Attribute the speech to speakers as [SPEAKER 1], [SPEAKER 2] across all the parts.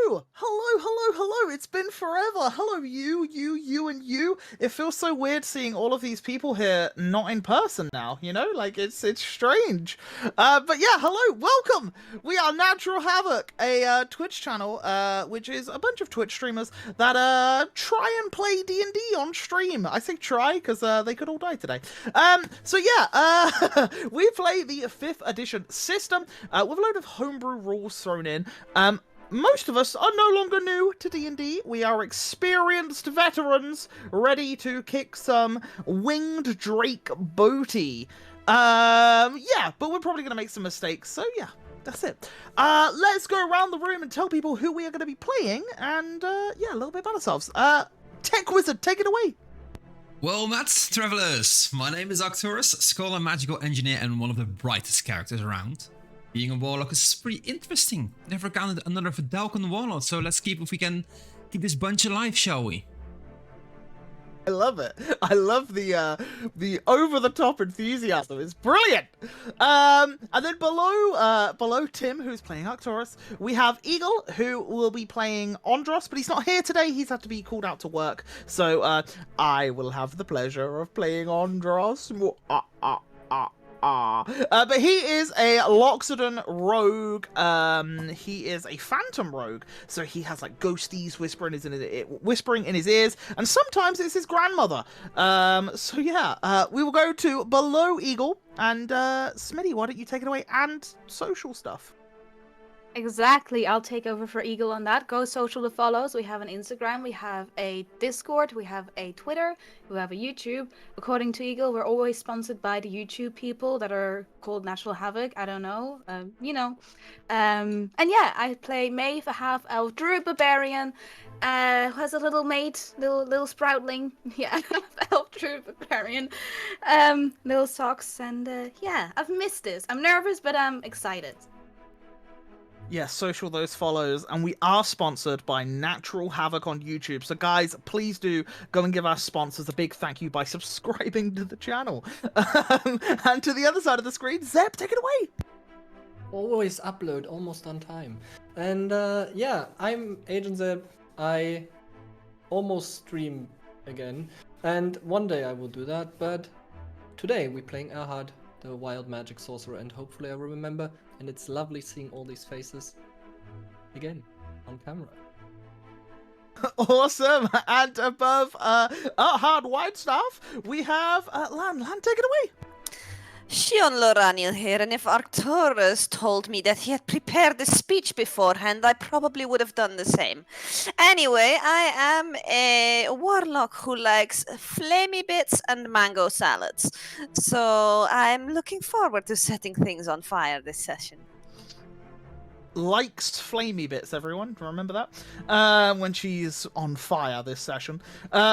[SPEAKER 1] Hello. It's been forever. Hello, you, and you. It feels so weird seeing all of these people here not in person now, you know? Like, it's strange. But yeah, hello, welcome. We are Natural Havoc, a Twitch channel, which is a bunch of Twitch streamers that try and play D&D on stream. I say try because they could all die today. So yeah, we play the 5th edition system with a load of homebrew rules thrown in. Most of us are no longer new to D&D. We are experienced veterans, ready to kick some winged drake booty. Yeah, but we're probably going to make some mistakes, so yeah, that's it. Let's go around the room and tell people who we are going to be playing, and yeah, a little bit about ourselves. Tech Wizard, take it away.
[SPEAKER 2] Well, Mats, Travelers, my name is Arcturus, scholar, magical engineer, and one of the brightest characters around. Being a warlock is pretty interesting. Never counted another Vidalcan warlord, so let's keep if we can keep this bunch alive, shall we?
[SPEAKER 1] I love it. I love the over-the-top enthusiasm. It's brilliant. And then below Tim, who's playing Arcturus, we have Eagle, who will be playing Andros, but he's not here today. He's had to be called out to work, so I will have the pleasure of playing Andros. But he is a Loxodon rogue. He is a phantom rogue, so he has like ghosties whispering in his ears, and sometimes it's his grandmother. So yeah, we will go to below Eagle, and Smitty, why don't you take it away and social stuff?
[SPEAKER 3] Exactly, I'll take over for Eagle on that. Go social to follows. We have an Instagram, we have a Discord, we have a Twitter, we have a YouTube. According to Eagle, we're always sponsored by the YouTube people that are called Natural Havoc. I don't know, you know. And yeah, I play Maeve, a half-elf druid barbarian, who has a little mate, little sproutling. Yeah, elf druid barbarian. Little socks, and yeah, I've missed this. I'm nervous, but I'm excited.
[SPEAKER 1] Yeah, social those follows, and we are sponsored by Natural Havoc on YouTube. So guys, please do go and give our sponsors a big thank you by subscribing to the channel. And to the other side of the screen, Zep, take it away.
[SPEAKER 4] Always upload almost on time. And yeah, I'm Agent Zep. I almost stream again, and one day I will do that, but today we're playing Erhard, the wild magic sorcerer, and hopefully I will remember. And it's lovely seeing all these faces again on camera.
[SPEAKER 1] Awesome. And above Hard Whitestaff, we have Lan. Lan, take it away.
[SPEAKER 5] Shion Loranil here, and if Arcturus told me that he had prepared a speech beforehand, I probably would have done the same. Anyway, I am a warlock who likes flamey bits and mango salads, so I'm looking forward to setting things on fire this session.
[SPEAKER 1] Likes flamey bits, everyone. Remember that? When she's on fire this session. Yeah.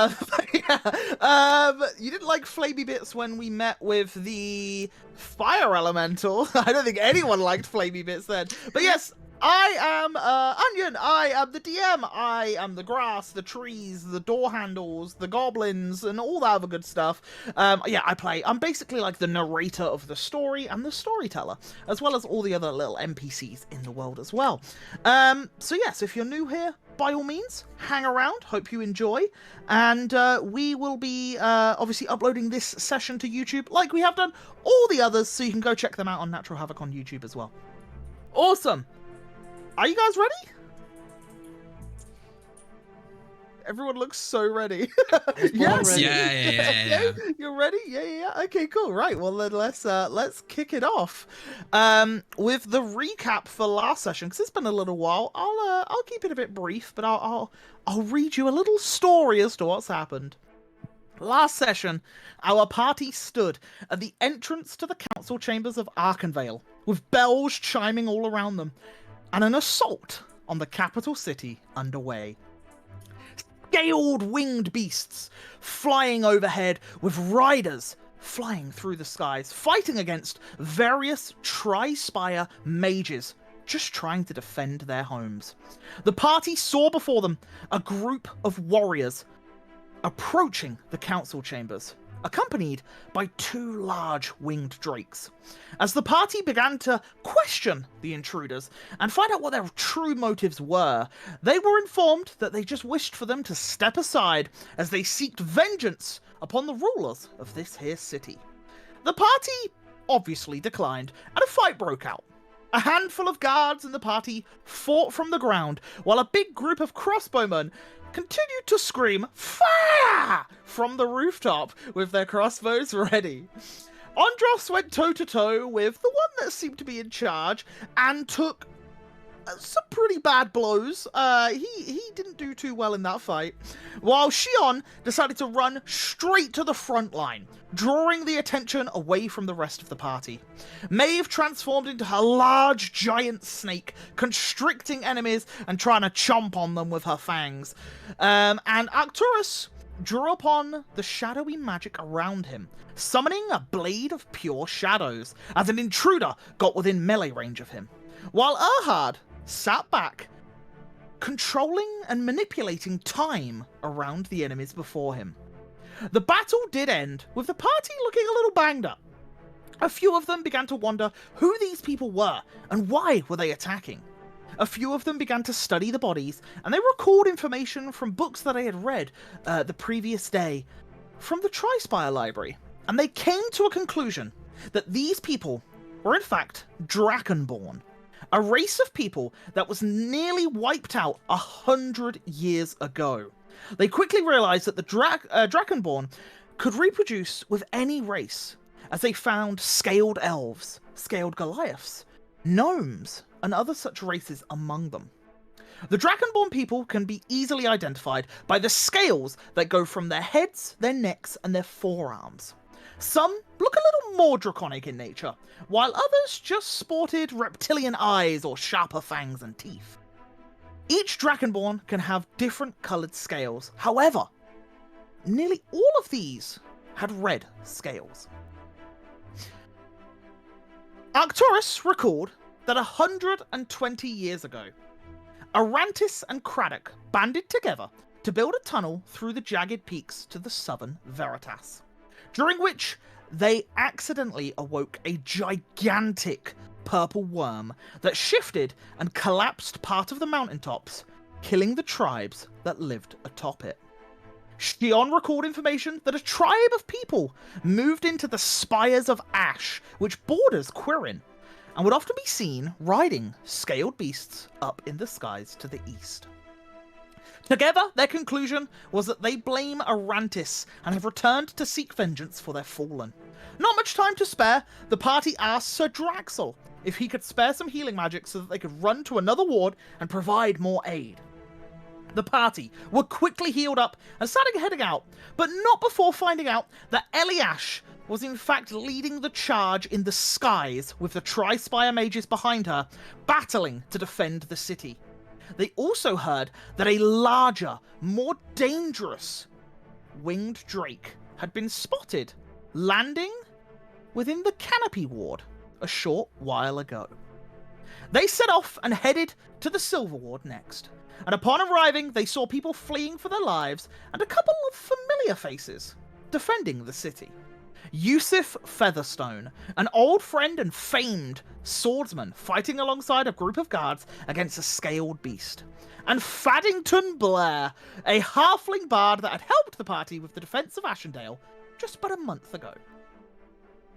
[SPEAKER 1] You didn't like flamey bits when we met with the fire elemental. I don't think anyone liked flamey bits then. But yes, I am Onion, I am the DM, I am the grass, the trees, the door handles, the goblins, and all that other good stuff. Yeah, I'm basically like the narrator of the story and the storyteller, as well as all the other little NPCs in the world as well. So yes, if you're new here, by all means, hang around, hope you enjoy, and we will be obviously uploading this session to YouTube like we have done all the others, so you can go check them out on Natural Havoc on YouTube as well. Awesome! Are you guys ready? Everyone looks so ready. Yes.
[SPEAKER 2] Yeah.
[SPEAKER 1] You're ready? Yeah. Okay, cool. Right. Well, then let's kick it off. With the recap for last session, because it's been a little while. I'll keep it a bit brief, but I'll read you a little story as to what's happened. Last session, our party stood at the entrance to the council chambers of Arkenvale, with bells chiming all around them, and an assault on the capital city underway. Scaled winged beasts flying overhead, with riders flying through the skies, fighting against various tri-spire mages just trying to defend their homes. The party saw before them a group of warriors approaching the council chambers, accompanied by 2 large winged drakes. As the party began to question the intruders and find out what their true motives were, they were informed that they just wished for them to step aside as they seeked vengeance upon the rulers of this here city. The party obviously declined, and a fight broke out. A handful of guards in the party fought from the ground, while a big group of crossbowmen continued to scream "Fire!" from the rooftop with their crossbows ready. Andros went toe-to-toe with the one that seemed to be in charge and took some pretty bad blows. He didn't do too well in that fight, while Shion decided to run straight to the front line, drawing the attention away from the rest of the party. Maeve transformed into a large giant snake, constricting enemies and trying to chomp on them with her fangs. And Arcturus drew upon the shadowy magic around him, summoning a blade of pure shadows as an intruder got within melee range of him, while Erhard sat back, controlling and manipulating time around the enemies before him. The battle did end, with the party looking a little banged up. A few of them began to wonder who these people were and why were they attacking. A few of them began to study the bodies, and they recalled information from books that they had read the previous day from the Tri-Spire library, and they came to a conclusion that these people were in fact Drakenborn, a race of people that was nearly wiped out 100 years ago. They quickly realized that the Drakenborn could reproduce with any race, as they found scaled elves, scaled Goliaths, gnomes, and other such races among them. The Drakenborn people can be easily identified by the scales that go from their heads, their necks, and their forearms. Some look a little more draconic in nature, while others just sported reptilian eyes or sharper fangs and teeth. Each Drakenborn can have different coloured scales. However, nearly all of these had red scales. Arcturus recalled that 120 years ago, Arantis and Craddock banded together to build a tunnel through the jagged peaks to the southern Veritas, during which they accidentally awoke a gigantic purple worm that shifted and collapsed part of the mountaintops, killing the tribes that lived atop it. Shion recalled information that a tribe of people moved into the Spires of Ash, which borders Quirin, and would often be seen riding scaled beasts up in the skies to the east. Together, their conclusion was that they blame Arantis and have returned to seek vengeance for their fallen. Not much time to spare, the party asked Sir Draxel if he could spare some healing magic so that they could run to another ward and provide more aid. The party were quickly healed up and started heading out, but not before finding out that Eliash was in fact leading the charge in the skies with the Tri-Spire mages behind her, battling to defend the city. They also heard that a larger, more dangerous winged drake had been spotted, landing within the Canopy Ward a short while ago. They set off and headed to the Silver Ward next, and upon arriving they saw people fleeing for their lives and a couple of familiar faces defending the city. Yusuf Featherstone, an old friend and famed swordsman fighting alongside a group of guards against a scaled beast. And Faddington Blair, a halfling bard that had helped the party with the defense of Ashendale just about a month ago.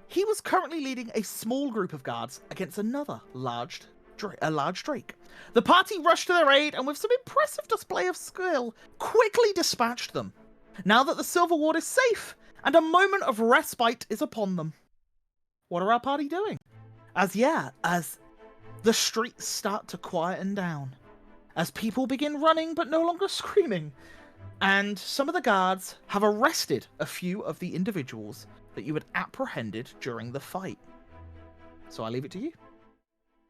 [SPEAKER 1] He was currently leading a small group of guards against another large drake. The party rushed to their aid and with some impressive display of skill, quickly dispatched them. Now that the Silver Ward is safe, and a moment of respite is upon them. What are our party doing? As the streets start to quieten down, as people begin running but no longer screaming, and some of the guards have arrested a few of the individuals that you had apprehended during the fight. So I leave it to you.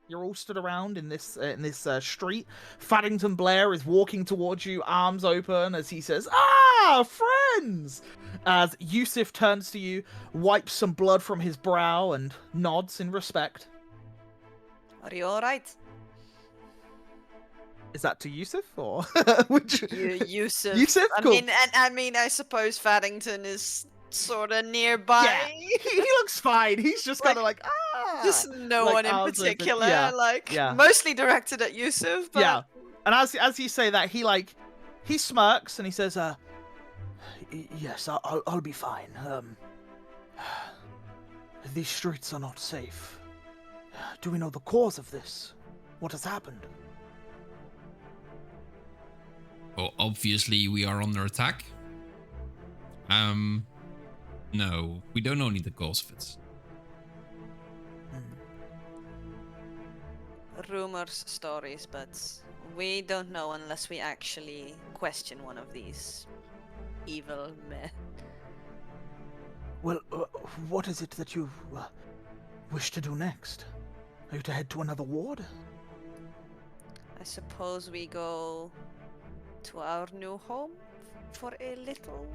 [SPEAKER 1] You're all stood around in this street. Faddington Blair is walking towards you, arms open, as he says, "Ah, friends!" As Yusuf turns to you, wipes some blood from his brow, and nods in respect.
[SPEAKER 5] Are you alright?
[SPEAKER 1] Is that to Yusuf, or which?
[SPEAKER 5] Yusuf.
[SPEAKER 1] Yusuf, cool.
[SPEAKER 5] I mean, I suppose Faddington is sort of nearby.
[SPEAKER 1] Yeah, he looks fine. He's just kind of like,
[SPEAKER 5] Just no
[SPEAKER 1] like,
[SPEAKER 5] one in
[SPEAKER 1] arms open.
[SPEAKER 5] particular.
[SPEAKER 1] Yeah,
[SPEAKER 5] Like
[SPEAKER 1] yeah.
[SPEAKER 5] mostly directed at Yusuf. But
[SPEAKER 1] yeah. And as you say that, he smirks and he says, yes, I'll be fine. These streets are not safe. Do we know the cause of this? What has happened?
[SPEAKER 2] Well, obviously we are under attack. No, we don't know any of the cause of it.
[SPEAKER 5] rumors, stories, but we don't know unless we actually question one of these evil men.
[SPEAKER 1] Well, what is it that you wish to do next? Are you to head to another ward?
[SPEAKER 5] I suppose we go to our new home for a little,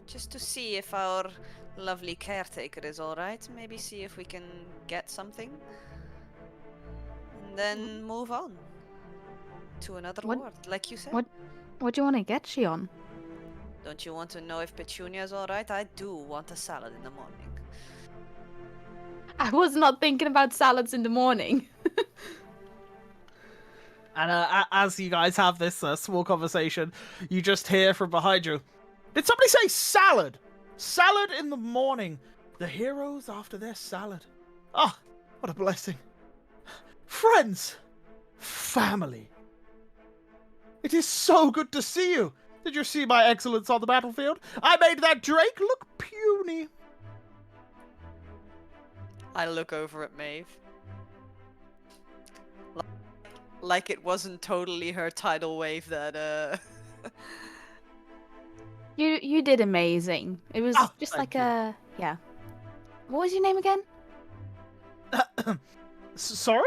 [SPEAKER 5] just to see if our lovely caretaker is alright. Maybe see if we can get something. And then move on to another ward, like you said.
[SPEAKER 3] What do you want to get she on?
[SPEAKER 5] Don't you want to know if Petunia's alright? I do want a salad in the morning.
[SPEAKER 3] I was not thinking about salads in the morning.
[SPEAKER 1] And as you guys have this small conversation, you just hear from behind you, did somebody say salad? Salad in the morning. The heroes after their salad. Ah, what a blessing. Friends. Family. It is so good to see you. Did you see my excellence on the battlefield? I made that Drake look puny.
[SPEAKER 5] I look over at Maeve. Like it wasn't totally her tidal wave that
[SPEAKER 3] You did amazing. It was just like a yeah. What was your name again?
[SPEAKER 1] Sorry?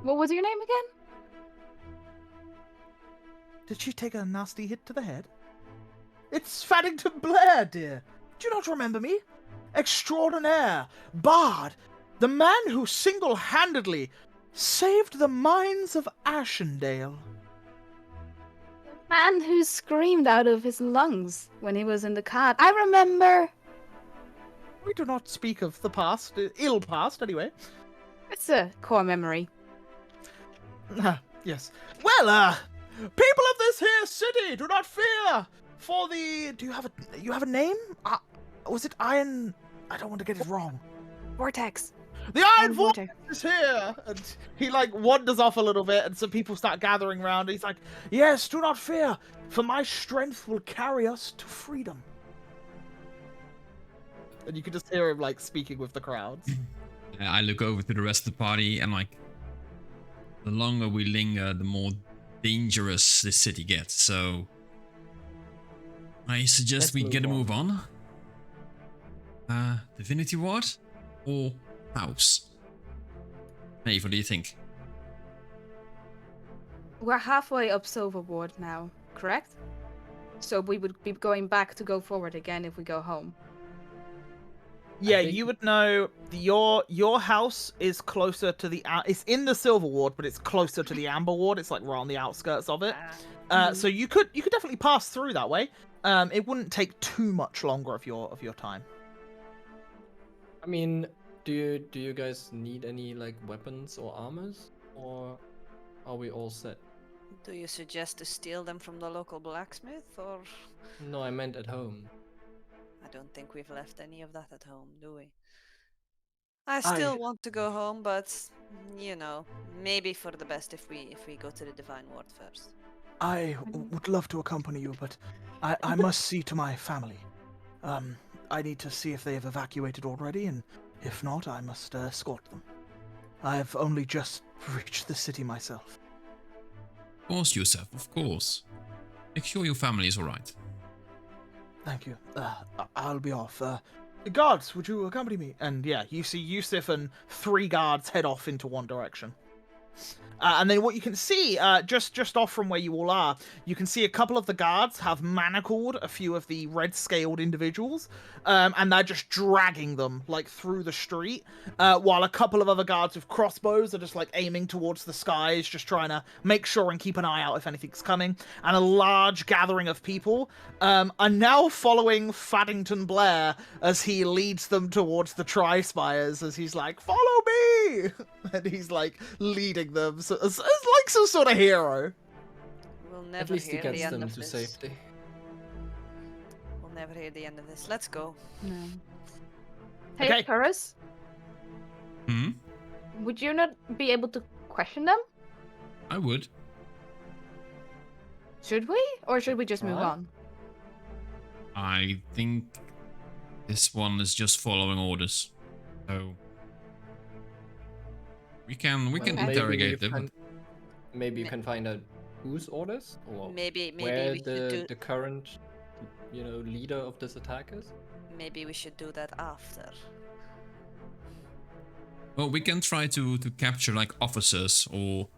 [SPEAKER 3] What was your name again?
[SPEAKER 1] Did she take a nasty hit to the head? It's Faddington Blair, dear. Do you not remember me? Extraordinaire, Bard, the man who single-handedly saved the mines of Ashendale.
[SPEAKER 3] Man who screamed out of his lungs when he was in the cart. I remember.
[SPEAKER 1] We do not speak of the past, ill past, anyway.
[SPEAKER 3] It's a core memory.
[SPEAKER 1] Yes. Well, people of this here city, do not fear. For the, you have a name? Was it Iron? I don't want to get it wrong.
[SPEAKER 3] Vortex.
[SPEAKER 1] The Iron Vortex is here! And he, wanders off a little bit, and some people start gathering around. He's like, yes, do not fear, for my strength will carry us to freedom. And you can just hear him, speaking with the crowds.
[SPEAKER 2] I look over to the rest of the party, and, the longer we linger, the more dangerous this city gets, so I suggest we get a move on. Divinity Ward or house? Maeve, what do you think?
[SPEAKER 3] We're halfway up Silver Ward now, correct? So we would be going back to go forward again if we go home.
[SPEAKER 1] Yeah, you would know your house is closer to the it's in the Silver Ward, but it's closer to the Amber Ward. It's right on the outskirts of it. So you could definitely pass through that way. It wouldn't take too much longer of your time.
[SPEAKER 4] I mean, do you guys need any weapons or armors, or are we all set?
[SPEAKER 5] Do you suggest to steal them from the local blacksmith, or?
[SPEAKER 4] No, I meant at home.
[SPEAKER 5] I don't think we've left any of that at home, do we? I still want to go home, but maybe for the best if we go to the Divine Ward first.
[SPEAKER 1] I would love to accompany you, but I must see to my family. I need to see if they have evacuated already, and if not, I must escort them. I have only just reached the city myself.
[SPEAKER 2] Of course, Yusuf, of course. Make sure your family is alright.
[SPEAKER 1] Thank you. I'll be off. Guards, would you accompany me? And yeah, you see Yusuf and 3 guards head off into one direction. And then what you can see, just off from where you all are, you can see a couple of the guards have manacled a few of the red-scaled individuals, and they're just dragging them, like, through the street, while a couple of other guards with crossbows are just, like, aiming towards the skies, just trying to make sure and keep an eye out if anything's coming. And a large gathering of people are now following Faddington Blair as he leads them towards the Tri-Spires, as he's like, "Follow me!" And he's, like, leading them, so, as like some sort of hero.
[SPEAKER 5] We'll
[SPEAKER 4] At
[SPEAKER 5] never
[SPEAKER 4] least he
[SPEAKER 5] hear the
[SPEAKER 4] gets
[SPEAKER 5] end
[SPEAKER 4] them
[SPEAKER 5] of
[SPEAKER 4] to
[SPEAKER 5] this.
[SPEAKER 4] safety.
[SPEAKER 5] We'll never hear the end of this. Let's go.
[SPEAKER 3] No. Hey,
[SPEAKER 1] Okay.
[SPEAKER 3] Taurus,
[SPEAKER 2] Hmm?
[SPEAKER 3] would you not be able to question them?
[SPEAKER 2] I would.
[SPEAKER 3] Should we? Or should we just move
[SPEAKER 4] What?
[SPEAKER 3] on?
[SPEAKER 2] I think this one is just following orders. So we can
[SPEAKER 4] Well, maybe
[SPEAKER 2] interrogate
[SPEAKER 4] you
[SPEAKER 2] them.
[SPEAKER 4] can- Maybe you can find out whose orders or
[SPEAKER 5] Maybe
[SPEAKER 4] where
[SPEAKER 5] we should do.
[SPEAKER 4] the current, leader of this attack is.
[SPEAKER 5] Maybe we should do that after.
[SPEAKER 2] Well, we can try to capture like officers or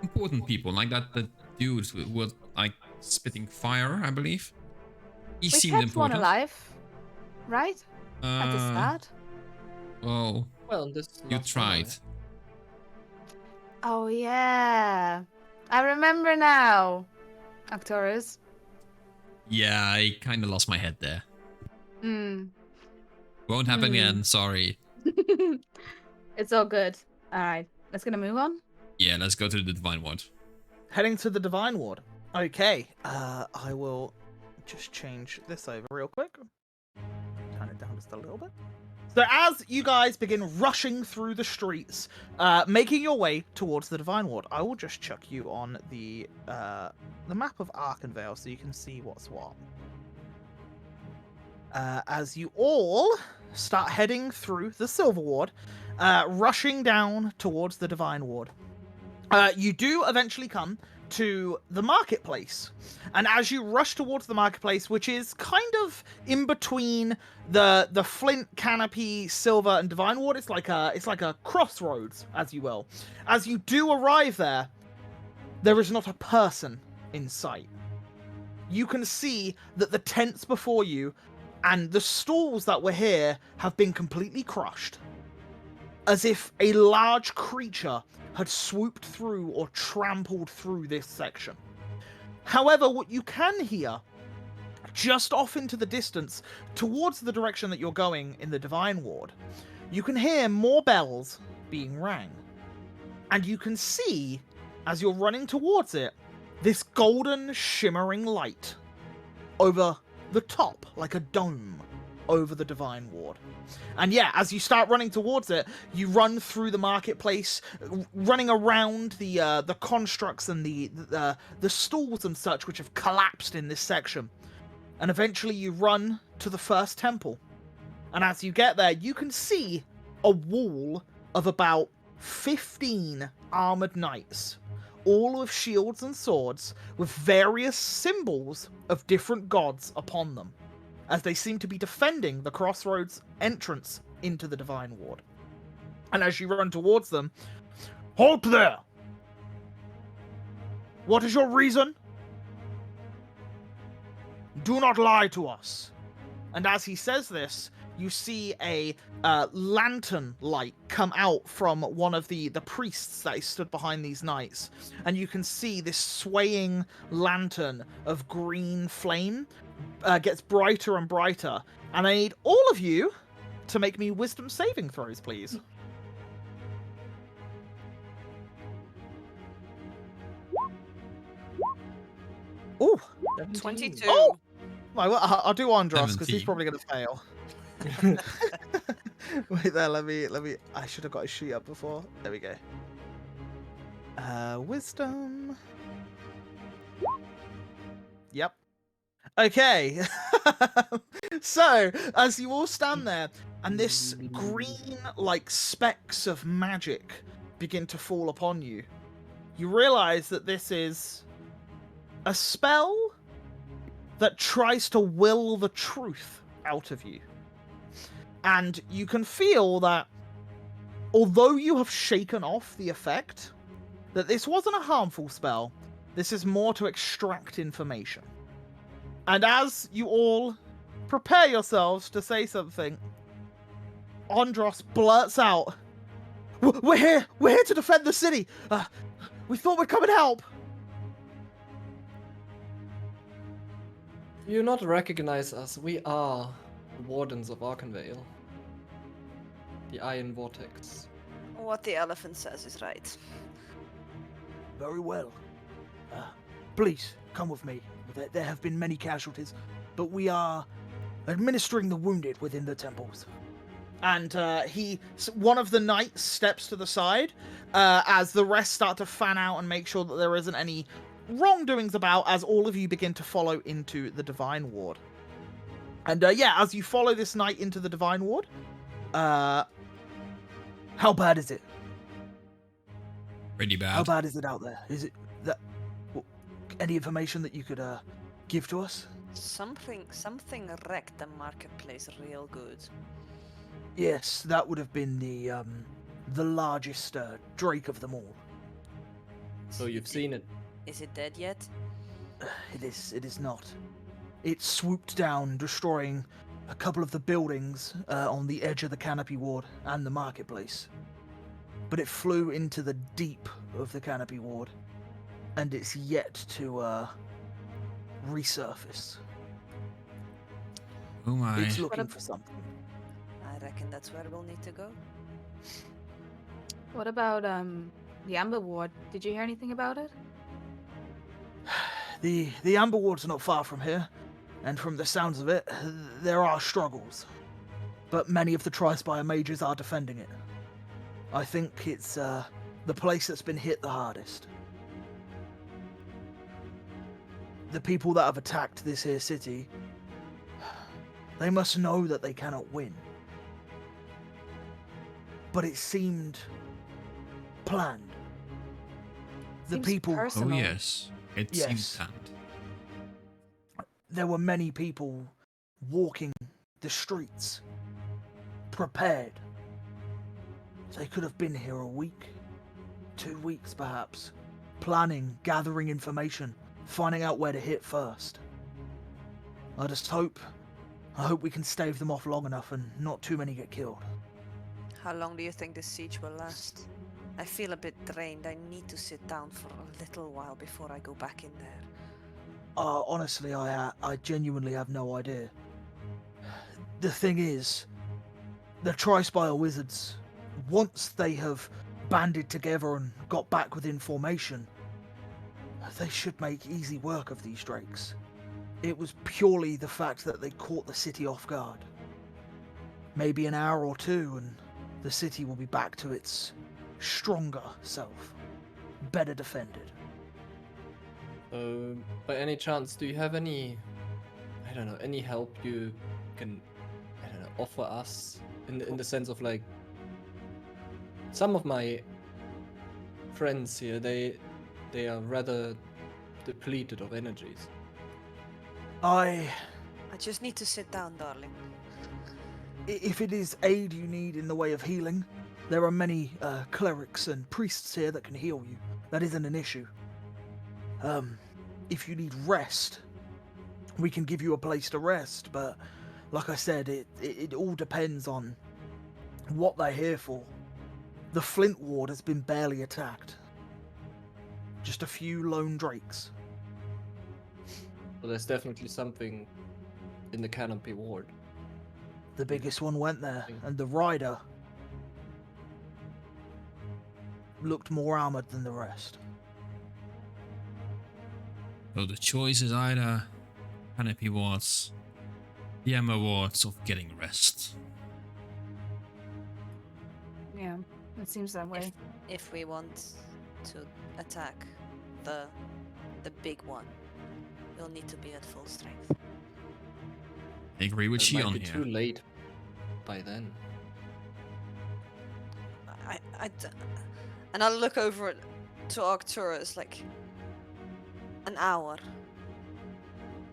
[SPEAKER 2] important people, like that dude who was like spitting fire, I believe. He
[SPEAKER 3] We
[SPEAKER 2] seemed
[SPEAKER 3] kept one
[SPEAKER 2] important.
[SPEAKER 3] alive, right? At the
[SPEAKER 2] Uh,
[SPEAKER 3] start.
[SPEAKER 2] well,
[SPEAKER 4] Well, this
[SPEAKER 2] you
[SPEAKER 4] last one,
[SPEAKER 2] tried.
[SPEAKER 3] Oh yeah, I remember now. Arcturus.
[SPEAKER 2] Yeah, I kind of lost my head there.
[SPEAKER 3] Hmm.
[SPEAKER 2] Won't happen
[SPEAKER 3] Hmm.
[SPEAKER 2] again. Sorry.
[SPEAKER 3] It's all good. All right, let's gonna move on.
[SPEAKER 2] Yeah, let's go to the Divine Ward.
[SPEAKER 1] Heading to the Divine Ward. Okay, I will just change this over real quick. Turn it down just a little bit. So as you guys begin rushing through the streets, making your way towards the Divine Ward, I will just chuck you on the map of Arkenvale so you can see what's what. As you all start heading through the Silver Ward, rushing down towards the Divine Ward. You do eventually come to the marketplace, and as you rush towards the marketplace, which is kind of in between the Flint, Canopy, Silver, and Divine Ward, it's like a crossroads, as you will. As you do arrive there, there is not a person in sight. You can see that the tents before you and the stalls that were here have been completely crushed, as if a large creature had swooped through or trampled through this section. However, what you can hear, just off into the distance, towards the direction that you're going in the Divine Ward, you can hear more bells being rang. And you can see, as you're running towards it, this golden shimmering light over the top, like a dome, over the Divine Ward. And yeah, as you start running towards it, you run through the marketplace, running around the constructs and the stalls and such which have collapsed in this section. And eventually you run to the first temple. And as you get there, you can see a wall of about 15 armored knights, all with shields and swords, with various symbols of different gods upon them, as they seem to be defending the crossroads entrance into the Divine Ward. And as you run towards them, "Halt there! What is your reason? Do not lie to us." And as he says this, you see a lantern light come out from one of the priests that is stood behind these knights. And you can see this swaying lantern of green flame gets brighter and brighter. And I need all of you to make me wisdom saving throws, please. Ooh.
[SPEAKER 5] 22.
[SPEAKER 1] Oh! Well, I'll do Andros because he's
[SPEAKER 2] 17.
[SPEAKER 1] probably going to fail. Wait there, let me. I should have got his sheet up before. There we go. Wisdom. Yep. Okay. So, as you all stand there, and this green, like, specks of magic begin to fall upon you, you realize that this is a spell that tries to will the truth out of you. And you can feel that, although you have shaken off the effect, that this wasn't a harmful spell. This is more to extract information. And as you all prepare yourselves to say something, Andros blurts out, We're here! We're here to defend the city! We thought we'd come and help!
[SPEAKER 4] You not recognize us. We are the Wardens of Arkenvale. The Iron Vortex.
[SPEAKER 5] What the elephant says is right.
[SPEAKER 1] Very well. Please, come with me. There have been many casualties, but we are administering the wounded within the temples. And one of the knights steps to the side as the rest start to fan out and make sure that there isn't any wrongdoings about, as all of you begin to follow into the Divine Ward. And as you follow this knight into the Divine Ward, how bad is it?
[SPEAKER 2] Pretty bad.
[SPEAKER 1] How bad is it out there? Is it that any information that you could give to us?
[SPEAKER 5] Something wrecked the marketplace real good.
[SPEAKER 1] Yes, that would have been the largest drake of them all.
[SPEAKER 4] So you've seen it.
[SPEAKER 5] Is it dead yet?
[SPEAKER 1] It is not. It swooped down, destroying a couple of the buildings on the edge of the Canopy Ward and the marketplace. But it flew into the deep of the Canopy Ward, and it's yet to resurface.
[SPEAKER 2] Oh my.
[SPEAKER 1] It's looking for something.
[SPEAKER 5] I reckon that's where we'll need to go.
[SPEAKER 3] What about the Amber Ward? Did you hear anything about it?
[SPEAKER 1] The Amber Ward's not far from here, and from the sounds of it, there are struggles. But many of the Tri-Spire mages are defending it. I think it's the place that's been hit the hardest. The people that have attacked this here city, they must know that they cannot win. But it seemed planned. The
[SPEAKER 3] Seems
[SPEAKER 1] people...
[SPEAKER 2] Oh
[SPEAKER 3] personal.
[SPEAKER 2] yes. It
[SPEAKER 1] Yes.
[SPEAKER 2] seems planned.
[SPEAKER 1] There were many people walking the streets, prepared. They could have been here a week, 2 weeks perhaps, planning, gathering information, finding out where to hit first. I hope we can stave them off long enough and not too many get killed.
[SPEAKER 5] How long do you think this siege will last? I feel a bit drained. I need to sit down for a little while before I go back in there.
[SPEAKER 1] Honestly, I genuinely have no idea. The thing is, the Tri-Spire wizards, once they have banded together and got back within formation, they should make easy work of these drakes. It was purely the fact that they caught the city off guard. Maybe an hour or two and the city will be back to its stronger self, better defended.
[SPEAKER 4] By any chance, do you have any, any help you can, offer us in the sense of like, some of my friends here, they are rather depleted of energies.
[SPEAKER 5] I just need to sit down, darling.
[SPEAKER 1] If it is aid you need in the way of healing, there are many clerics and priests here that can heal you. That isn't an issue. If you need rest, we can give you a place to rest, but like I said, it all depends on what they're here for. The Flint Ward has been barely attacked. Just a few lone drakes.
[SPEAKER 4] But there's definitely something in the Canopy Ward.
[SPEAKER 1] The biggest one went there, and the rider looked more armored than the rest.
[SPEAKER 2] So the choice is either Canopy Wards, the Amber Wards, of getting rest.
[SPEAKER 3] Yeah, it seems that way.
[SPEAKER 5] If we want to attack the big one, we'll need to be at full strength.
[SPEAKER 2] I agree with
[SPEAKER 4] It might
[SPEAKER 2] Shion
[SPEAKER 4] be
[SPEAKER 2] here.
[SPEAKER 4] too late by then.
[SPEAKER 5] And I'll look over to Arcturus like, an hour.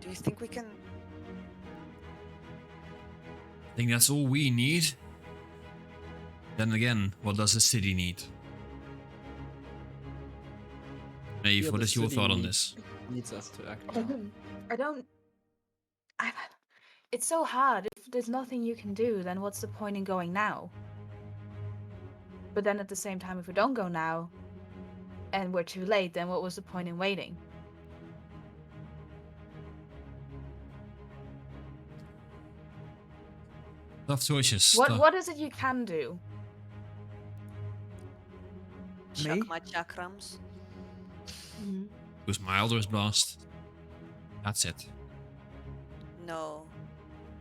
[SPEAKER 5] Do you think we can?
[SPEAKER 2] I think that's all we need. Then again, what does the city need? Maeve,
[SPEAKER 4] Yeah,
[SPEAKER 2] what
[SPEAKER 4] the
[SPEAKER 2] is your
[SPEAKER 4] city
[SPEAKER 2] thought on this?
[SPEAKER 4] needs us to act now.
[SPEAKER 3] I don't. I, it's so hard. If there's nothing you can do, then what's the point in going now? But then at the same time, if we don't go now, and we're too late, then what was the point in waiting?
[SPEAKER 2] Tough choices.
[SPEAKER 3] What is it you can do?
[SPEAKER 1] Me?
[SPEAKER 5] Chuck my chakrams.
[SPEAKER 2] Use my Eldritch Blast. That's it.
[SPEAKER 5] No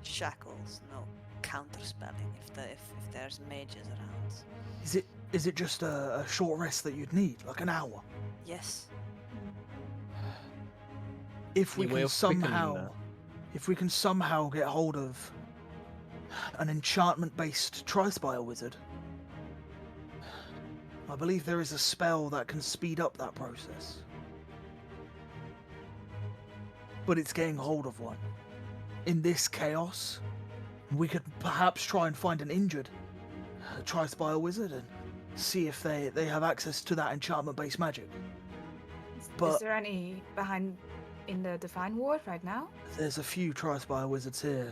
[SPEAKER 5] shackles, no counterspelling if there's mages around.
[SPEAKER 1] Is it just a short rest that you'd need, like an hour?
[SPEAKER 5] Yes.
[SPEAKER 1] If we
[SPEAKER 4] Any way
[SPEAKER 1] can
[SPEAKER 4] of quickening
[SPEAKER 1] somehow,
[SPEAKER 4] that?
[SPEAKER 1] if we can somehow get hold of an enchantment-based Tri-Spire wizard, I believe there is a spell that can speed up that process. But it's getting hold of one. In this chaos, we could perhaps try and find an injured Tri-Spire wizard and see if they have access to that enchantment-based magic.
[SPEAKER 3] Is
[SPEAKER 1] But
[SPEAKER 3] there any behind in the Divine Ward right now?
[SPEAKER 1] there's a few Tri-Spire wizards here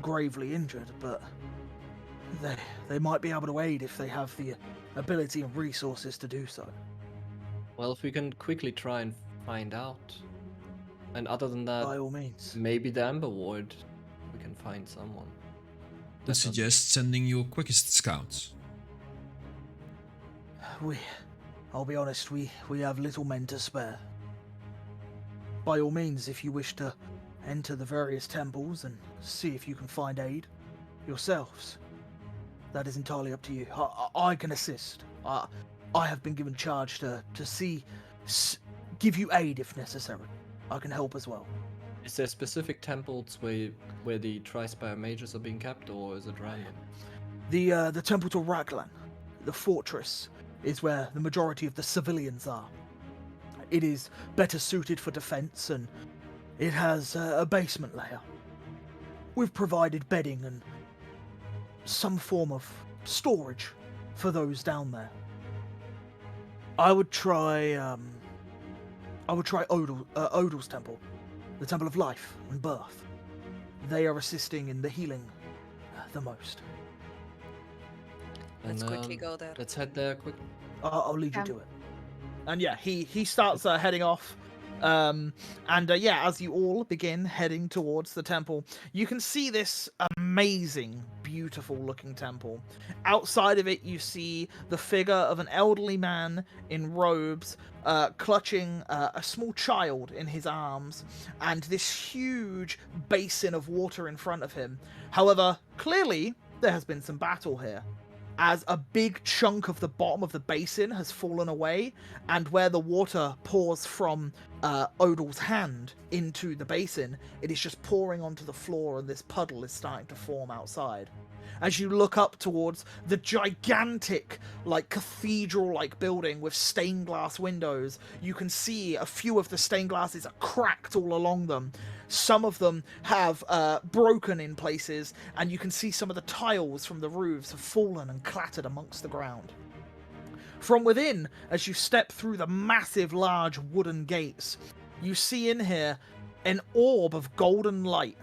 [SPEAKER 1] gravely injured, but they might be able to aid if they have the ability and resources to do so.
[SPEAKER 4] Well, if we can quickly try and find out. And other than that,
[SPEAKER 1] By all means.
[SPEAKER 4] maybe the Amber Ward, we can find someone.
[SPEAKER 2] I suggest sending your quickest scouts.
[SPEAKER 1] I'll be honest, we have little men to spare. By all means, if you wish to enter the various temples and see if you can find aid yourselves, that is entirely up to you. I can assist. I have been given charge to give you aid if necessary. I can help as well.
[SPEAKER 4] Is there specific temples where the Tri-Spire mages are being kept, or is it random?
[SPEAKER 1] The temple to Raglan, the fortress, is where the majority of the civilians are. It is better suited for defense, and it has a basement layer. We've provided bedding and some form of storage for those down there. I would try Odal's temple, the Temple of Life and Birth. They are assisting in the healing the most.
[SPEAKER 5] Let's
[SPEAKER 4] And,
[SPEAKER 5] quickly go there.
[SPEAKER 4] Let's head there quick.
[SPEAKER 1] I'll lead you
[SPEAKER 3] Yeah.
[SPEAKER 1] to it. And yeah, he starts heading off. As you all begin heading towards the temple, you can see this amazing, beautiful looking temple. Outside of it, you see the figure of an elderly man in robes, clutching a small child in his arms, and this huge basin of water in front of him. However, clearly, there has been some battle here, as a big chunk of the bottom of the basin has fallen away, and where the water pours from Odal's hand into the basin, it is just pouring onto the floor, and this puddle is starting to form outside. As you look up towards the gigantic, cathedral-like building with stained glass windows, you can see a few of the stained glasses are cracked all along them. Some of them have broken in places, and you can see some of the tiles from the roofs have fallen and clattered amongst the ground. From within, as you step through the massive, large wooden gates, you see in here an orb of golden light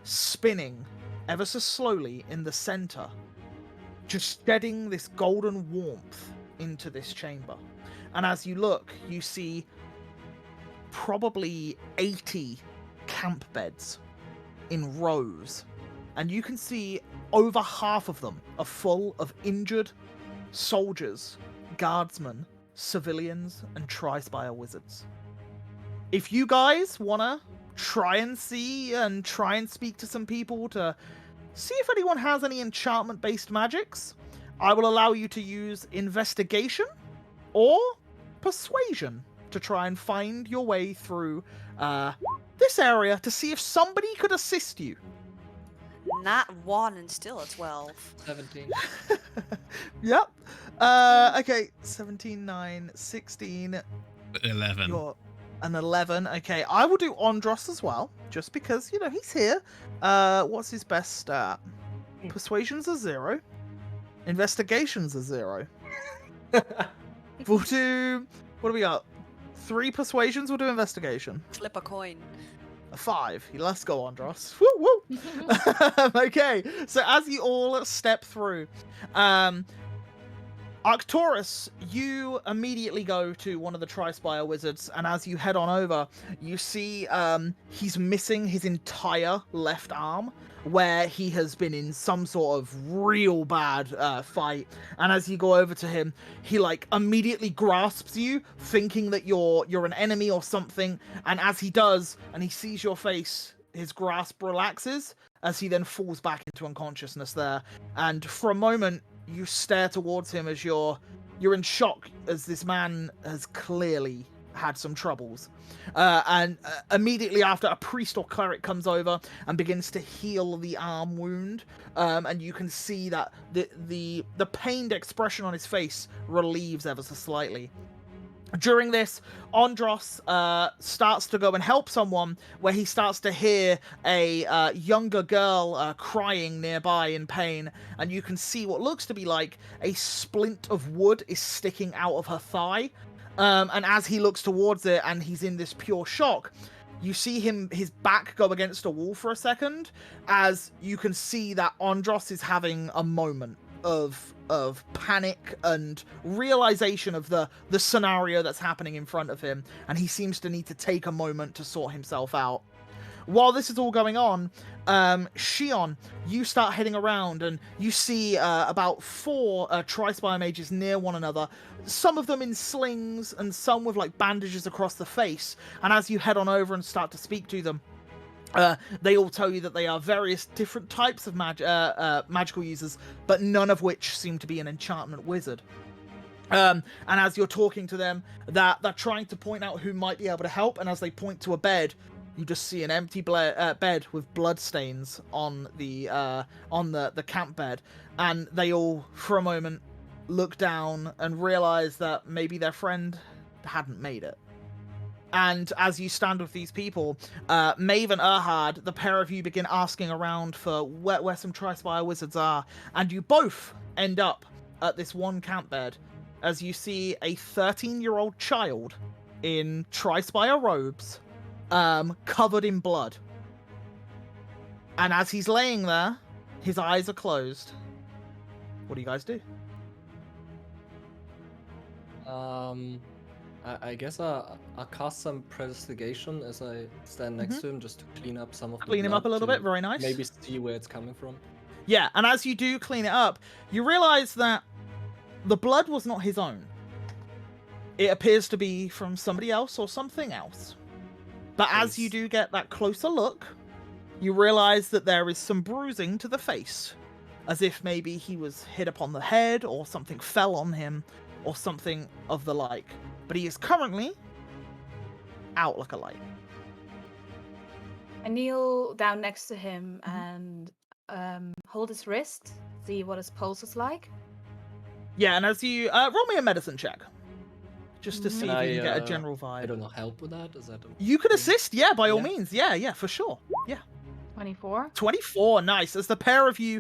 [SPEAKER 1] spinning ever so slowly in the center, just shedding this golden warmth into this chamber. And as you look, you see probably 80 camp beds in rows, and you can see over half of them are full of injured soldiers, guardsmen, civilians, and Tri-Spire wizards. If you guys wanna try and speak to some people to see if anyone has any enchantment-based magics, I will allow you to use investigation or persuasion to try and find your way through this area to see if somebody could assist you.
[SPEAKER 5] Not 1 and still a 12.
[SPEAKER 4] 17.
[SPEAKER 1] Yep. Okay, 17, 9, 16,
[SPEAKER 2] 11.
[SPEAKER 1] you're an 11. Okay, I will do Andros as well, just because, he's here. What's his best stat? Persuasion's a 0. Investigation's a 0. We'll do... What do we got? 3 persuasions. We'll do investigation.
[SPEAKER 5] Flip a coin.
[SPEAKER 1] A 5. Let's go, Andros. Woo woo. Okay, so as you all step through, Arcturus, you immediately go to one of the Tri-Spire wizards, and as you head on over, you see he's missing his entire left arm, where he has been in some sort of real bad fight. And as you go over to him, he like immediately grasps you, thinking that you're an enemy or something. And as he does, and he sees your face, his grasp relaxes as he then falls back into unconsciousness there. And for a moment, you stare towards him as you're in shock, as this man has clearly had some troubles. And immediately after, a priest or cleric comes over and begins to heal the arm wound. And you can see that the pained expression on his face relieves ever so slightly. During this, Andros starts to go and help someone, where he starts to hear a younger girl crying nearby in pain, and you can see what looks to be like a splint of wood is sticking out of her thigh. And as he looks towards it and he's in this pure shock, you see his back go against a wall for a second, as you can see that Andros is having a moment of panic and realization of the scenario that's happening in front of him, and he seems to need to take a moment to sort himself out. While this is all going on, Shion, you start heading around, and you see about 4 Tri-Spire mages near one another, some of them in slings and some with like bandages across the face. And as you head on over and start to speak to them, they all tell you that they are various different types of magical users, but none of which seem to be an enchantment wizard. And as you're talking to them, they're trying to point out who might be able to help, and as they point to a bed, you just see an empty bed with blood stains on the camp bed, and they all, for a moment, look down and realize that maybe their friend hadn't made it. And as you stand with these people, Maeve and Erhard, the pair of you begin asking around for where some Tri-Spire wizards are, and you both end up at this one camp bed, as you see a 13-year-old child in Tri-Spire robes, covered in blood. And as he's laying there, his eyes are closed. What do you guys do?
[SPEAKER 4] I guess I'll cast some Prestigation as I stand next to him, just to clean up some of the
[SPEAKER 1] Clean him up a little
[SPEAKER 4] blood,
[SPEAKER 1] bit, very nice.
[SPEAKER 4] maybe see where it's coming from.
[SPEAKER 1] Yeah, and as you do clean it up, you realize that the blood was not his own. It appears to be from somebody else or something else. But as you do get that closer look, you realize that there is some bruising to the face, as if maybe he was hit upon the head or something fell on him or something of the like. But he is currently out like a light.
[SPEAKER 3] I kneel down next to him and hold his wrist, see what his pulse is like.
[SPEAKER 1] Yeah, and as you roll me a medicine check, just to see if you can get a general vibe.
[SPEAKER 4] I don't know, help with that? Is that
[SPEAKER 1] You could assist, yeah, by all means. Yeah, for sure. Yeah.
[SPEAKER 3] 24.
[SPEAKER 1] 24, nice. As the pair of you,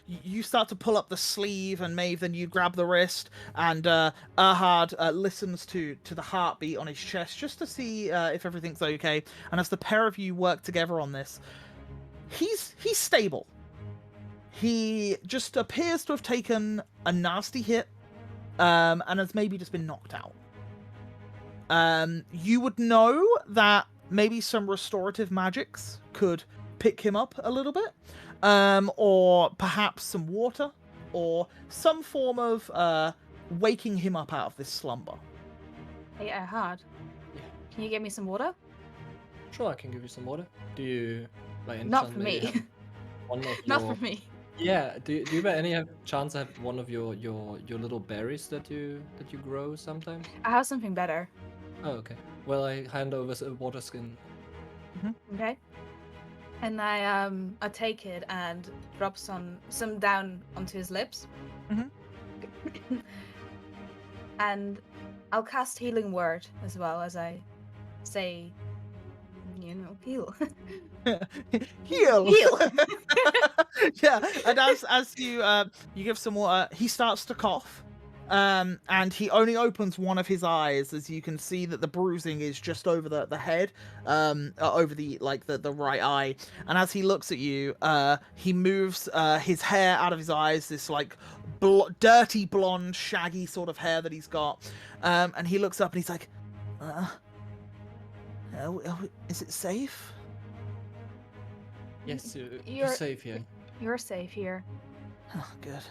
[SPEAKER 1] you start to pull up the sleeve, and Maeve, then you grab the wrist, and Erhard listens to the heartbeat on his chest just to see if everything's okay. And as the pair of you work together on this, he's stable. He just appears to have taken a nasty hit, and has maybe just been knocked out. You would know that maybe some restorative magics could pick him up a little bit, or perhaps some water, or some form of waking him up out of this slumber.
[SPEAKER 3] Hey, Erhard.
[SPEAKER 4] Yeah.
[SPEAKER 3] Can you get me some water?
[SPEAKER 4] Sure, I can give you some water. Do you, by any
[SPEAKER 3] Not
[SPEAKER 4] chance,
[SPEAKER 3] for
[SPEAKER 4] maybe
[SPEAKER 3] me.
[SPEAKER 4] have one of
[SPEAKER 3] Not
[SPEAKER 4] your...
[SPEAKER 3] for me.
[SPEAKER 4] Yeah, do you by any chance have one of your little berries that you grow sometimes?
[SPEAKER 3] I have something better.
[SPEAKER 4] Oh, okay. Well, I hand over a water skin.
[SPEAKER 3] Okay. And I take it and drop some down onto his lips. And I'll cast Healing Word as well, as I say, heal.
[SPEAKER 1] Heal.
[SPEAKER 3] Heal.
[SPEAKER 1] Yeah, and as you give some water, he starts to cough, and he only opens one of his eyes, as you can see that the bruising is just over the head, over the right eye. And as he looks at you, he moves his hair out of his eyes, this like dirty blonde, shaggy sort of hair that he's got, and he looks up and he's like, is it safe?
[SPEAKER 4] Yes, you're
[SPEAKER 3] You're-
[SPEAKER 4] safe here.
[SPEAKER 3] You're safe here.
[SPEAKER 1] Oh, good.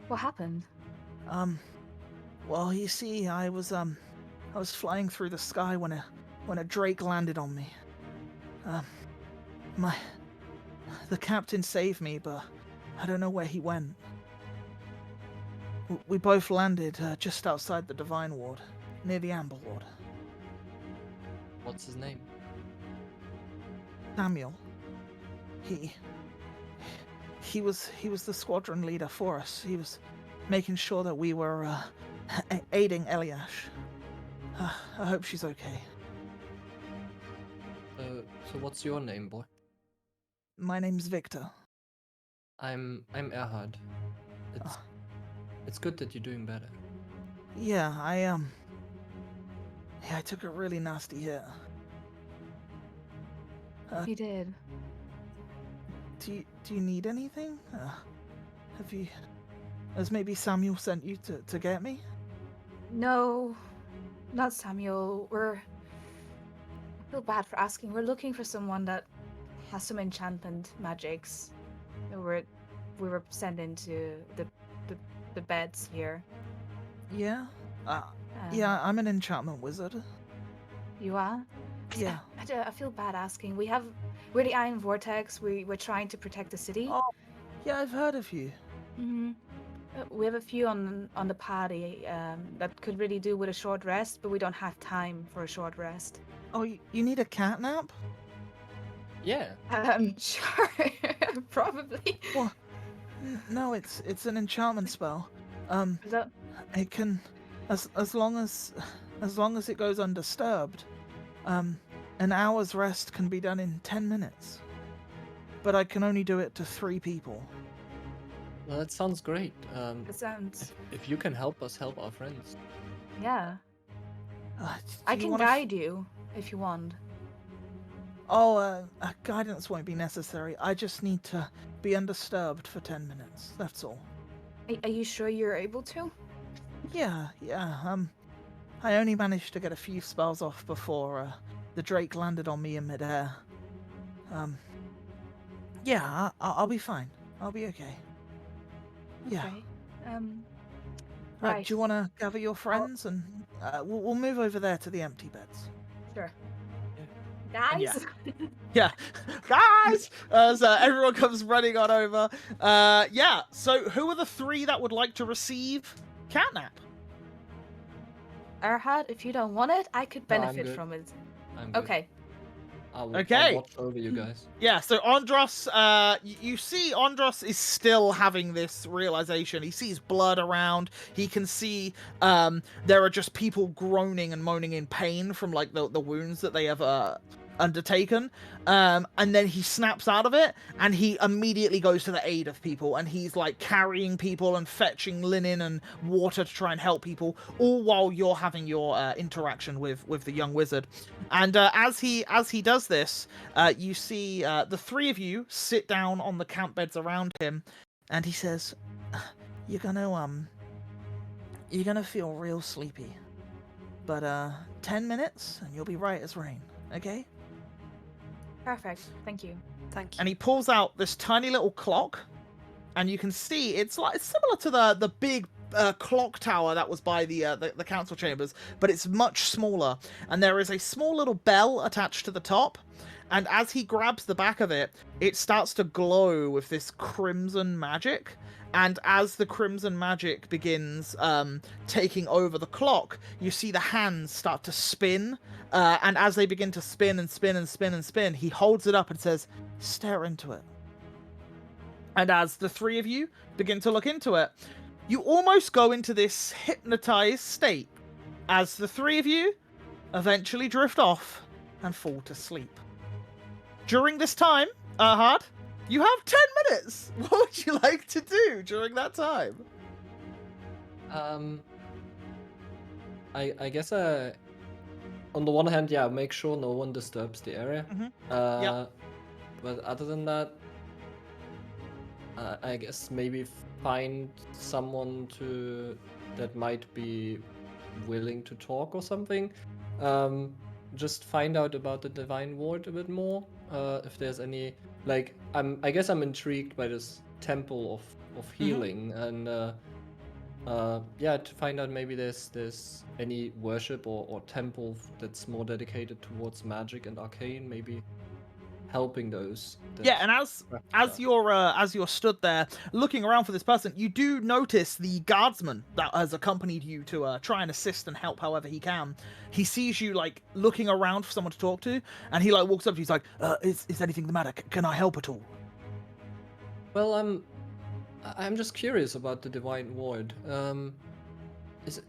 [SPEAKER 3] What happened?
[SPEAKER 1] Well, you see, I was flying through the sky when a drake landed on me. The captain saved me, but I don't know where he went. We both landed just outside the Divine Ward, near the Amber Ward.
[SPEAKER 4] What's his name?
[SPEAKER 1] Samuel. He was the squadron leader for us. He was making sure that we were aiding Eliash. I hope she's okay.
[SPEAKER 4] So what's your name, boy?
[SPEAKER 1] My name's Victor.
[SPEAKER 4] I'm Erhard. It's good that you're doing better.
[SPEAKER 1] Yeah, I took a really nasty hit.
[SPEAKER 3] You did.
[SPEAKER 1] Do you need anything? Has maybe Samuel sent you to get me?
[SPEAKER 3] No, not Samuel. I feel bad for asking. We're looking for someone that has some enchantment magics. We were sent into the beds here.
[SPEAKER 1] Yeah.
[SPEAKER 3] Um,
[SPEAKER 1] Yeah, I'm an enchantment wizard.
[SPEAKER 3] You are?
[SPEAKER 1] Yeah.
[SPEAKER 3] I feel bad asking. We're the Iron Vortex. We're trying to protect the city.
[SPEAKER 1] Oh, yeah, I've heard of you.
[SPEAKER 3] Mm-hmm. We have a few on the party that could really do with a short rest, but we don't have time for a short rest.
[SPEAKER 1] Oh, you need a cat nap?
[SPEAKER 4] Yeah.
[SPEAKER 3] Sure, probably.
[SPEAKER 1] Well, no, it's an enchantment spell.
[SPEAKER 3] So-
[SPEAKER 1] It can, as long as it goes undisturbed, an hour's rest can be done in 10 minutes. But I can only do it to 3 people.
[SPEAKER 4] Well, that sounds great.
[SPEAKER 3] It sounds.
[SPEAKER 4] If you can help us help our friends.
[SPEAKER 3] Yeah.
[SPEAKER 1] Do
[SPEAKER 3] I
[SPEAKER 1] you
[SPEAKER 3] can
[SPEAKER 1] wanna
[SPEAKER 3] guide you if you want.
[SPEAKER 1] Guidance won't be necessary. I just need to be undisturbed for 10 minutes. That's all.
[SPEAKER 3] Are you sure you're able to?
[SPEAKER 1] Yeah. I only managed to get a few spells off before the Drake landed on me in midair. Yeah, I'll be fine. I'll be okay. Yeah.
[SPEAKER 3] Okay.
[SPEAKER 1] Right.
[SPEAKER 3] Right.
[SPEAKER 1] Do you want to gather your friends and we'll move over there to the empty beds?
[SPEAKER 3] Sure.
[SPEAKER 1] And
[SPEAKER 3] Guys.
[SPEAKER 1] Yeah, guys! As everyone comes running on over. Yeah. So, who are the 3 that would like to receive catnap?
[SPEAKER 3] Erhard, if you don't want it, I could
[SPEAKER 4] No, I'm
[SPEAKER 3] benefit
[SPEAKER 4] good.
[SPEAKER 3] from it.
[SPEAKER 4] I'm good.
[SPEAKER 3] Okay.
[SPEAKER 4] I'll
[SPEAKER 1] Okay.
[SPEAKER 4] watch over you guys.
[SPEAKER 1] Yeah. So Andros, you see Andros is still having this realization. He sees blood around. He can see there are just people groaning and moaning in pain from like the wounds that they have undertaken, and then he snaps out of it and he immediately goes to the aid of people, and he's like carrying people and fetching linen and water to try and help people, all while you're having your interaction with the young wizard. And as he does this, you see the 3 of you sit down on the camp beds around him, and he says, you're gonna feel real sleepy, but 10 minutes and you'll be right as rain, okay?
[SPEAKER 3] Perfect. Thank you.
[SPEAKER 5] Thank you.
[SPEAKER 1] And he pulls out this tiny little clock, and you can see it's similar to the big clock tower that was by the council chambers, but it's much smaller. And there is a small little bell attached to the top. And as he grabs the back of it, it starts to glow with this crimson magic. And as the crimson magic begins taking over the clock, you see the hands start to spin. And as they begin to spin and spin and spin and spin, he holds it up and says, stare into it. And as the 3 of you begin to look into it, you almost go into this hypnotized state as the 3 of you eventually drift off and fall to sleep. During this time, Erhard, you have 10 minutes. What would you like to do during that time?
[SPEAKER 4] Um, I guess on the one hand, yeah, make sure no one disturbs the area.
[SPEAKER 1] Mhm.
[SPEAKER 4] Uh, but other than that, I guess maybe find someone that might be willing to talk or something. Just find out about the Divine Ward a bit more. If there's any, like, I guess I'm intrigued by this temple of healing, and yeah, to find out maybe there's any worship or temple that's more dedicated towards magic and arcane, maybe helping those.
[SPEAKER 1] Yeah, and as you're stood there looking around for this person, you do notice the guardsman that has accompanied you to try and assist and help however he can. He sees you like looking around for someone to talk to, and he like walks up to you. He's like, "Is anything the matter? Can I help at all?"
[SPEAKER 4] Well, I'm just curious about the Divine Ward. Is it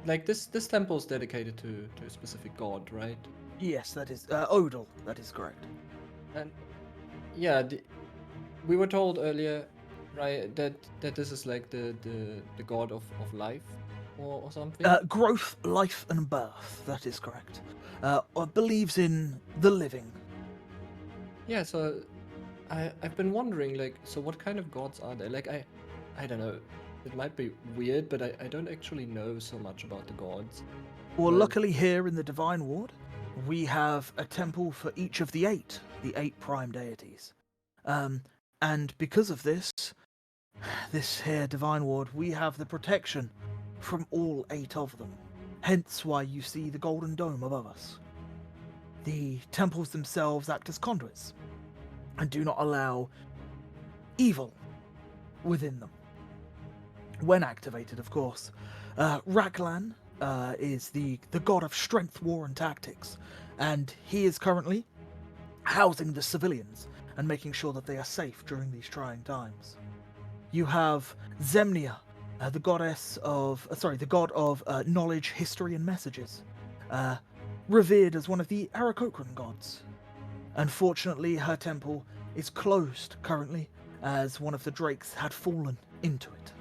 [SPEAKER 4] like this temple is dedicated to a specific god, right?
[SPEAKER 1] Yes, that is Odal. That is correct.
[SPEAKER 4] And yeah, we were told earlier, right, that this is like the god of life or something.
[SPEAKER 1] Growth, life, and birth. That is correct. Believes in the living.
[SPEAKER 4] Yeah, so I've been wondering, like, so what kind of gods are there? Like, I don't know. It might be weird, but I don't actually know so much about the gods.
[SPEAKER 1] Well,
[SPEAKER 4] But-
[SPEAKER 1] luckily here in the Divine Ward, we have a temple for each of the eight prime deities. And because of this here Divine Ward, we have the protection from all 8 of them. Hence why you see the golden dome above us. The temples themselves act as conduits and do not allow evil within them. When activated, of course. Raklan is the god of strength, war, and tactics, and he is currently housing the civilians and making sure that they are safe during these trying times. You have Zemnia, the god of knowledge, history, and messages, revered as one of the Aarakocran gods. Unfortunately, her temple is closed currently, as one of the drakes had fallen into it.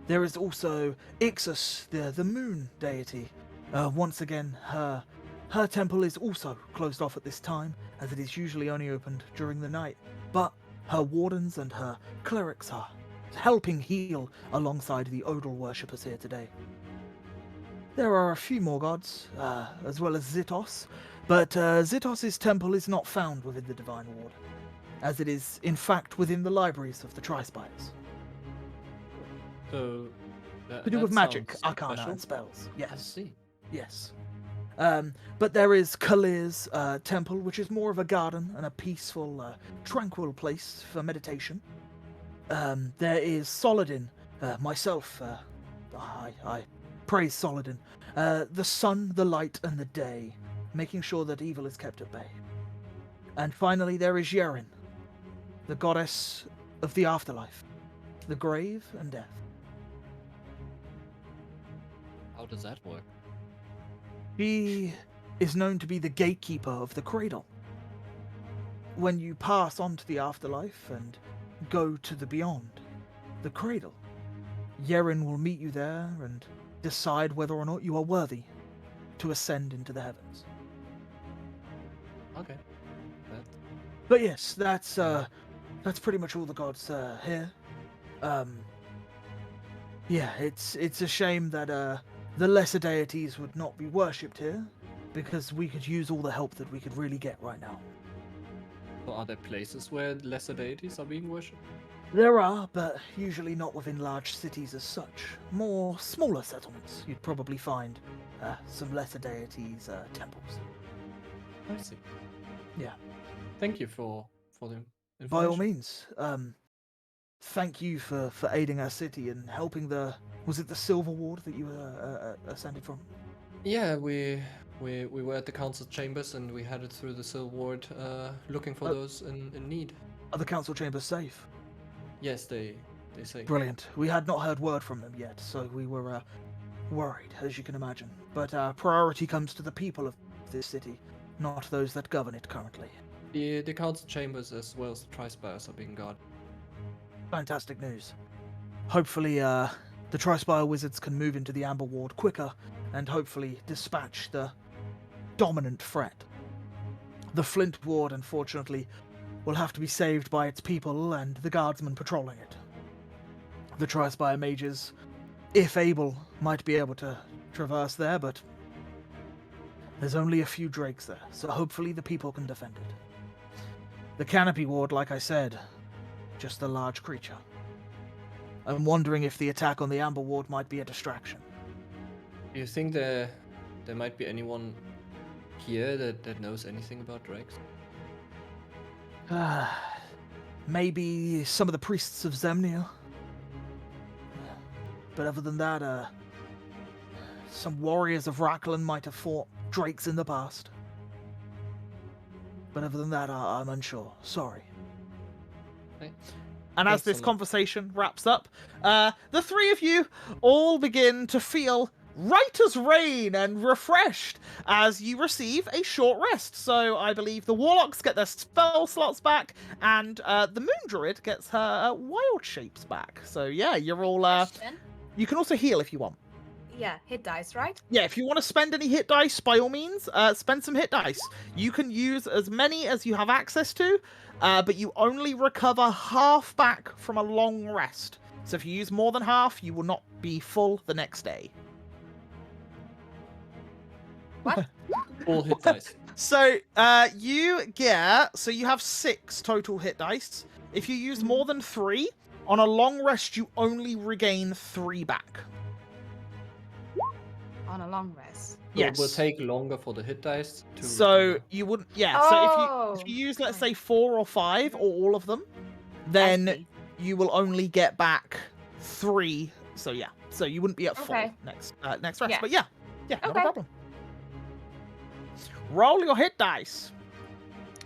[SPEAKER 1] There is also Ixus, the moon deity. Once again, her temple is also closed off at this time, as it is usually only opened during the night. But her wardens and her clerics are helping heal alongside the Odal worshippers here today. There are a few more gods, as well as Zitos, but Zitos' temple is not found within the Divine Ward, as it is in fact within the libraries of the Tri-Spires.
[SPEAKER 4] So
[SPEAKER 1] To do with magic,
[SPEAKER 4] sounds
[SPEAKER 1] arcana,
[SPEAKER 4] special.
[SPEAKER 1] and spells.
[SPEAKER 4] I
[SPEAKER 1] Yes,
[SPEAKER 4] see.
[SPEAKER 1] yes. But there is Kalir's temple, which is more of a garden and a peaceful, tranquil place for meditation. There is Solodin, myself. I praise Solodin. The sun, the light, and the day, making sure that evil is kept at bay. And finally, there is Yerin, the goddess of the afterlife, the grave and death.
[SPEAKER 4] How does that work?
[SPEAKER 1] She is known to be the gatekeeper of the cradle. When you pass on to the afterlife and go to the beyond, the cradle, Yerin will meet you there and decide whether or not you are worthy to ascend into the heavens.
[SPEAKER 4] Okay.
[SPEAKER 1] But yes, that's pretty much all the gods here. Yeah, it's a shame that the lesser deities would not be worshipped here, because we could use all the help that we could really get right now.
[SPEAKER 4] So are there places where lesser deities are being worshipped?
[SPEAKER 1] There are, but usually not within large cities as such. More smaller settlements, you'd probably find some lesser deities' temples.
[SPEAKER 4] I see.
[SPEAKER 1] Yeah.
[SPEAKER 4] Thank you for the information.
[SPEAKER 1] By all means, thank you for aiding our city and helping was it the Silver Ward that you ascended from?
[SPEAKER 4] Yeah, we were at the council chambers and we headed through the Silver Ward, looking for
[SPEAKER 1] Oh.
[SPEAKER 4] those in need.
[SPEAKER 1] Are the council chambers safe?
[SPEAKER 4] Yes, they say.
[SPEAKER 1] Brilliant. We had not heard word from them yet, so we were worried, as you can imagine. But priority comes to the people of this city, not those that govern it currently.
[SPEAKER 4] The council chambers as well as the Tri-Spires are being guarded.
[SPEAKER 1] Fantastic news. Hopefully, the Trispire wizards can move into the Amber Ward quicker and hopefully dispatch the dominant threat. The Flint Ward, unfortunately, will have to be saved by its people and the guardsmen patrolling it. The Trispire mages, if able, might be able to traverse there, but there's only a few drakes there, so hopefully the people can defend it. The Canopy Ward, like I said, just a large creature. I'm wondering if the attack on the Amber Ward might be a distraction.
[SPEAKER 4] Do you think there might be anyone here that knows anything about drakes?
[SPEAKER 1] Maybe some of the priests of Zemnia. But other than that, some warriors of Raklan might have fought drakes in the past. But other than that, I'm unsure. Sorry.
[SPEAKER 4] Okay.
[SPEAKER 1] And as this conversation wraps up, the three of you all begin to feel right as rain and refreshed as you receive a short rest. So I believe the warlocks get their spell slots back, and the moon druid gets her wild shapes back. So yeah, you're all.
[SPEAKER 3] Question.
[SPEAKER 1] You can also heal if you want.
[SPEAKER 3] Yeah, hit dice, right?
[SPEAKER 1] Yeah, if you want to spend any hit dice, by all means, spend some hit dice. You can use as many as you have access to, but you only recover half back from a long rest. So if you use more than half, you will not be full the next day.
[SPEAKER 3] What?
[SPEAKER 4] Full hit dice.
[SPEAKER 1] So you have 6 total hit dice. If you use more than 3, on a long rest, you only regain 3 back.
[SPEAKER 3] On a long rest.
[SPEAKER 4] So
[SPEAKER 1] Yes.
[SPEAKER 4] It will take longer for the hit dice to.
[SPEAKER 1] So you wouldn't, yeah. So
[SPEAKER 3] Oh,
[SPEAKER 1] if you use, let's
[SPEAKER 3] right.
[SPEAKER 1] say 4 or 5 or all of them,
[SPEAKER 3] I
[SPEAKER 1] then
[SPEAKER 3] see.
[SPEAKER 1] you will only get back 3. So yeah. So you wouldn't be at full
[SPEAKER 3] Okay.
[SPEAKER 1] next rest.
[SPEAKER 3] Yeah.
[SPEAKER 1] But yeah, not a
[SPEAKER 3] Okay.
[SPEAKER 1] problem. Roll your hit dice.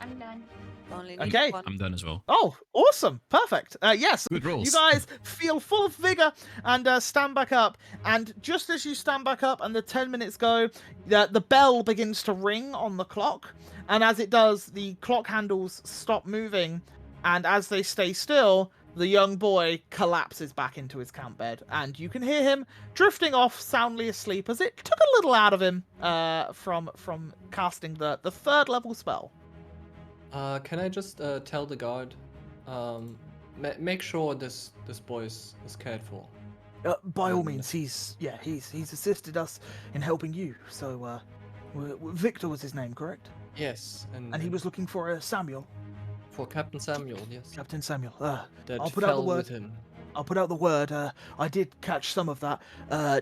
[SPEAKER 3] I'm done.
[SPEAKER 5] Only need
[SPEAKER 1] Okay.
[SPEAKER 5] one.
[SPEAKER 2] I'm done as well.
[SPEAKER 1] Oh, awesome. Perfect. Yes.
[SPEAKER 2] Good rolls.
[SPEAKER 1] You guys feel full of vigor and stand back up. And just as you stand back up and the 10 minutes go, the bell begins to ring on the clock. And as it does, the clock handles stop moving. And as they stay still, the young boy collapses back into his camp bed. And you can hear him drifting off soundly asleep as it took a little out of him from casting the 3rd level spell.
[SPEAKER 4] Can I just tell the guard, make sure this boy is cared for.
[SPEAKER 1] By all means, he's assisted us in helping you. So, Victor was his name, correct?
[SPEAKER 4] Yes,
[SPEAKER 1] And he was looking for Samuel,
[SPEAKER 4] for Captain Samuel. Yes,
[SPEAKER 1] Captain Samuel.
[SPEAKER 4] that
[SPEAKER 1] I'll put out the
[SPEAKER 4] fell
[SPEAKER 1] word.
[SPEAKER 4] with him.
[SPEAKER 1] I'll put out the word. I did catch some of that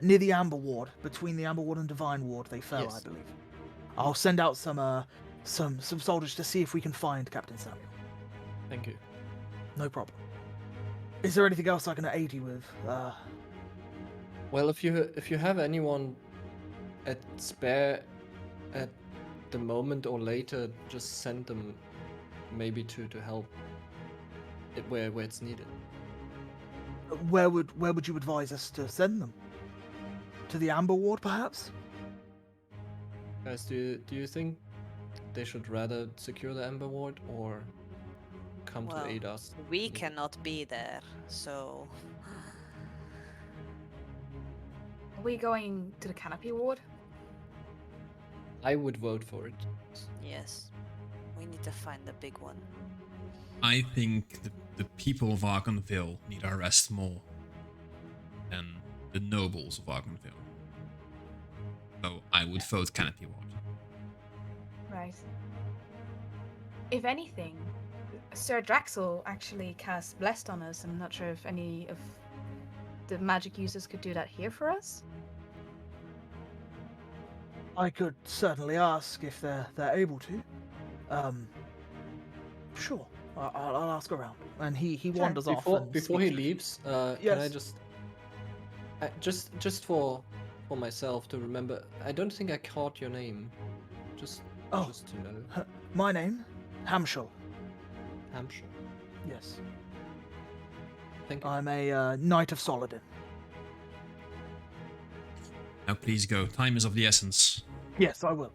[SPEAKER 1] near the Amber Ward, between the Amber Ward and Divine Ward. They fell,
[SPEAKER 4] Yes.
[SPEAKER 1] I believe. I'll send out some soldiers to see if we can find Captain Samuel.
[SPEAKER 4] Thank you.
[SPEAKER 1] No problem. Is there anything else I can aid you with?
[SPEAKER 4] Well, if you have anyone at spare at the moment or later, just send them maybe to help it where it's needed.
[SPEAKER 1] Where would you advise us to send them? To the Amber Ward, perhaps?
[SPEAKER 4] Guys, do you think they should rather secure the Amber Ward or come
[SPEAKER 5] Well,
[SPEAKER 4] to aid us?
[SPEAKER 5] We cannot be there, so
[SPEAKER 3] Are we going to the Canopy Ward?
[SPEAKER 4] I would vote for it.
[SPEAKER 5] yes. We need to find the big one.
[SPEAKER 2] I think the people of Argonville need our rest more than the nobles of Argonville. So I would vote Canopy Ward.
[SPEAKER 3] Right. If anything, Sir Draxel actually cast Blessed on us. I'm not sure if any of the magic users could do that here for us.
[SPEAKER 1] I could certainly ask if they're able to. Sure. I'll ask around. And he wanders off. and
[SPEAKER 4] Before he
[SPEAKER 1] speaks with-
[SPEAKER 4] leaves, can I
[SPEAKER 1] Yes.
[SPEAKER 4] just for myself to remember? I don't think I caught your name. Just to know.
[SPEAKER 1] My name, Hamshel.
[SPEAKER 4] Hampshire.
[SPEAKER 1] Yes.
[SPEAKER 4] Thank you.
[SPEAKER 1] I'm a Knight of Solodin.
[SPEAKER 2] Now please go. Time is of the essence.
[SPEAKER 1] Yes, I will.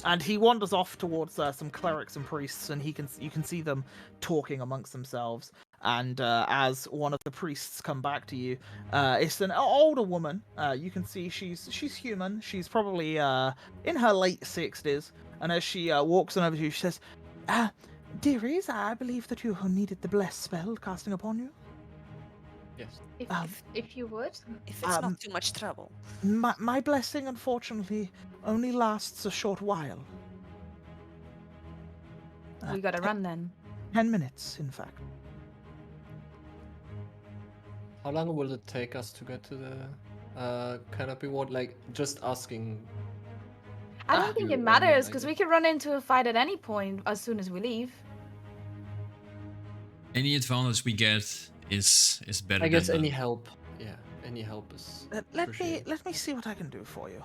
[SPEAKER 1] And he wanders off towards some clerics and priests, and you can see them talking amongst themselves. And as one of the priests come back to you, it's an older woman. You can see she's human. She's probably in her late 60s. And as she walks on over to you, she says, "Dearies, I believe that you needed the bless spell casting upon you.
[SPEAKER 4] Yes.
[SPEAKER 3] If you would.
[SPEAKER 5] If it's not too much trouble.
[SPEAKER 1] My blessing, unfortunately, only lasts a short while.
[SPEAKER 3] We gotta run then.
[SPEAKER 1] 10 minutes, in fact."
[SPEAKER 4] How long will it take us to get to the canopy ward? Like, just asking.
[SPEAKER 3] I don't think
[SPEAKER 4] you
[SPEAKER 3] it
[SPEAKER 4] only
[SPEAKER 3] matters
[SPEAKER 4] like
[SPEAKER 3] because
[SPEAKER 4] it.
[SPEAKER 3] we could run into a fight at any point as soon as we leave.
[SPEAKER 2] Any advantage we get is better.
[SPEAKER 4] I guess
[SPEAKER 2] than
[SPEAKER 4] any
[SPEAKER 2] none.
[SPEAKER 4] help. Yeah, any help is.
[SPEAKER 1] Let me see what I can do for you.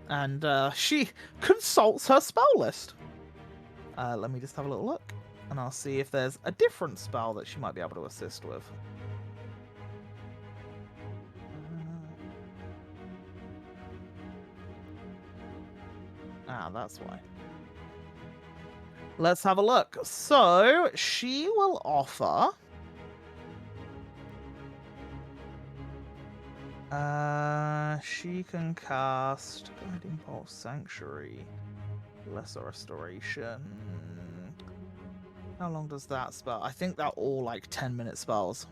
[SPEAKER 1] And she consults her spell list. Let me just have a little look, and I'll see if there's a different spell that she might be able to assist with. That's why. Let's have a look. So she will offer. She can cast Guiding Pulse, Sanctuary, Lesser Restoration. How long does that spell? I think they're all like 10-minute spells.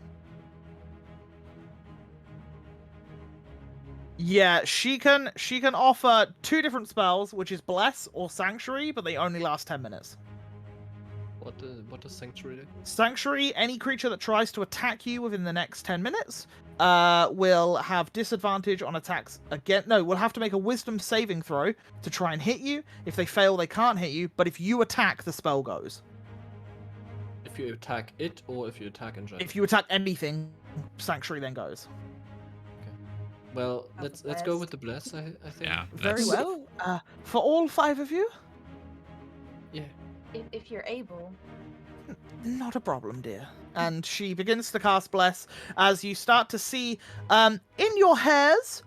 [SPEAKER 1] Yeah, she can offer 2 different spells, which is Bless or Sanctuary, but they only last 10 minutes.
[SPEAKER 4] What does Sanctuary do?
[SPEAKER 1] Sanctuary, any creature that tries to attack you within the next 10 minutes will have disadvantage on attacks again. No, will have to make a wisdom saving throw to try and hit you. If they fail, they can't hit you, but if you attack, the spell goes.
[SPEAKER 4] If you attack it or if you attack in general?
[SPEAKER 1] If you attack anything, Sanctuary then goes.
[SPEAKER 4] Well,
[SPEAKER 3] That's
[SPEAKER 4] let's
[SPEAKER 3] the
[SPEAKER 4] go
[SPEAKER 3] best.
[SPEAKER 4] with the bless. I think.
[SPEAKER 2] Yeah,
[SPEAKER 1] Very
[SPEAKER 2] that's-
[SPEAKER 1] well. For all 5 of you?
[SPEAKER 4] Yeah.
[SPEAKER 3] If you're able.
[SPEAKER 1] Not a problem, dear. And she begins to cast Bless as you start to see in your hairs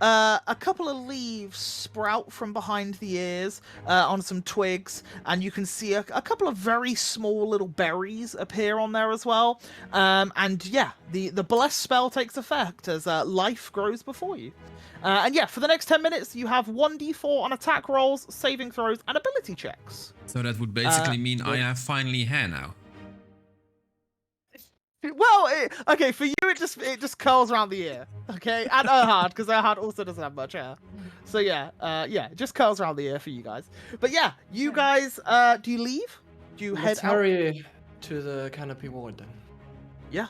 [SPEAKER 1] a couple of leaves sprout from behind the ears on some twigs, and you can see a couple of very small little berries appear on there as well. And yeah, the Bless spell takes effect as life grows before you. And yeah, for the next 10 minutes, you have 1d4 on attack rolls, saving throws, and ability checks.
[SPEAKER 2] So that would basically mean I have finally hair now.
[SPEAKER 1] Well, okay, for you it just curls around the ear, okay, and Erhard, because Erhard also doesn't have much hair. So yeah, it just curls around the ear for you guys. But yeah, you guys, do you leave? Do you
[SPEAKER 4] Let's
[SPEAKER 1] head out?
[SPEAKER 4] hurry to the canopy ward then.
[SPEAKER 1] Yeah,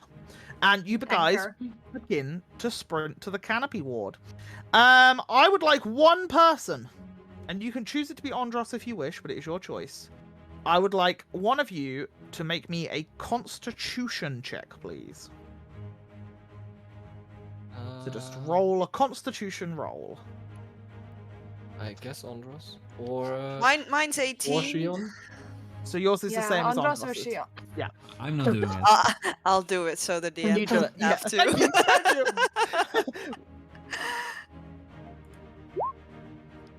[SPEAKER 1] and you guys
[SPEAKER 3] Anchor.
[SPEAKER 1] begin to sprint to the canopy ward. I would like one person, and you can choose it to be Andros if you wish, but it is your choice. I would like one of you to make me a Constitution check, please. So just roll a Constitution roll.
[SPEAKER 4] I guess Andros or
[SPEAKER 5] Mine's
[SPEAKER 4] or
[SPEAKER 5] 18.
[SPEAKER 4] Shion.
[SPEAKER 1] So yours is the same as
[SPEAKER 3] Andros or
[SPEAKER 1] Andros's.
[SPEAKER 3] Shion.
[SPEAKER 2] I'm not doing it.
[SPEAKER 5] I'll do it so the DM
[SPEAKER 1] You do it.
[SPEAKER 5] doesn't have
[SPEAKER 1] Yeah.
[SPEAKER 5] to.
[SPEAKER 1] You can do.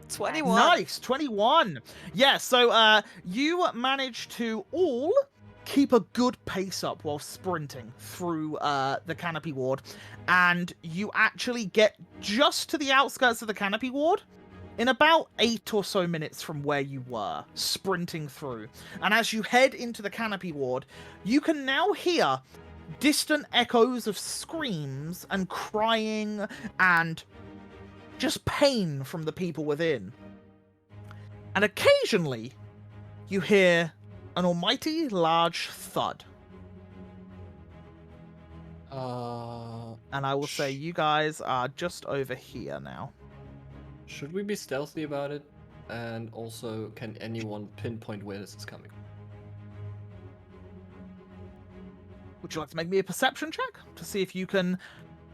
[SPEAKER 5] 21.
[SPEAKER 1] Nice, 21. Yeah, so you manage to all keep a good pace up while sprinting through the canopy ward, and you actually get just to the outskirts of the canopy ward in about 8 or so minutes from where you were, sprinting through. And as you head into the canopy ward, you can now hear distant echoes of screams and crying and just pain from the people within. And occasionally, you hear an almighty large thud. And I will say you guys are just over here now.
[SPEAKER 4] Should we be stealthy about it? And also, can anyone pinpoint where this is coming from?
[SPEAKER 1] Would you like to make me a perception check to see if you can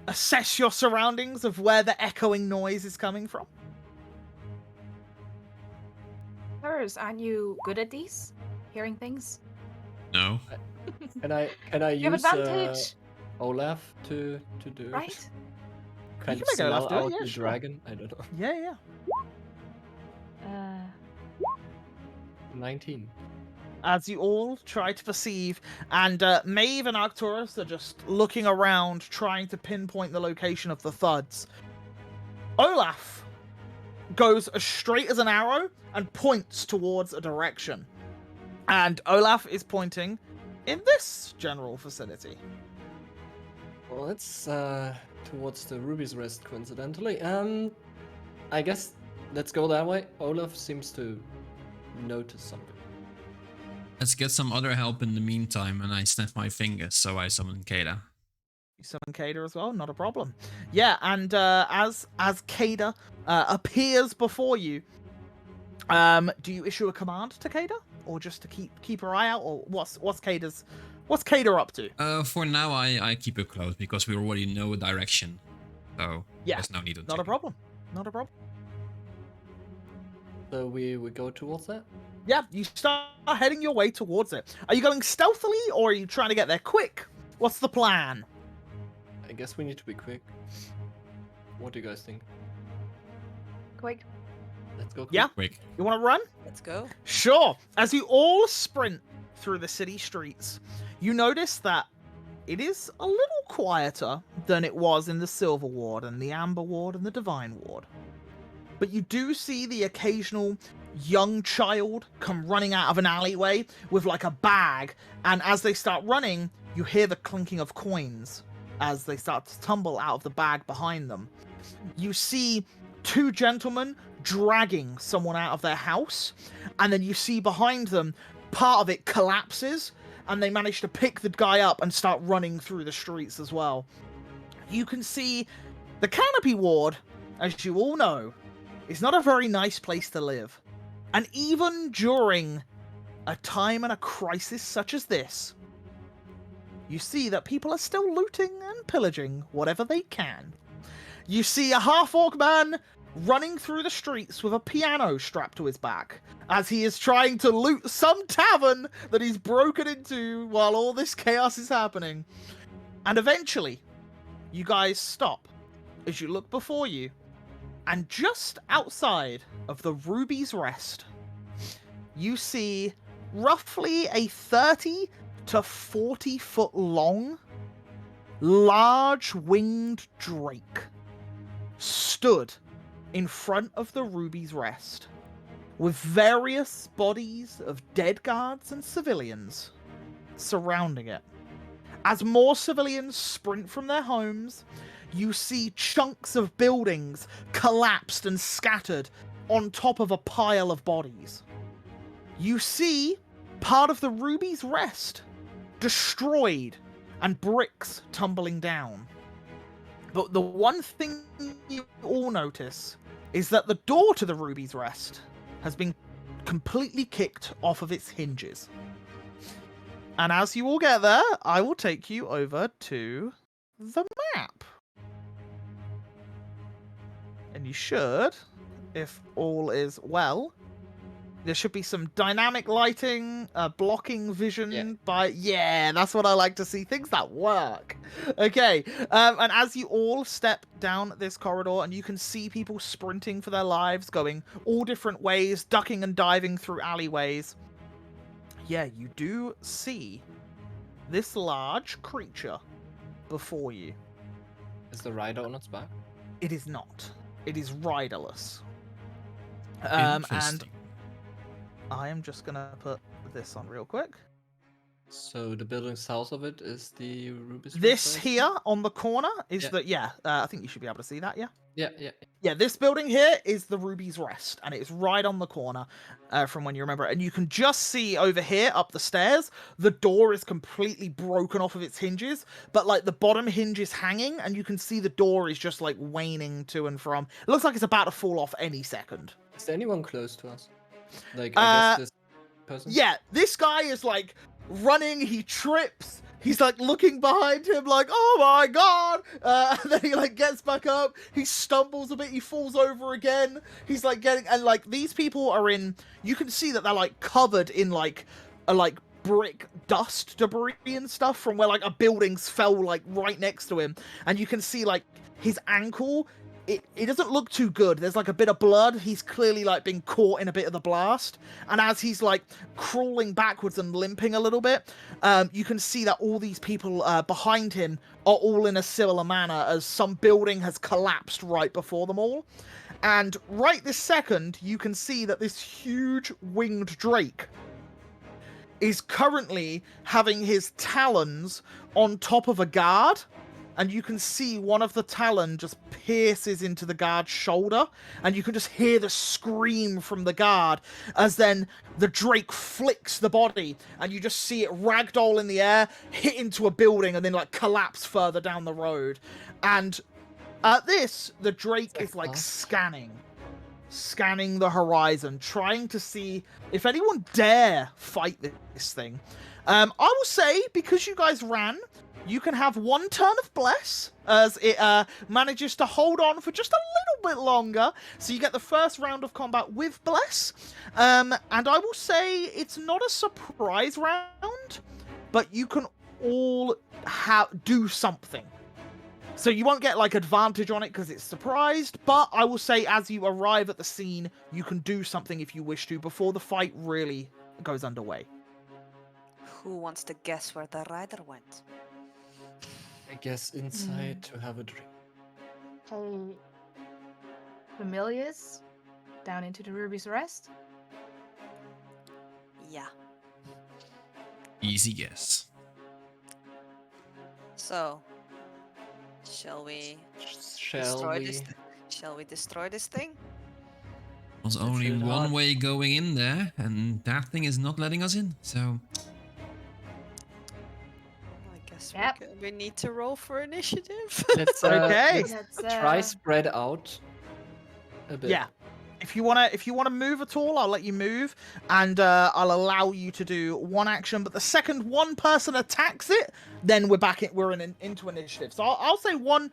[SPEAKER 1] assess your surroundings of where the echoing noise is coming from?
[SPEAKER 3] Hers, aren't you good at these? Hearing things?
[SPEAKER 2] No.
[SPEAKER 4] Can I
[SPEAKER 3] You have
[SPEAKER 4] use
[SPEAKER 3] advantage,
[SPEAKER 4] Olaf to do it?
[SPEAKER 3] right?
[SPEAKER 4] Kind
[SPEAKER 1] You
[SPEAKER 4] of
[SPEAKER 1] can make Olaf
[SPEAKER 4] smell
[SPEAKER 1] do it,
[SPEAKER 4] out
[SPEAKER 1] yeah,
[SPEAKER 4] the
[SPEAKER 1] sure.
[SPEAKER 4] dragon? I don't know.
[SPEAKER 1] Yeah.
[SPEAKER 4] 19.
[SPEAKER 1] as you all try to perceive, and Maeve and Arcturus are just looking around, trying to pinpoint the location of the thuds. Olaf goes as straight as an arrow and points towards a direction. And Olaf is pointing in this general vicinity.
[SPEAKER 4] Well, it's towards the Ruby's Rest, coincidentally. I guess let's go that way. Olaf seems to notice something.
[SPEAKER 2] Let's get some other help in the meantime, and I snap my fingers, so I summon Kada.
[SPEAKER 1] You summon Kada as well, not a problem. Yeah, and as Kada appears before you, do you issue a command to Kada, or just to keep her eye out, or what's Kada up to?
[SPEAKER 2] For now, I keep it close because we already know a direction, so
[SPEAKER 1] Yeah,
[SPEAKER 2] there's no need to.
[SPEAKER 1] Not a problem. Not a problem.
[SPEAKER 4] So we go towards that?
[SPEAKER 1] Yeah, you start heading your way towards it. Are you going stealthily, or are you trying to get there quick? What's the plan?
[SPEAKER 4] I guess we need to be quick. What do you guys think?
[SPEAKER 3] Quick.
[SPEAKER 4] Let's go quick.
[SPEAKER 1] Yeah?
[SPEAKER 2] Quick.
[SPEAKER 1] You want to run?
[SPEAKER 5] Let's go.
[SPEAKER 1] Sure. As you all sprint through the city streets, you notice that it is a little quieter than it was in the Silver Ward and the Amber Ward and the Divine Ward. But you do see the occasional young child come running out of an alleyway with like a bag, and as they start running, you hear the clinking of coins as they start to tumble out of the bag behind them. You see two gentlemen dragging someone out of their house, and then you see behind them part of it collapses, and they manage to pick the guy up and start running through the streets as well. You can see the Canopy Ward, as you all know, is not a very nice place to live. And even during a time and a crisis such as this, you see that people are still looting and pillaging whatever they can. You see a half-orc man running through the streets with a piano strapped to his back, as he is trying to loot some tavern that he's broken into while all this chaos is happening. And eventually, you guys stop as you look before you, and just outside of the Ruby's Rest, you see roughly a 30 to 40 foot long, large winged drake stood in front of the Ruby's Rest, with various bodies of dead guards and civilians surrounding it. As more civilians sprint from their homes, you see chunks of buildings collapsed and scattered on top of a pile of bodies. You see part of the Ruby's Rest destroyed and bricks tumbling down. But the one thing you all notice is that the door to the Ruby's Rest has been completely kicked off of its hinges. And as you all get there, I will take you over to the map. And you should, if all is well, there should be some dynamic lighting, blocking vision Yeah, that's what I like to see. Things that work. Okay, and as you all step down this corridor, and you can see people sprinting for their lives, going all different ways, ducking and diving through alleyways. Yeah, you do see this large creature before you.
[SPEAKER 4] Is the rider on its back?
[SPEAKER 1] It is not. It is riderless. And
[SPEAKER 2] Interesting.
[SPEAKER 1] I am just gonna put this on real quick.
[SPEAKER 4] So the building south of it is the Ruby's Rest,
[SPEAKER 1] This
[SPEAKER 4] right?
[SPEAKER 1] here on the corner is
[SPEAKER 4] Yeah.
[SPEAKER 1] I think you should be able to see that, yeah?
[SPEAKER 4] Yeah.
[SPEAKER 1] Yeah, this building here is the Ruby's Rest, and it's right on the corner from when you remember it. And you can just see over here, up the stairs, the door is completely broken off of its hinges, but like the bottom hinge is hanging, and you can see the door is just like waning to and from. It looks like it's about to fall off any second.
[SPEAKER 4] Is there anyone close to us? Like, I guess this person?
[SPEAKER 1] Yeah, this guy is like running, he trips, he's like looking behind him like, oh my god, and then he like gets back up, he stumbles a bit, he falls over again, he's like getting, and like these people are in, you can see that they're like covered in like brick dust debris and stuff from where like a building's fell like right next to him, and you can see like his ankle it doesn't look too good. There's like a bit of blood. He's clearly like been caught in a bit of the blast. And as he's like crawling backwards and limping a little bit, you can see that all these people behind him are all in a similar manner, as some building has collapsed right before them all. And right this second, you can see that this huge winged drake is currently having his talons on top of a guard. And you can see one of the talon just pierces into the guard's shoulder, and you can just hear the scream from the guard as then the drake flicks the body, and you just see it ragdoll in the air, hit into a building, and then like collapse further down the road. And at this, the drake is like scanning the horizon, trying to see if anyone dare fight this thing. I will say, because you guys ran, you can have one turn of bless as it manages to hold on for just a little bit longer. So you get the first round of combat with bless. And I will say it's not a surprise round, but you can all do something. So you won't get like advantage on it because it's surprised, but I will say as you arrive at the scene, you can do something if you wish to before the fight really goes underway.
[SPEAKER 5] Who wants to guess where the rider went?
[SPEAKER 4] I guess inside to have a drink.
[SPEAKER 3] Hey, Familius, down into the Ruby's Rest.
[SPEAKER 5] Yeah.
[SPEAKER 2] Easy guess.
[SPEAKER 5] So, shall we Shall we destroy this thing?
[SPEAKER 2] There's only
[SPEAKER 4] should
[SPEAKER 2] one
[SPEAKER 4] not.
[SPEAKER 2] way going in there, and that thing is not letting us in. So
[SPEAKER 5] I guess
[SPEAKER 3] Yep.
[SPEAKER 5] we need to roll for initiative.
[SPEAKER 4] Let's
[SPEAKER 1] Okay.
[SPEAKER 4] let's
[SPEAKER 3] Let's,
[SPEAKER 4] try spread out a bit.
[SPEAKER 1] Yeah. If you wanna move at all, I'll let you move, and I'll allow you to do one action. But the second one person attacks it, then we're into initiative. So I'll say one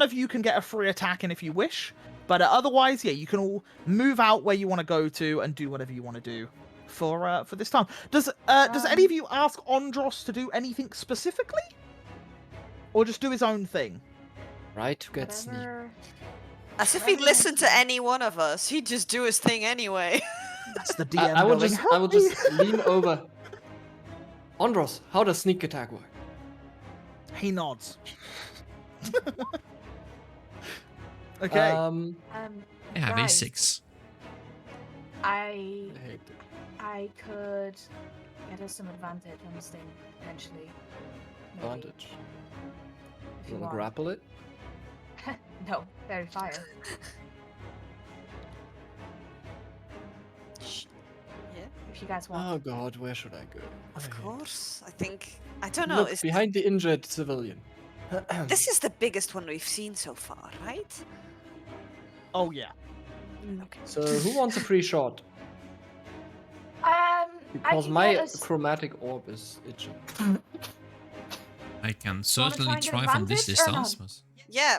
[SPEAKER 1] of you can get a free attack in if you wish. But otherwise, yeah, you can all move out where you want to go to and do whatever you want to do for this time. Does any of you ask Andros to do anything specifically, or just do his own thing?
[SPEAKER 4] Right to get sneak.
[SPEAKER 3] whatever.
[SPEAKER 5] As if he'd listen to any one of us. He'd just do his thing anyway.
[SPEAKER 1] That's the DM.
[SPEAKER 4] I will
[SPEAKER 1] going,
[SPEAKER 4] just I will
[SPEAKER 1] "Help me."
[SPEAKER 4] just lean over. Andros, how does sneak attack work?
[SPEAKER 1] He nods. Okay.
[SPEAKER 2] I have
[SPEAKER 3] Right.
[SPEAKER 2] A6.
[SPEAKER 3] I
[SPEAKER 4] I hate it.
[SPEAKER 3] I could get us some advantage on this thing eventually. Maybe,
[SPEAKER 4] Advantage.
[SPEAKER 3] if
[SPEAKER 4] You
[SPEAKER 3] you
[SPEAKER 4] wanna
[SPEAKER 3] want.
[SPEAKER 4] grapple it?
[SPEAKER 3] No, very fire.
[SPEAKER 5] Yeah,
[SPEAKER 3] If you guys want.
[SPEAKER 4] Oh god, where should I go?
[SPEAKER 5] of
[SPEAKER 4] I-
[SPEAKER 5] course. I think I don't know.
[SPEAKER 4] Look
[SPEAKER 5] Is
[SPEAKER 4] behind the injured civilian.
[SPEAKER 5] this is the biggest one we've seen so far, right?
[SPEAKER 1] Oh yeah.
[SPEAKER 5] Okay.
[SPEAKER 4] So who wants a free shot?
[SPEAKER 3] I
[SPEAKER 4] Because
[SPEAKER 3] can
[SPEAKER 4] my
[SPEAKER 3] get us-
[SPEAKER 4] chromatic orb is itching.
[SPEAKER 2] I can
[SPEAKER 3] try
[SPEAKER 2] certainly
[SPEAKER 3] and get
[SPEAKER 2] try from this
[SPEAKER 3] advantage or
[SPEAKER 2] distance. But
[SPEAKER 5] Yeah,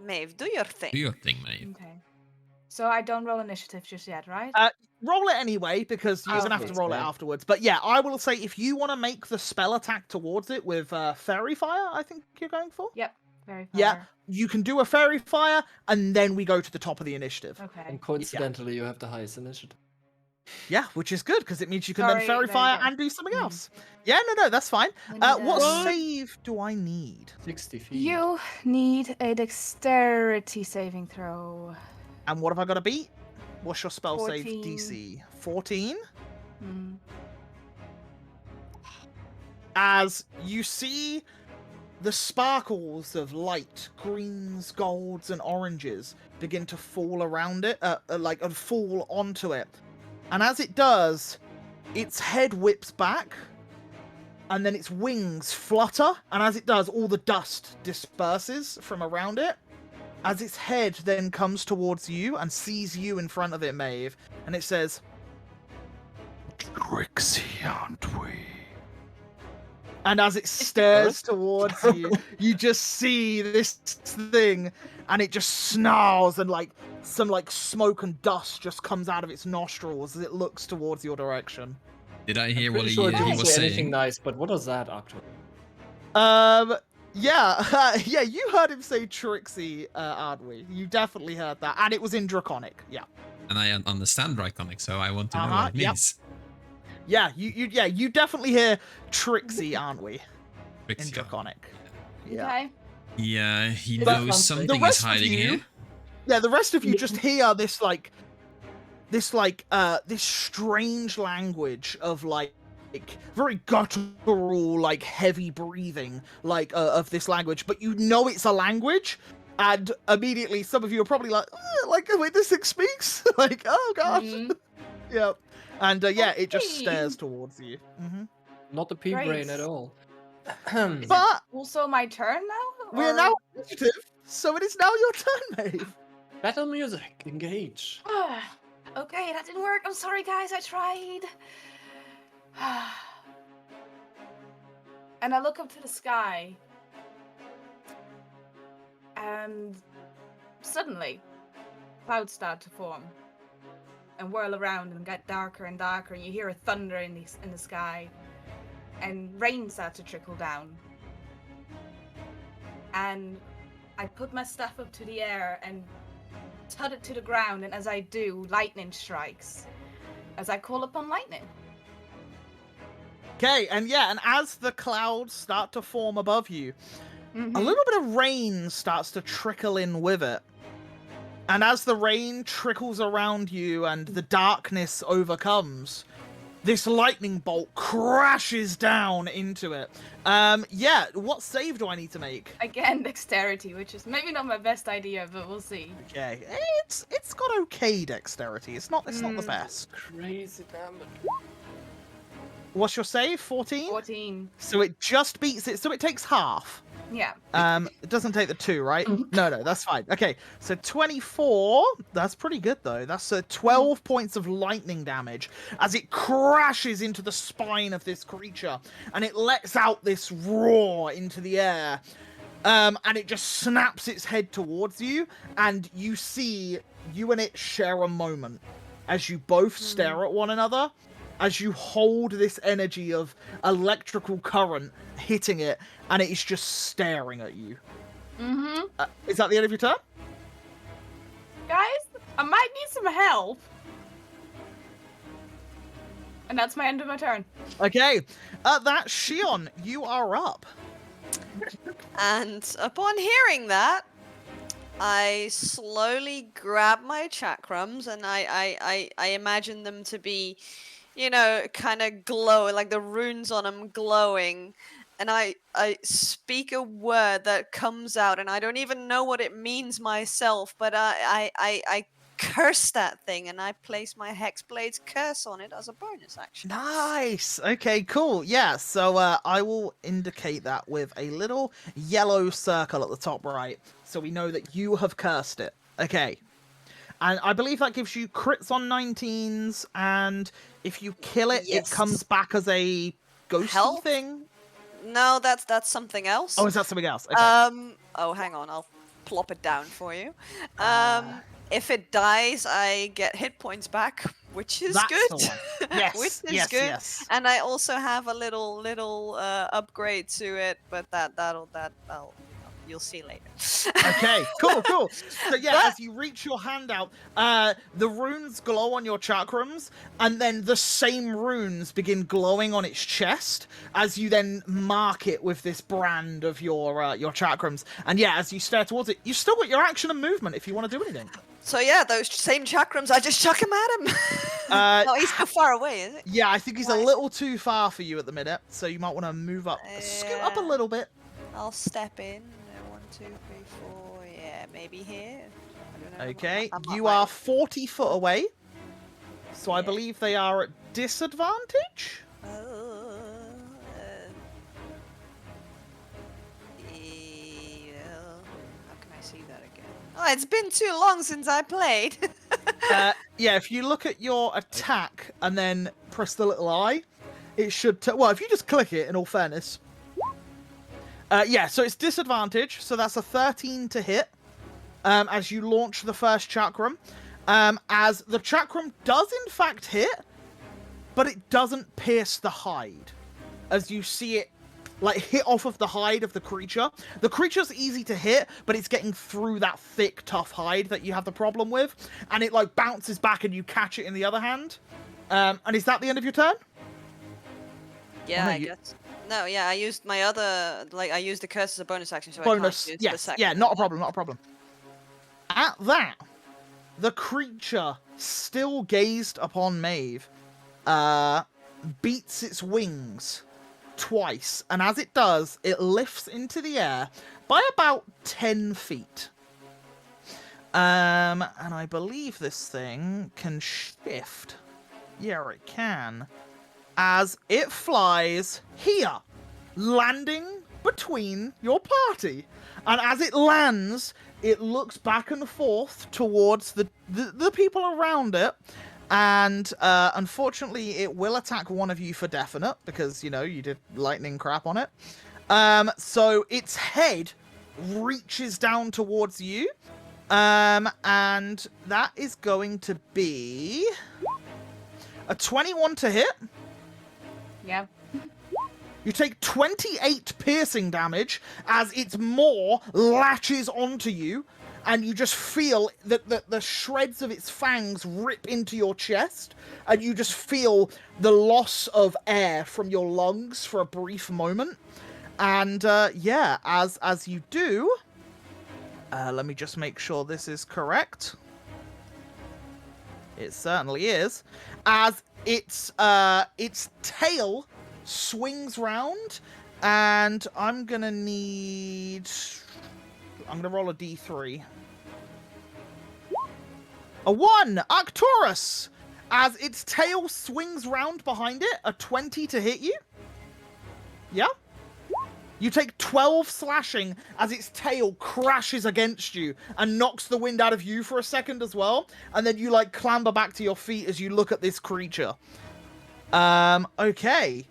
[SPEAKER 5] Maeve, do your thing.
[SPEAKER 2] do your thing, mate.
[SPEAKER 3] Okay. So I don't roll initiative just yet, right?
[SPEAKER 1] Roll it anyway, because you're gonna have to
[SPEAKER 4] Okay.
[SPEAKER 1] roll it afterwards. But yeah, I will say if you want to make the spell attack towards it with fairy fire, I think you're going for.
[SPEAKER 3] Yep. Very fire.
[SPEAKER 1] Yeah. You can do a fairy fire, and then we go to the top of the initiative.
[SPEAKER 3] Okay.
[SPEAKER 4] And coincidentally, you have the highest initiative.
[SPEAKER 1] Yeah, which is good because it means you can
[SPEAKER 3] Sorry,
[SPEAKER 1] then fairy
[SPEAKER 3] there you
[SPEAKER 1] fire
[SPEAKER 3] go.
[SPEAKER 1] and do something
[SPEAKER 3] Mhm.
[SPEAKER 1] else. Yeah, no, that's fine.
[SPEAKER 3] I need
[SPEAKER 1] What
[SPEAKER 3] a-
[SPEAKER 1] save do I need?
[SPEAKER 4] 60 feet.
[SPEAKER 3] You need a dexterity saving throw.
[SPEAKER 1] And what have I got to beat? What's your spell save
[SPEAKER 3] 14.
[SPEAKER 1] DC? 14?
[SPEAKER 3] Hmm.
[SPEAKER 1] As you see the sparkles of light, greens, golds, and oranges begin to fall around it, fall onto it. And as it does, its head whips back, and then its wings flutter, and as it does, all the dust disperses from around it. As its head then comes towards you and sees you in front of it, Maeve, and it says, "Trixie, aren't we?" And as it stares towards you, you just see this thing, and it just snarls, and like some like smoke and dust just comes out of its nostrils as it looks towards your direction.
[SPEAKER 2] Did I hear what
[SPEAKER 4] Pretty sure it
[SPEAKER 2] he
[SPEAKER 4] didn't
[SPEAKER 2] was
[SPEAKER 4] say anything
[SPEAKER 2] saying?
[SPEAKER 4] nice, but what does that actually?
[SPEAKER 1] Yeah, you heard him say Trixie, aren't we? You definitely heard that, and it was in Draconic. Yeah.
[SPEAKER 2] And I understand Draconic, so I want to know
[SPEAKER 1] Uh-huh,
[SPEAKER 2] what it
[SPEAKER 1] yep.
[SPEAKER 2] means.
[SPEAKER 1] Yeah, you definitely hear Trixie, aren't we? In
[SPEAKER 2] Trixie.
[SPEAKER 1] Draconic. Yeah.
[SPEAKER 3] Okay.
[SPEAKER 2] Yeah, he
[SPEAKER 4] But
[SPEAKER 2] knows
[SPEAKER 4] something.
[SPEAKER 2] something
[SPEAKER 1] The
[SPEAKER 2] is
[SPEAKER 1] rest of
[SPEAKER 2] hiding
[SPEAKER 1] you-
[SPEAKER 2] here.
[SPEAKER 1] Yeah, the rest of you just hear this strange language of like very guttural, like heavy breathing, of this language, but you know it's a language, and immediately some of you are probably like, wait, this thing speaks? Like, oh gosh.
[SPEAKER 3] Mhm.
[SPEAKER 1] Yeah. And it just
[SPEAKER 3] Okay.
[SPEAKER 1] stares towards you.
[SPEAKER 4] Not the pea
[SPEAKER 3] Great.
[SPEAKER 4] brain at all.
[SPEAKER 1] But
[SPEAKER 3] Also my turn now?
[SPEAKER 1] we are
[SPEAKER 3] or-
[SPEAKER 1] now initiative, so it is now your turn, Maeve.
[SPEAKER 4] Battle music, engage.
[SPEAKER 3] Okay, that didn't work. I'm sorry, guys. I tried. And I look up to the sky. And suddenly, clouds start to form and whirl around and get darker and darker. And you hear a thunder in the sky. And rain starts to trickle down. And I put my staff up to the air and tut it to the ground, and as I do, lightning strikes. As I call upon lightning.
[SPEAKER 1] Okay, and as the clouds start to form above you, a little bit of rain starts to trickle in with it. And as the rain trickles around you and the darkness overcomes, this lightning bolt crashes down into it. What save do I need to make?
[SPEAKER 3] Again, dexterity, which is maybe not my best idea, but we'll see.
[SPEAKER 1] Okay, it's got okay dexterity. It's not the best.
[SPEAKER 4] Crazy damage.
[SPEAKER 1] What's your save? 14?
[SPEAKER 3] 14.
[SPEAKER 1] So it just beats it. So it takes half.
[SPEAKER 3] Yeah.
[SPEAKER 1] It doesn't take the 2, right? No, that's fine. Okay, so 24. That's pretty good, though. That's 12 points of lightning damage as it crashes into the spine of this creature, and it lets out this roar into the air. And it just snaps its head towards you, and you see you and it share a moment as you both stare at one another, as you hold this energy of electrical current hitting it, and it is just staring at you. Is that the end of your turn?
[SPEAKER 3] Guys, I might need some help. And that's my end of my turn.
[SPEAKER 1] Okay, that Shion, you are up.
[SPEAKER 5] And upon hearing that, I slowly grab my chakrams and I imagine them to be, kind of glow, like the runes on them glowing. And I speak a word that comes out, and I don't even know what it means myself, but I curse that thing, and I place my Hexblade's curse on it as a bonus action.
[SPEAKER 1] Nice. Okay, cool. Yeah, so I will indicate that with a little yellow circle at the top right, so we know that you have cursed it. Okay. And I believe that gives you crits on 19s, and if you kill it,
[SPEAKER 5] Yes.
[SPEAKER 1] it comes back as a ghosty
[SPEAKER 5] Health?
[SPEAKER 1] thing.
[SPEAKER 5] No, that's something else.
[SPEAKER 1] Oh, is that something else? Okay.
[SPEAKER 5] Oh, hang on, I'll plop it down for you. If it dies, I get hit points back, which is
[SPEAKER 1] That's
[SPEAKER 5] good.
[SPEAKER 1] the one. Yes,
[SPEAKER 5] Which is
[SPEAKER 1] yes,
[SPEAKER 5] good.
[SPEAKER 1] yes.
[SPEAKER 5] And I also have a little upgrade to it, but that'll you'll see later.
[SPEAKER 1] Okay, cool. So yeah,
[SPEAKER 5] But-
[SPEAKER 1] as you reach your hand out, the runes glow on your chakrams, and then the same runes begin glowing on its chest as you then mark it with this brand of your chakrams. And yeah, as you stare towards it, you've still got your action and movement if you want to do anything.
[SPEAKER 5] So yeah, those same chakrams, I just chuck him at him. Oh, he's too far away, is it?
[SPEAKER 1] Yeah, I think he's a
[SPEAKER 5] Right.
[SPEAKER 1] little too far for you at the minute, so you might want to move up, scoot up a
[SPEAKER 5] Yeah.
[SPEAKER 1] little bit.
[SPEAKER 5] I'll step in. 1, 2, 3, 4. Yeah, maybe here. I don't know.
[SPEAKER 1] Okay,
[SPEAKER 5] I'm not
[SPEAKER 1] you
[SPEAKER 5] like-
[SPEAKER 1] are 40 foot away, so I
[SPEAKER 5] Yeah.
[SPEAKER 1] believe they are at disadvantage.
[SPEAKER 5] How can I see that again? Oh, it's been too long since I played.
[SPEAKER 1] Yeah, if you look at your attack and then press the little eye, it should... well, if you just click it, in all fairness. Yeah, so it's disadvantage, so that's a 13 to hit as you launch the first chakram. As the chakram does in fact hit, but it doesn't pierce the hide. As you see it like hit off of the hide of the creature. The creature's easy to hit, but it's getting through that thick, tough hide that you have the problem with, and it like bounces back and you catch it in the other hand. And is that the end of your turn?
[SPEAKER 5] Yeah,
[SPEAKER 1] no,
[SPEAKER 5] I
[SPEAKER 1] you-
[SPEAKER 5] guess. No, yeah, I used my other, like, I used the curse as a bonus action, so I
[SPEAKER 1] Bonus.
[SPEAKER 5] can't use the
[SPEAKER 1] Yes.
[SPEAKER 5] second.
[SPEAKER 1] Yeah. Not a problem. Not a problem. At that, the creature, still gazed upon Maeve, beats its wings twice, and as it does, it lifts into the air by about 10 feet. And I believe this thing can shift. Yeah, it can. As it flies here, landing between your party. And as it lands, it looks back and forth towards the people around it. And unfortunately, it will attack one of you for definite, because, you know, you did lightning crap on it. So its head reaches down towards you. And that is going to be a 21 to hit.
[SPEAKER 3] Yeah.
[SPEAKER 1] You take 28 piercing damage as its maw latches onto you, and you just feel that the shreds of its fangs rip into your chest, and you just feel the loss of air from your lungs for a brief moment. And yeah, as you do, let me just make sure this is correct. It certainly is. As its tail swings round, and I'm gonna roll a d3. A 1! Arcturus! As its tail swings round behind it, a 20 to hit you. Yeah? You take 12 slashing as its tail crashes against you and knocks the wind out of you for a second as well. And then you, like, clamber back to your feet as you look at this creature. Okay.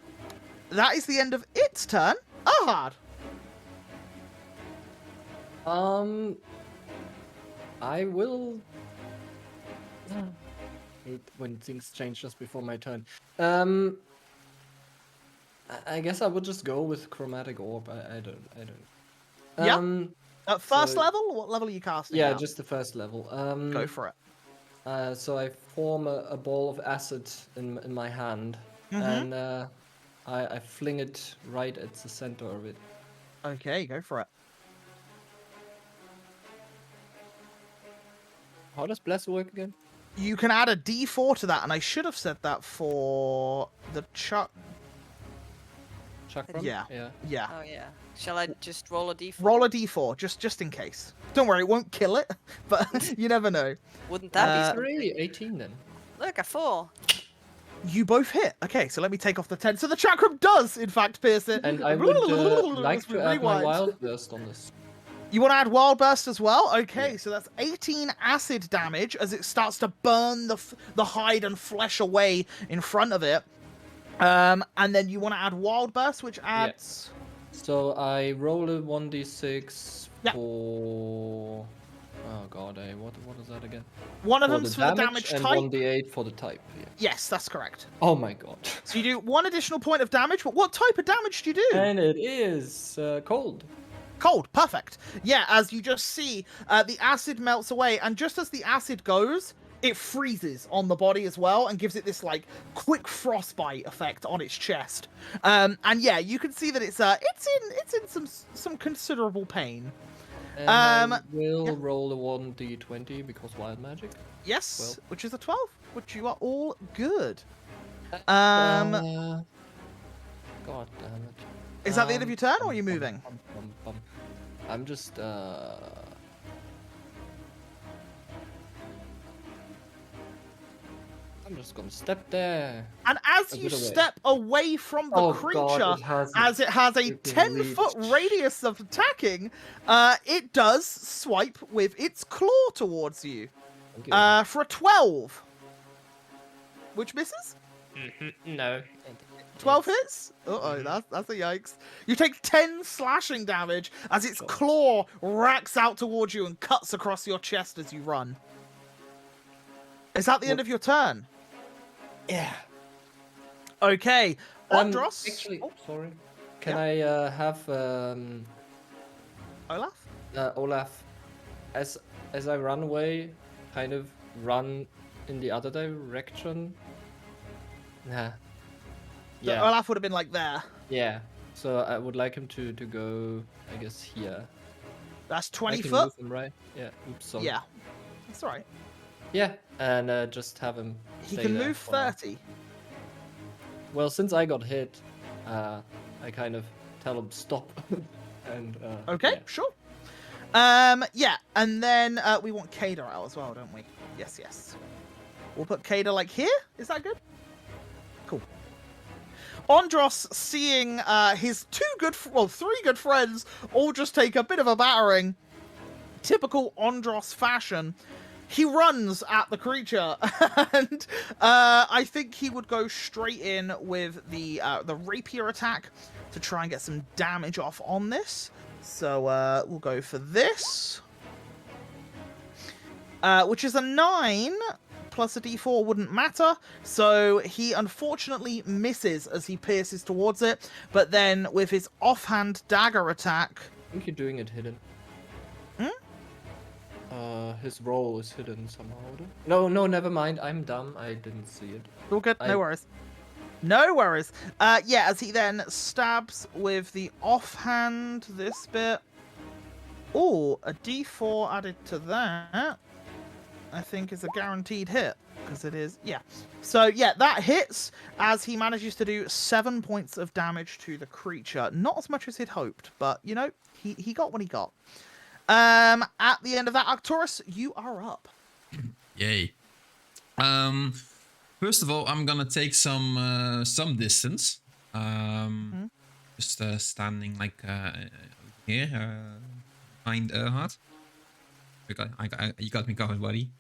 [SPEAKER 1] That is the end of its turn. Ahad!
[SPEAKER 4] I will. Hate when things change just before my turn. I guess I would just go with chromatic orb. I don't.
[SPEAKER 1] Yeah. At first
[SPEAKER 4] so-
[SPEAKER 1] level? What level are you casting?
[SPEAKER 4] Yeah,
[SPEAKER 1] at?
[SPEAKER 4] just the first level.
[SPEAKER 1] Go for it.
[SPEAKER 4] So I form a ball of acid in my hand, and I fling it right at the center of it.
[SPEAKER 1] Okay, go for it.
[SPEAKER 4] How does bless work again?
[SPEAKER 1] You can add a d4 to that, and I should have said that for the chuck.
[SPEAKER 4] Chakram?
[SPEAKER 1] Yeah. Yeah.
[SPEAKER 5] Oh yeah. Shall I just roll a d4?
[SPEAKER 1] Roll a d4, just in case. Don't worry, it won't kill it, but you never know.
[SPEAKER 5] Wouldn't that be
[SPEAKER 4] Three,
[SPEAKER 5] something?
[SPEAKER 4] 18 then.
[SPEAKER 5] Look, a 4.
[SPEAKER 1] You both hit. Okay, so let me take off the 10. So the chakram does, in fact, pierce it.
[SPEAKER 4] And I would like to add my wild burst on this.
[SPEAKER 1] You want to add wild burst as well? Okay, so that's 18 acid damage as it starts to burn the hide and flesh away in front of it. And then you want to add wild burst, which adds.
[SPEAKER 4] So I roll a 1d6
[SPEAKER 1] Yeah.
[SPEAKER 4] for. Oh god, what is that again?
[SPEAKER 1] One of
[SPEAKER 4] For
[SPEAKER 1] them's for the damage
[SPEAKER 4] and
[SPEAKER 1] type.
[SPEAKER 4] 1d8 for the type. Yeah.
[SPEAKER 1] Yes, that's correct.
[SPEAKER 4] Oh my god.
[SPEAKER 1] So you do 1 additional point of damage, but what type of damage do you do?
[SPEAKER 4] And it is cold.
[SPEAKER 1] Cold, perfect. Yeah, as you just see, the acid melts away, and just as the acid goes, it freezes on the body as well, and gives it this like quick frostbite effect on its chest. And yeah, you can see that it's in some considerable pain.
[SPEAKER 4] And I will
[SPEAKER 1] yeah.
[SPEAKER 4] roll a 1d20 because wild magic.
[SPEAKER 1] Yes,
[SPEAKER 4] Well.
[SPEAKER 1] which is a 12, which you are all good.
[SPEAKER 4] God damn it.
[SPEAKER 1] Is that the end of your turn, or are you moving?
[SPEAKER 4] I'm just I'm just gonna step there.
[SPEAKER 1] And as
[SPEAKER 4] A
[SPEAKER 1] you
[SPEAKER 4] bit away.
[SPEAKER 1] step away from the
[SPEAKER 4] Oh
[SPEAKER 1] creature,
[SPEAKER 4] God, it has
[SPEAKER 1] as it has a
[SPEAKER 4] freaking
[SPEAKER 1] 10-foot
[SPEAKER 4] reach.
[SPEAKER 1] radius of attacking, it does swipe with its claw towards you
[SPEAKER 4] Thank you.
[SPEAKER 1] for a 12. Which misses?
[SPEAKER 4] No.
[SPEAKER 1] 12 hits? Uh-oh, that's a yikes. You take 10 slashing damage as its claw racks out towards you and cuts across your chest as you run. Is that the end of your turn?
[SPEAKER 4] Yeah.
[SPEAKER 1] Okay. Andros?
[SPEAKER 4] Actually,
[SPEAKER 1] Oh,
[SPEAKER 4] sorry. Can
[SPEAKER 1] Yeah.
[SPEAKER 4] I have
[SPEAKER 1] Olaf?
[SPEAKER 4] Olaf, as I run away, kind of run in the other direction? Nah.
[SPEAKER 1] So
[SPEAKER 4] Yeah.
[SPEAKER 1] Olaf would have been like there.
[SPEAKER 4] Yeah. So I would like him to go, I guess, here.
[SPEAKER 1] That's
[SPEAKER 4] I
[SPEAKER 1] 20
[SPEAKER 4] can
[SPEAKER 1] foot.
[SPEAKER 4] move him, right? Yeah. Oops, sorry.
[SPEAKER 1] Yeah. That's all right.
[SPEAKER 4] Yeah, and just have him
[SPEAKER 1] He
[SPEAKER 4] stay
[SPEAKER 1] can
[SPEAKER 4] there
[SPEAKER 1] move
[SPEAKER 4] for now.
[SPEAKER 1] 30.
[SPEAKER 4] Well, since I got hit, I kind of tell him stop. And
[SPEAKER 1] Okay,
[SPEAKER 4] yeah.
[SPEAKER 1] sure. Yeah, and then we want Kada out as well, don't we? Yes, yes. We'll put Kada like here. Is that good? Cool. Andros, seeing his three good friends all just take a bit of a battering, typical Andros fashion, he runs at the creature, and I think he would go straight in with the rapier attack to try and get some damage off on this. So we'll go for this, which is a 9 plus a d4 wouldn't matter. So he unfortunately misses as he pierces towards it, but then with his offhand dagger attack.
[SPEAKER 4] I think you're doing it hidden.
[SPEAKER 1] Hmm?
[SPEAKER 4] His role is hidden somehow. No, never mind. I'm dumb. I didn't see it.
[SPEAKER 1] All good,
[SPEAKER 4] I-
[SPEAKER 1] no worries. No worries. Yeah, as he then stabs with the offhand, this bit. Oh, a d4 added to that, I think, is a guaranteed hit. Because it is, yeah. So, yeah, that hits as he manages to do 7 points of damage to the creature. Not as much as he'd hoped, but, you know, he got what he got. At the end of that, Arcturus, you are up.
[SPEAKER 2] Yay. First of all, I'm gonna take some distance. Just standing like here, behind Erhard. You got me covered, buddy.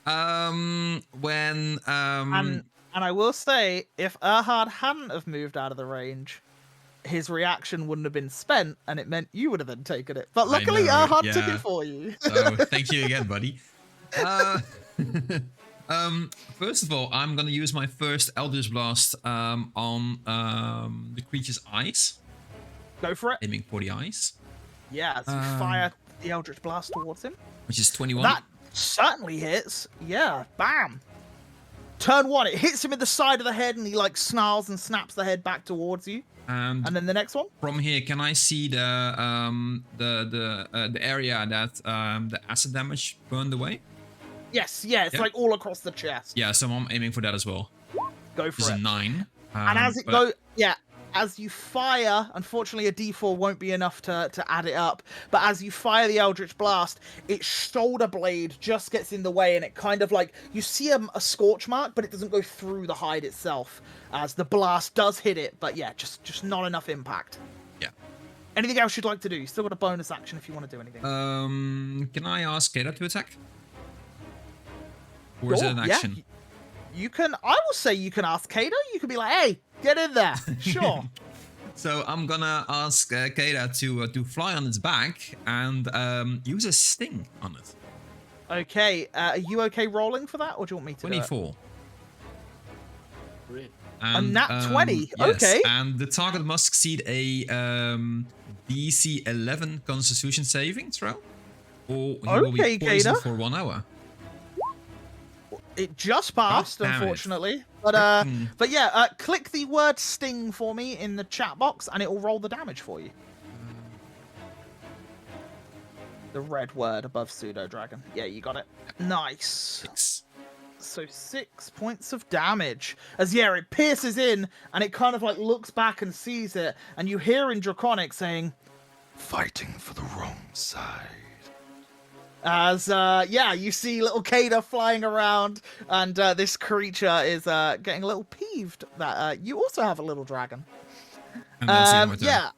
[SPEAKER 2] When
[SPEAKER 1] And I will say, if Erhard hadn't have moved out of the range, his reaction wouldn't have been spent, and it meant you would have then taken it. But luckily,
[SPEAKER 2] know,
[SPEAKER 1] Erhard took
[SPEAKER 2] yeah.
[SPEAKER 1] it for you.
[SPEAKER 2] So thank you again, buddy. First of all, I'm gonna use my first Eldritch Blast on the creature's eyes,
[SPEAKER 1] Go for it.
[SPEAKER 2] aiming for the eyes,
[SPEAKER 1] Yeah, as you fire the Eldritch Blast towards him.
[SPEAKER 2] which is 21.
[SPEAKER 1] That certainly hits. Yeah, bam. Turn 1, it hits him in the side of the head, and he like snarls and snaps the head back towards you.
[SPEAKER 2] And
[SPEAKER 1] And then the next one.
[SPEAKER 2] from here, can I see the area that the acid damage burned away?
[SPEAKER 1] Yes, yeah, it's
[SPEAKER 2] Yeah.
[SPEAKER 1] like all across the chest.
[SPEAKER 2] Yeah, so I'm aiming for that as well.
[SPEAKER 1] Go
[SPEAKER 2] Which is
[SPEAKER 1] for
[SPEAKER 2] a
[SPEAKER 1] it.
[SPEAKER 2] 9.
[SPEAKER 1] And as it
[SPEAKER 2] but-
[SPEAKER 1] goes, yeah, as you fire, unfortunately a d4 won't be enough to add it up, but as you fire the Eldritch Blast, its shoulder blade just gets in the way, and it kind of like, you see a scorch mark, but it doesn't go through the hide itself, as the blast does hit it, but yeah, just not enough impact.
[SPEAKER 2] Yeah.
[SPEAKER 1] Anything else you'd like to do? You still got a bonus action if you want to do anything.
[SPEAKER 2] Can I ask Kada to attack? Or is it an
[SPEAKER 1] Yeah,
[SPEAKER 2] action?
[SPEAKER 1] you can, I will say you can ask Kato, you can be like, hey, get in there, sure.
[SPEAKER 2] So I'm gonna ask Kada to fly on its back and use a sting on it.
[SPEAKER 1] Okay, are you okay rolling for that, or do you want me to do it?
[SPEAKER 2] 24.
[SPEAKER 4] Great.
[SPEAKER 2] And,
[SPEAKER 1] nat 20,
[SPEAKER 2] yes,
[SPEAKER 1] okay.
[SPEAKER 2] And the target must succeed a DC 11 Constitution saving throw, or he will
[SPEAKER 1] Okay,
[SPEAKER 2] be poisoned
[SPEAKER 1] Kada.
[SPEAKER 2] for 1 hour.
[SPEAKER 1] It just passed,
[SPEAKER 2] God damn it.
[SPEAKER 1] unfortunately. But yeah, click the word sting for me in the chat box, and it will roll the damage for you. The red word above pseudo dragon. Yeah, you got it. Nice.
[SPEAKER 2] 6.
[SPEAKER 1] So 6 points of damage. As yeah, it pierces in, and it kind of like looks back and sees it, and you hear in Draconic saying, "Fighting for the wrong side." As yeah, you see little Kada flying around, and this creature is getting a little peeved that you also have a little dragon.
[SPEAKER 2] And that's the end of my turn.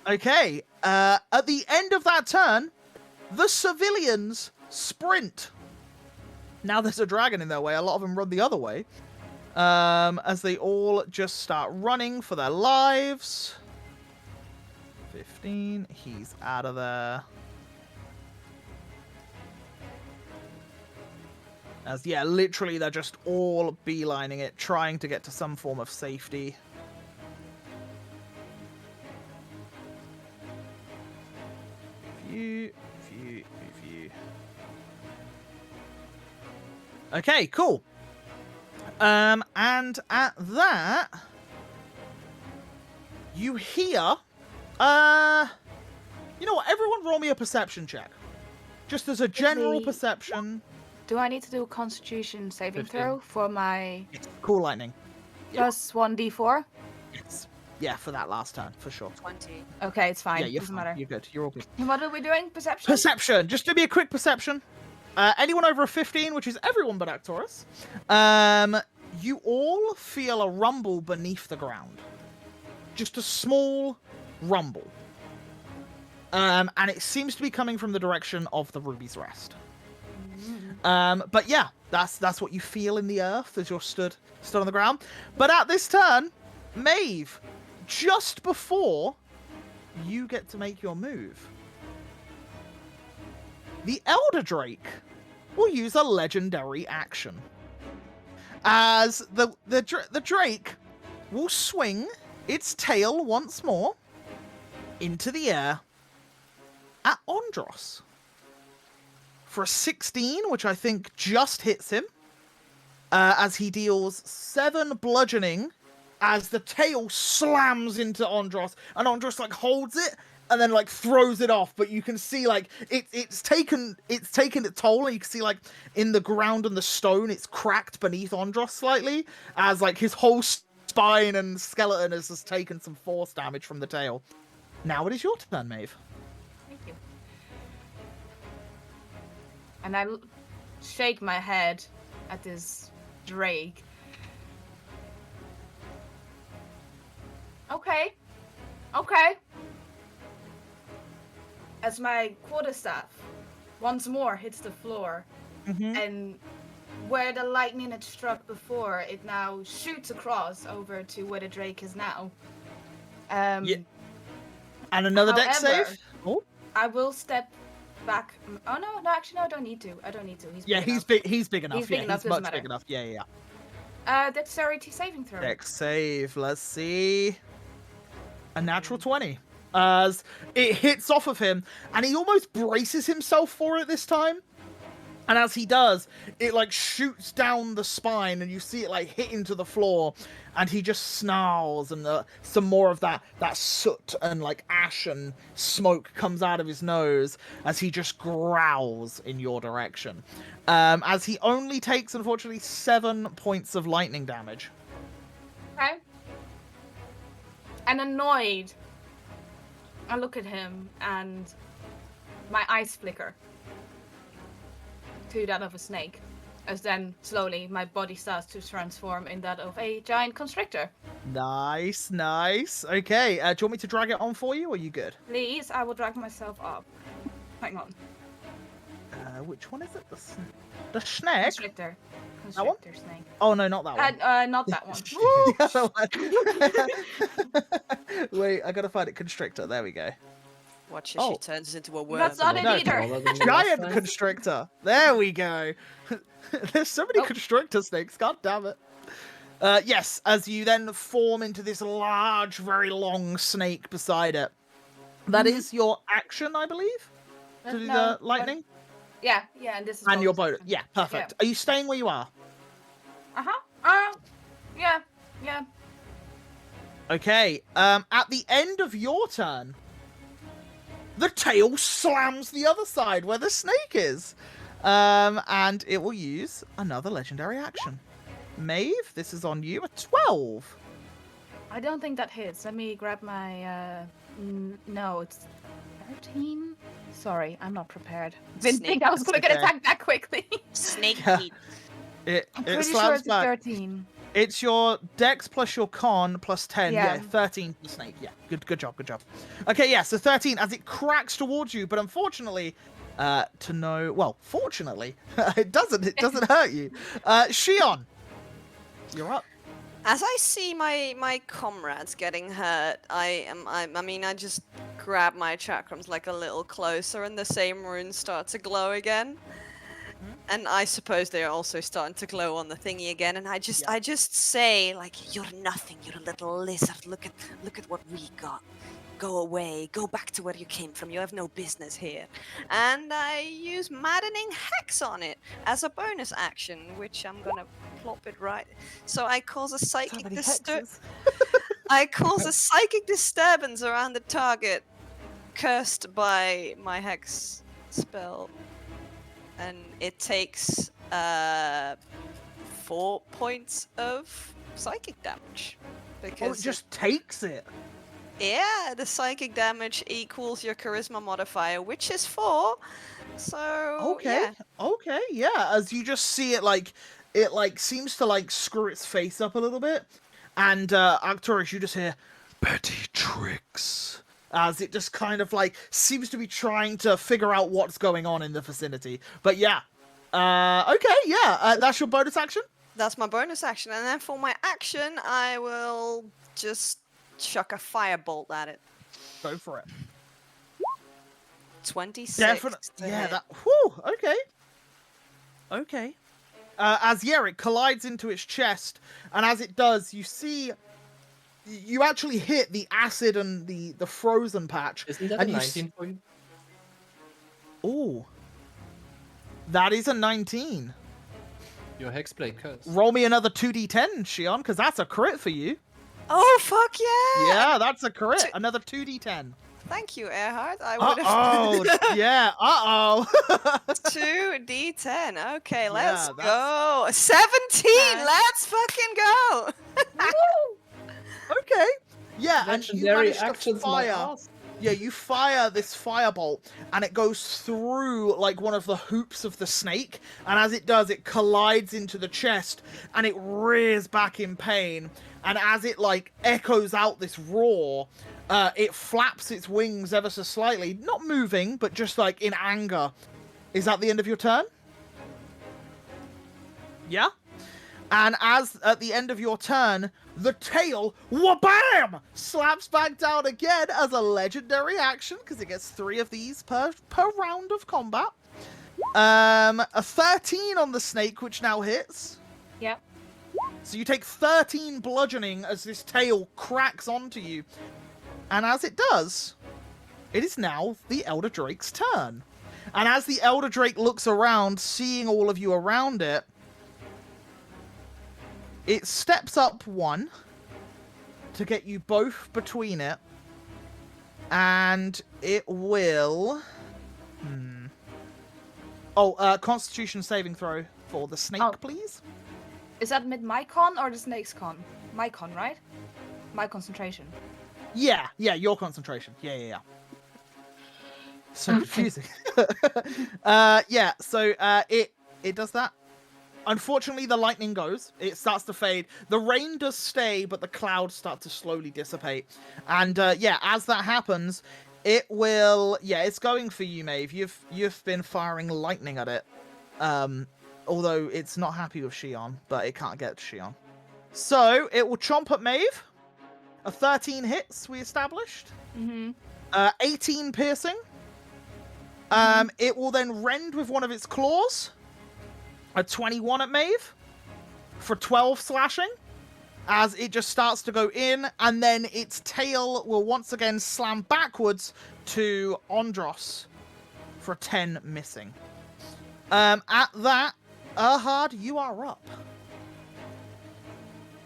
[SPEAKER 1] Yeah. Okay. At the end of that turn, the civilians sprint. Now there's a dragon in their way. A lot of them run the other way. As they all just start running for their lives. 15. He's out of there. As, yeah, literally they're just all beelining it, trying to get to some form of safety. Okay, cool. And at that, you hear, you know what? Everyone roll me a perception check. Just as a general
[SPEAKER 3] me-
[SPEAKER 1] perception.
[SPEAKER 3] Do I need to do a Constitution saving
[SPEAKER 1] 15.
[SPEAKER 3] throw for my
[SPEAKER 1] Cool lightning.
[SPEAKER 3] plus 1d4?
[SPEAKER 1] Yes. Yeah, for that last turn, for sure.
[SPEAKER 5] 20.
[SPEAKER 3] Okay, it's fine.
[SPEAKER 1] Yeah, you're
[SPEAKER 3] Doesn't
[SPEAKER 1] fine.
[SPEAKER 3] matter.
[SPEAKER 1] You're good. You're all good.
[SPEAKER 3] And what are we doing? Perception?
[SPEAKER 1] Perception. Just to be a quick perception. Anyone over a 15, which is everyone but Actorus, you all feel a rumble beneath the ground. Just a small rumble. And it seems to be coming from the direction of the Ruby's Rest. But yeah, that's what you feel in the earth as you're stood on the ground. But at this turn, Maeve, just before you get to make your move, the Elder Drake will use a legendary action. As the Drake will swing its tail once more into the air at Ondros for a 16, which I think just hits him, as he deals 7 bludgeoning as the tail slams into Ondros, and Ondros like holds it and then like throws it off, but you can see like it's taken its toll, and you can see like in the ground and the stone it's cracked beneath Ondros slightly, as like his whole spine and skeleton has just taken some force damage from the tail. Now it is your turn, Maeve.
[SPEAKER 3] Thank you. And I shake my head at this Drake. Okay. As my quarterstaff once more hits the floor, and where the lightning had struck before, it now shoots across over to where the Drake is now.
[SPEAKER 1] Yeah. And another dex
[SPEAKER 3] However,
[SPEAKER 1] save. Oh,
[SPEAKER 3] I will step back. Oh no, actually, no, I don't need to. He's big
[SPEAKER 1] he's
[SPEAKER 3] enough.
[SPEAKER 1] big. He's big enough.
[SPEAKER 3] He's big enough,
[SPEAKER 1] He's
[SPEAKER 3] doesn't
[SPEAKER 1] much
[SPEAKER 3] matter.
[SPEAKER 1] big enough. Yeah.
[SPEAKER 3] Dexterity saving throw.
[SPEAKER 1] Dex save. Let's see. A natural 20. As it hits off of him, and he almost braces himself for it this time. And as he does, it like shoots down the spine, and you see it like hit into the floor, and he just snarls, and some more of that soot and like ash and smoke comes out of his nose as he just growls in your direction. As he only takes, unfortunately, 7 points of lightning damage.
[SPEAKER 3] Okay. And annoyed, I look at him, and my eyes flicker to that of a snake, as then slowly my body starts to transform in that of a giant constrictor.
[SPEAKER 1] Nice. Okay, do you want me to drag it on for you, or are you good?
[SPEAKER 3] Please, I will drag myself up. Hang on.
[SPEAKER 1] Which one is it? The snake?
[SPEAKER 3] Constrictor.
[SPEAKER 1] That one?
[SPEAKER 3] Constrictor snake.
[SPEAKER 1] Oh no, not that one.
[SPEAKER 3] Not that one.
[SPEAKER 1] The other one. Wait, I gotta find it. Constrictor. There we go.
[SPEAKER 5] Watch as she turns into a worm.
[SPEAKER 3] That's not it
[SPEAKER 1] No,
[SPEAKER 3] either.
[SPEAKER 1] Giant constrictor. There we go. There's so many constrictor snakes. God damn it. Yes, as you then form into this large, very long snake beside it. That is your action, I believe, to do the lightning.
[SPEAKER 3] Yeah, and this is
[SPEAKER 1] And your
[SPEAKER 3] bonus
[SPEAKER 1] boat.
[SPEAKER 3] action.
[SPEAKER 1] Yeah, perfect. Are you staying where you are?
[SPEAKER 3] Yeah.
[SPEAKER 1] Okay. At the end of your turn, the tail slams the other side where the snake is. And it will use another legendary action. Maeve, this is on you. A 12.
[SPEAKER 3] I don't think that hits. Let me grab my. No, it's 13. Sorry, I'm not prepared. Didn't think I was gonna get
[SPEAKER 1] Okay.
[SPEAKER 3] attacked that quickly.
[SPEAKER 5] Snake
[SPEAKER 1] Yeah.
[SPEAKER 5] meat.
[SPEAKER 1] It
[SPEAKER 3] Pretty sure
[SPEAKER 1] slams
[SPEAKER 3] it's a
[SPEAKER 1] back.
[SPEAKER 3] 13.
[SPEAKER 1] It's your dex plus your con plus 10. Yeah,
[SPEAKER 3] Yeah.
[SPEAKER 1] 13 for the snake. Yeah, good job. Okay, yeah, so 13 as it cracks towards you, but unfortunately, fortunately, it doesn't hurt you. Shion, you're up.
[SPEAKER 5] As I see my comrades getting hurt, I just grab my chakrams like a little closer, and the same runes start to glow again. And I suppose they are also starting to glow on the thingy again. And I just say, like, you're nothing. You're a little lizard. Look at what we got. go away, go back to where you came from, you have no business here. And I use maddening hex on it as a bonus action, which I'm gonna plop it right. So I cause a
[SPEAKER 1] So
[SPEAKER 5] psychic
[SPEAKER 1] many hexes.
[SPEAKER 5] I cause a psychic disturbance around the target cursed by my hex spell. And it takes 4 points of psychic damage.
[SPEAKER 1] Oh,
[SPEAKER 5] Because
[SPEAKER 1] it just takes it.
[SPEAKER 5] yeah, the psychic damage equals your charisma modifier, which is 4. So
[SPEAKER 1] Okay,
[SPEAKER 5] yeah.
[SPEAKER 1] okay, yeah. As you just see it, like, it, like, seems to, like, screw its face up a little bit. And, Arcturus, you just hear, petty tricks. As it just kind of, like, seems to be trying to figure out what's going on in the vicinity. But yeah. Okay, yeah. That's your bonus action?
[SPEAKER 5] That's my bonus action. And then for my action, I will just chuck a firebolt at it.
[SPEAKER 1] Go for it.
[SPEAKER 5] 26.
[SPEAKER 1] Definitely.
[SPEAKER 5] to
[SPEAKER 1] Yeah,
[SPEAKER 5] hit.
[SPEAKER 1] that. Whew, okay. Okay. As it collides into its chest, and as it does, you see. You actually hit the acid and the frozen patch.
[SPEAKER 4] Isn't that
[SPEAKER 1] and
[SPEAKER 4] a
[SPEAKER 1] you
[SPEAKER 4] 19 for you?
[SPEAKER 1] Ooh. That is a 19.
[SPEAKER 4] Your hexblade curse.
[SPEAKER 1] Roll me another 2d10, Shion, because that's a crit for you.
[SPEAKER 5] Oh, fuck yeah!
[SPEAKER 1] Yeah, that's a crit.
[SPEAKER 5] Two-
[SPEAKER 1] Another 2d10.
[SPEAKER 5] Thank you, Erhard. I would have.
[SPEAKER 1] Uh-oh. Yeah, uh-oh.
[SPEAKER 5] 2d10. Okay, let's
[SPEAKER 1] Yeah,
[SPEAKER 5] go. 17.
[SPEAKER 3] Nice.
[SPEAKER 5] Let's fucking go.
[SPEAKER 1] Okay. Yeah, and you
[SPEAKER 4] Legendary
[SPEAKER 1] managed to
[SPEAKER 4] actions, my
[SPEAKER 1] fire.
[SPEAKER 4] ass.
[SPEAKER 1] Yeah, you fire this firebolt, and it goes through, like, one of the hoops of the snake, and as it does, it collides into the chest, and it rears back in pain, and as it, like, echoes out this roar, it flaps its wings ever so slightly, not moving, but just, like, in anger. Is that the end of your turn? Yeah? And as at the end of your turn, the tail, wha-bam, slaps back down again as a legendary action, because it gets 3 of these per round of combat. A 13 on the snake, which now hits.
[SPEAKER 3] Yep.
[SPEAKER 1] So you take 13 bludgeoning as this tail cracks onto you. And as it does, it is now the Elder Drake's turn. And as the Elder Drake looks around, seeing all of you around it, it steps up 1 to get you both between it. And it will... Oh, Constitution saving throw for the snake,
[SPEAKER 3] Oh.
[SPEAKER 1] please.
[SPEAKER 3] Is that mid my con or the snake's con? My con, right? My concentration.
[SPEAKER 1] Yeah, your concentration. Yeah. So confusing. Yeah, so it does that. Unfortunately, the lightning goes. It starts to fade. The rain does stay, but the clouds start to slowly dissipate. And yeah, as that happens, it will... Yeah, it's going for you, Maeve. You've been firing lightning at it. Although it's not happy with Shion, but it can't get to Shion. So, it will chomp at Maeve. A 13 hits, we established. 18 piercing. It will then rend with one of its claws. A 21 at Maeve. For 12 slashing. As it just starts to go in. And then its tail will once again slam backwards to Ondros. For 10 missing. At that, Erhard, you are up.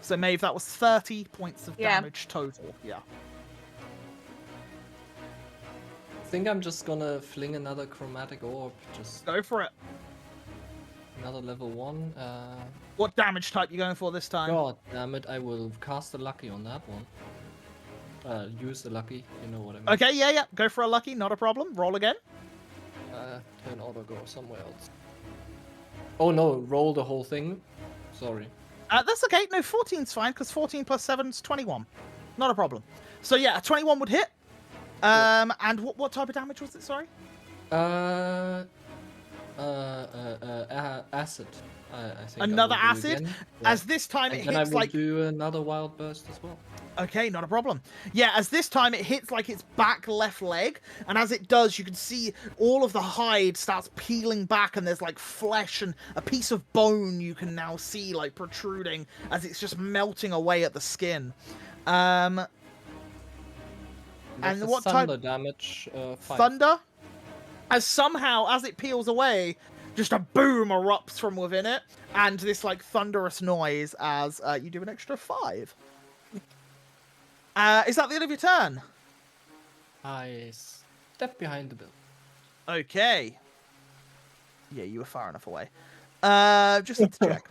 [SPEAKER 1] So, Maeve, that was 30 points of damage total. Yeah.
[SPEAKER 4] I think I'm just gonna fling another chromatic orb. Just
[SPEAKER 1] Go for it.
[SPEAKER 4] another level 1.
[SPEAKER 1] What damage type you going for this time?
[SPEAKER 4] God damn it, I will cast a lucky on that one. Use the lucky, you know what I mean.
[SPEAKER 1] Okay, yeah. Go for a lucky, not a problem. Roll again.
[SPEAKER 4] Turn auto go somewhere else. Oh no, roll the whole thing. Sorry.
[SPEAKER 1] That's okay. No, 14's fine, because 14 plus 7's 21. Not a problem. So yeah, a 21 would hit. And what type of damage was it, sorry?
[SPEAKER 4] Acid. I think
[SPEAKER 1] Another
[SPEAKER 4] I will do
[SPEAKER 1] acid?
[SPEAKER 4] again.
[SPEAKER 1] As this time it
[SPEAKER 4] And then I
[SPEAKER 1] hits
[SPEAKER 4] will
[SPEAKER 1] like...
[SPEAKER 4] do another wild burst as well.
[SPEAKER 1] Okay, not a problem. Yeah, as this time it hits like its back left leg, and as it does, you can see all of the hide starts peeling back, and there's like flesh and a piece of bone you can now see like protruding as it's just melting away at the skin.
[SPEAKER 4] That's
[SPEAKER 1] And
[SPEAKER 4] a
[SPEAKER 1] what
[SPEAKER 4] thunder
[SPEAKER 1] type?
[SPEAKER 4] damage. 5.
[SPEAKER 1] Thunder. As somehow, as it peels away, just a boom erupts from within it, and this like thunderous noise as you do an extra 5. Is that the end of your turn?
[SPEAKER 4] I step behind the building.
[SPEAKER 1] Okay. Yeah, you were far enough away. Just had to check.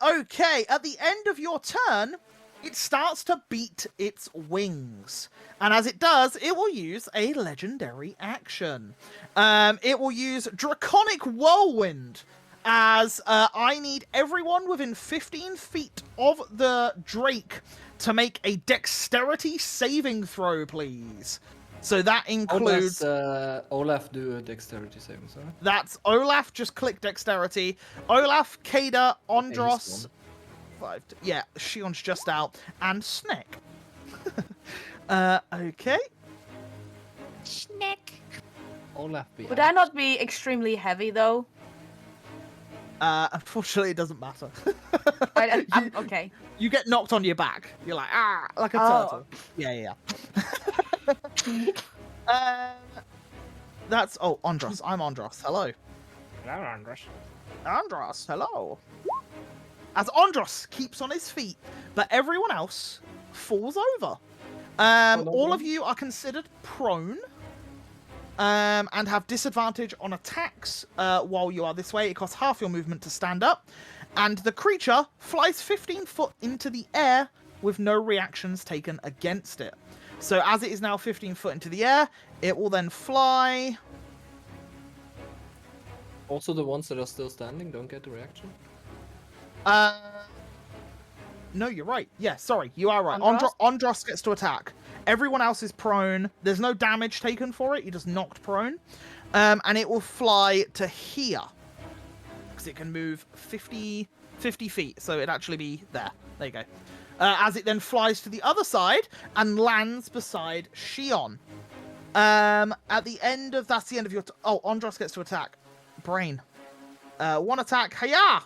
[SPEAKER 1] Okay, at the end of your turn, it starts to beat its wings. And as it does, it will use a legendary action. It will use Draconic Whirlwind, as I need everyone within 15 feet of the Drake to make a dexterity saving throw, please. So that includes...
[SPEAKER 4] How does Olaf do a dexterity saving, sorry?
[SPEAKER 1] That's Olaf, just click dexterity. Olaf, Kada, Ondros... Yeah, Shion's just out. And Sneck. Okay.
[SPEAKER 4] Olaf be
[SPEAKER 3] Would I not be extremely heavy though?
[SPEAKER 1] Unfortunately, it doesn't matter.
[SPEAKER 3] Okay.
[SPEAKER 1] You get knocked on your back. You're like, like a
[SPEAKER 3] Oh.
[SPEAKER 1] turtle. Yeah. That's... Oh, Ondros. I'm Ondros. Hello.
[SPEAKER 4] Hello, Andros.
[SPEAKER 1] Ondros, hello. As Ondros keeps on his feet, but everyone else falls over. All of you are considered prone, and have disadvantage on attacks while you are this way. It costs half your movement to stand up, and the creature flies 15 foot into the air with no reactions taken against it. So as it is now 15 foot into the air, it will then fly...
[SPEAKER 4] Also, the ones that are still standing don't get the reaction?
[SPEAKER 1] No, you're right. Yeah, sorry, you are right.
[SPEAKER 3] Ondros?
[SPEAKER 1] Ondros gets to attack. Everyone else is prone. There's no damage taken for it. You're just knocked prone. And it will fly to here. Because it can move 50 feet. So it'd actually be there. There you go. As it then flies to the other side and lands beside Shion. At the end of... That's the end of your... Oh, Ondros gets to attack. Brain. One attack. Hiya!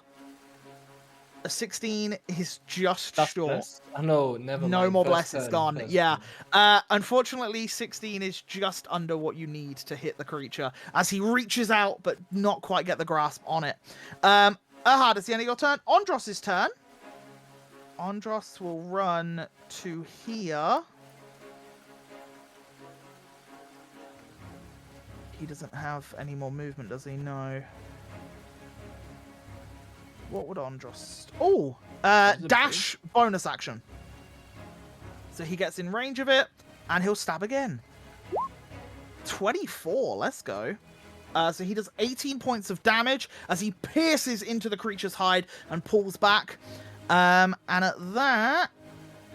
[SPEAKER 1] A 16 is just
[SPEAKER 4] That's
[SPEAKER 1] short.
[SPEAKER 4] bless. Oh, no, never mind.
[SPEAKER 1] No more
[SPEAKER 4] First
[SPEAKER 1] bless, it's
[SPEAKER 4] turn,
[SPEAKER 1] gone.
[SPEAKER 4] first
[SPEAKER 1] Yeah.
[SPEAKER 4] turn.
[SPEAKER 1] Unfortunately, 16 is just under what you need to hit the creature as he reaches out but not quite get the grasp on it. Ahad, it's the end of your turn. Ondros' turn. Ondros will run to here. He doesn't have any more movement, does he? No. What would Ondros... Oh! Dash bonus action. So he gets in range of it, and he'll stab again. 24, let's go. So he does 18 points of damage as he pierces into the creature's hide and pulls back. And at that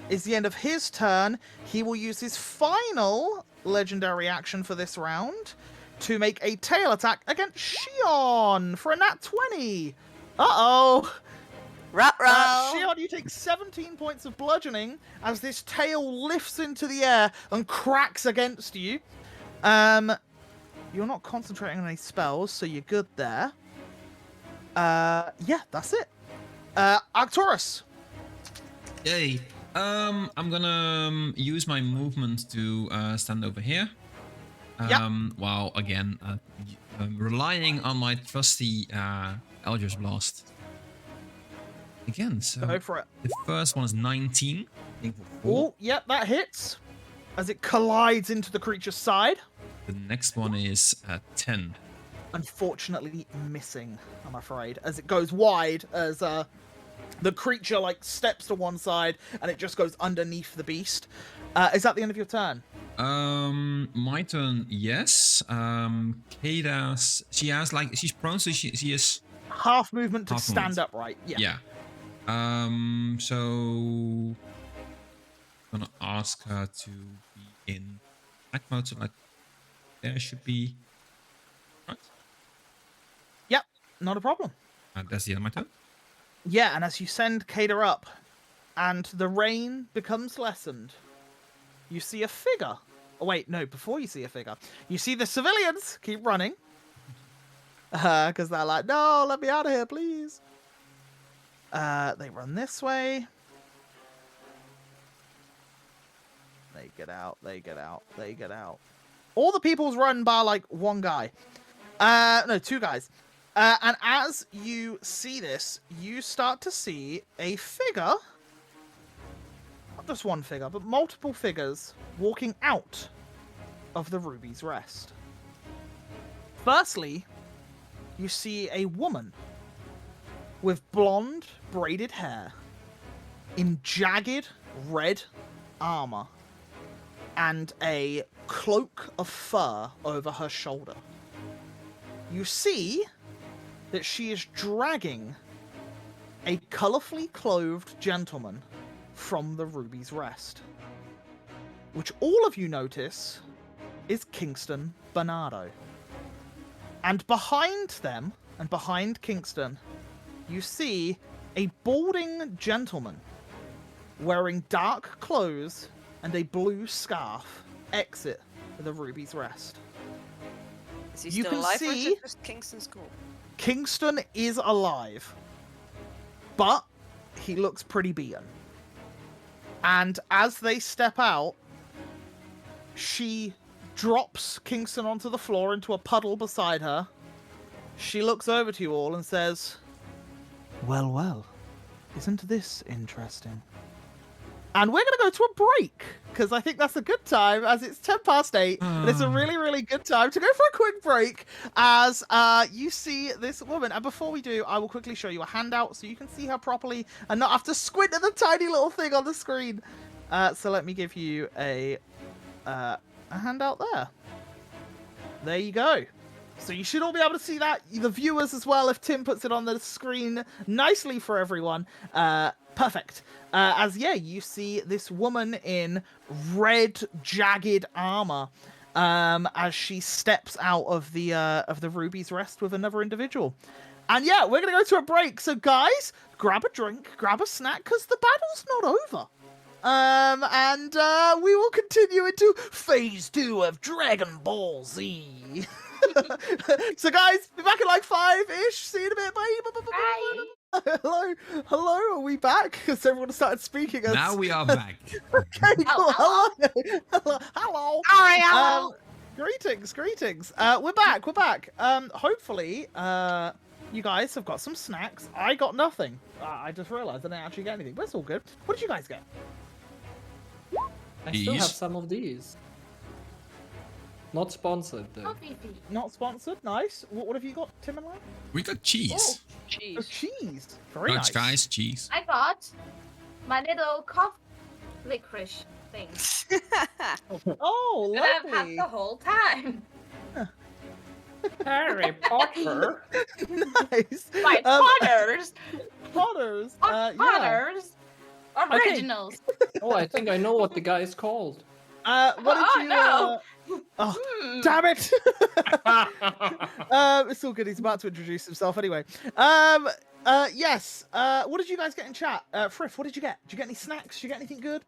[SPEAKER 1] is the end of his turn. He will use his final legendary action for this round to make a tail attack against Shion for a nat 20. Uh-oh.
[SPEAKER 5] Ruh-roh.
[SPEAKER 1] Shion, you take 17 points of bludgeoning as this tail lifts into the air and cracks against you. You're not concentrating on any spells, so you're good there. Yeah, that's it. Arcturus.
[SPEAKER 2] Yay. I'm gonna use my movement to stand over here. While again relying on my trusty Eldritch Blast. Again, so
[SPEAKER 1] Go for it.
[SPEAKER 2] the first one is 19.
[SPEAKER 1] Oh, yep, that hits as it collides into the creature's side.
[SPEAKER 2] The next one is 10.
[SPEAKER 1] Unfortunately missing, I'm afraid, as it goes wide as the creature like steps to one side and it just goes underneath the beast. Is that the end of your turn?
[SPEAKER 2] My turn, yes. Kada's, she has like, she's prone, so she is
[SPEAKER 1] Half movement to
[SPEAKER 2] Half
[SPEAKER 1] stand
[SPEAKER 2] movement.
[SPEAKER 1] upright. Yeah.
[SPEAKER 2] yeah. So I'm gonna ask her to be in attack mode, so like there should be right.
[SPEAKER 1] Yep, not a problem.
[SPEAKER 2] That's the end of my turn.
[SPEAKER 1] Yeah, and as you send Kada up and the rain becomes lessened, you see a figure. Oh, wait, no, before you see a figure, you see the civilians keep running. Because they're like, no, let me out of here, please. They run this way. They get out. They get out. They get out. All the people's run by like one guy. No, two guys. And as you see this, you start to see a figure. Not just one figure, but multiple figures walking out of the Ruby's Rest. Firstly, you see a woman with blonde braided hair in jagged red armor and a cloak of fur over her shoulder. You see that she is dragging a colourfully clothed gentleman from the Ruby's Rest, which all of you notice is Kingston Bernardo. And behind them, and behind Kingston, you see a balding gentleman wearing dark clothes and a blue scarf exit the Ruby's Rest.
[SPEAKER 5] Is he
[SPEAKER 1] You
[SPEAKER 5] still
[SPEAKER 1] can
[SPEAKER 5] alive or is
[SPEAKER 1] see-
[SPEAKER 5] it just Kingston's cool?
[SPEAKER 1] Kingston is alive, but he looks pretty beaten. And as they step out, she drops Kingston onto the floor into a puddle beside her. She looks over to you all and says, "Well, well, isn't this interesting?" And we're going to go to a break, because I think that's a good time, as it's 10 past 8, and it's a really, really good time to go for a quick break, as you see this woman. And before we do, I will quickly show you a handout so you can see her properly and not have to squint at the tiny little thing on the screen. So let me give you a handout there. There you go. So you should all be able to see that, the viewers as well, if Tim puts it on the screen nicely for everyone. Perfect. You see this woman in red, jagged armor as she steps out of the Ruby's Rest with another individual. And yeah, we're going to go to a break. So guys, grab a drink, grab a snack, because the battle's not over. And we will continue into Phase 2 of Dragon Ball Z. So guys, be back in like 5-ish. See you in a bit. Bye.
[SPEAKER 3] Bye.
[SPEAKER 1] Hello, are we back? Because everyone started speaking.
[SPEAKER 2] Now we are back.
[SPEAKER 1] Okay, cool. Hello.
[SPEAKER 3] Hello.
[SPEAKER 1] Greetings. We're back. Hopefully, you guys have got some snacks. I got nothing. I just realized I didn't actually get anything, but it's all good. What did you guys get?
[SPEAKER 4] I still have
[SPEAKER 2] These?
[SPEAKER 4] some of these. Not sponsored though.
[SPEAKER 3] Coffee.
[SPEAKER 1] Not sponsored. Nice. What have you got, Tim and Lyle?
[SPEAKER 2] We got cheese.
[SPEAKER 1] Oh, cheese. Very
[SPEAKER 2] Nuts,
[SPEAKER 1] nice.
[SPEAKER 2] guys, cheese.
[SPEAKER 3] I got my little cough licorice thing
[SPEAKER 1] Oh,
[SPEAKER 3] that I've had
[SPEAKER 1] lovely.
[SPEAKER 3] the whole time.
[SPEAKER 4] Harry Potter.
[SPEAKER 1] Nice.
[SPEAKER 3] My Potters.
[SPEAKER 1] Potters. Yeah.
[SPEAKER 3] Potters. Originals.
[SPEAKER 4] Oh, I think I know what the guy is called.
[SPEAKER 1] What did
[SPEAKER 3] Oh,
[SPEAKER 1] you?
[SPEAKER 3] no.
[SPEAKER 1] Oh,
[SPEAKER 3] Hmm.
[SPEAKER 1] damn it! It's all good. He's about to introduce himself anyway. Yes. What did you guys get in chat? Frith, what did you get? Did you get any snacks? Did you get anything good?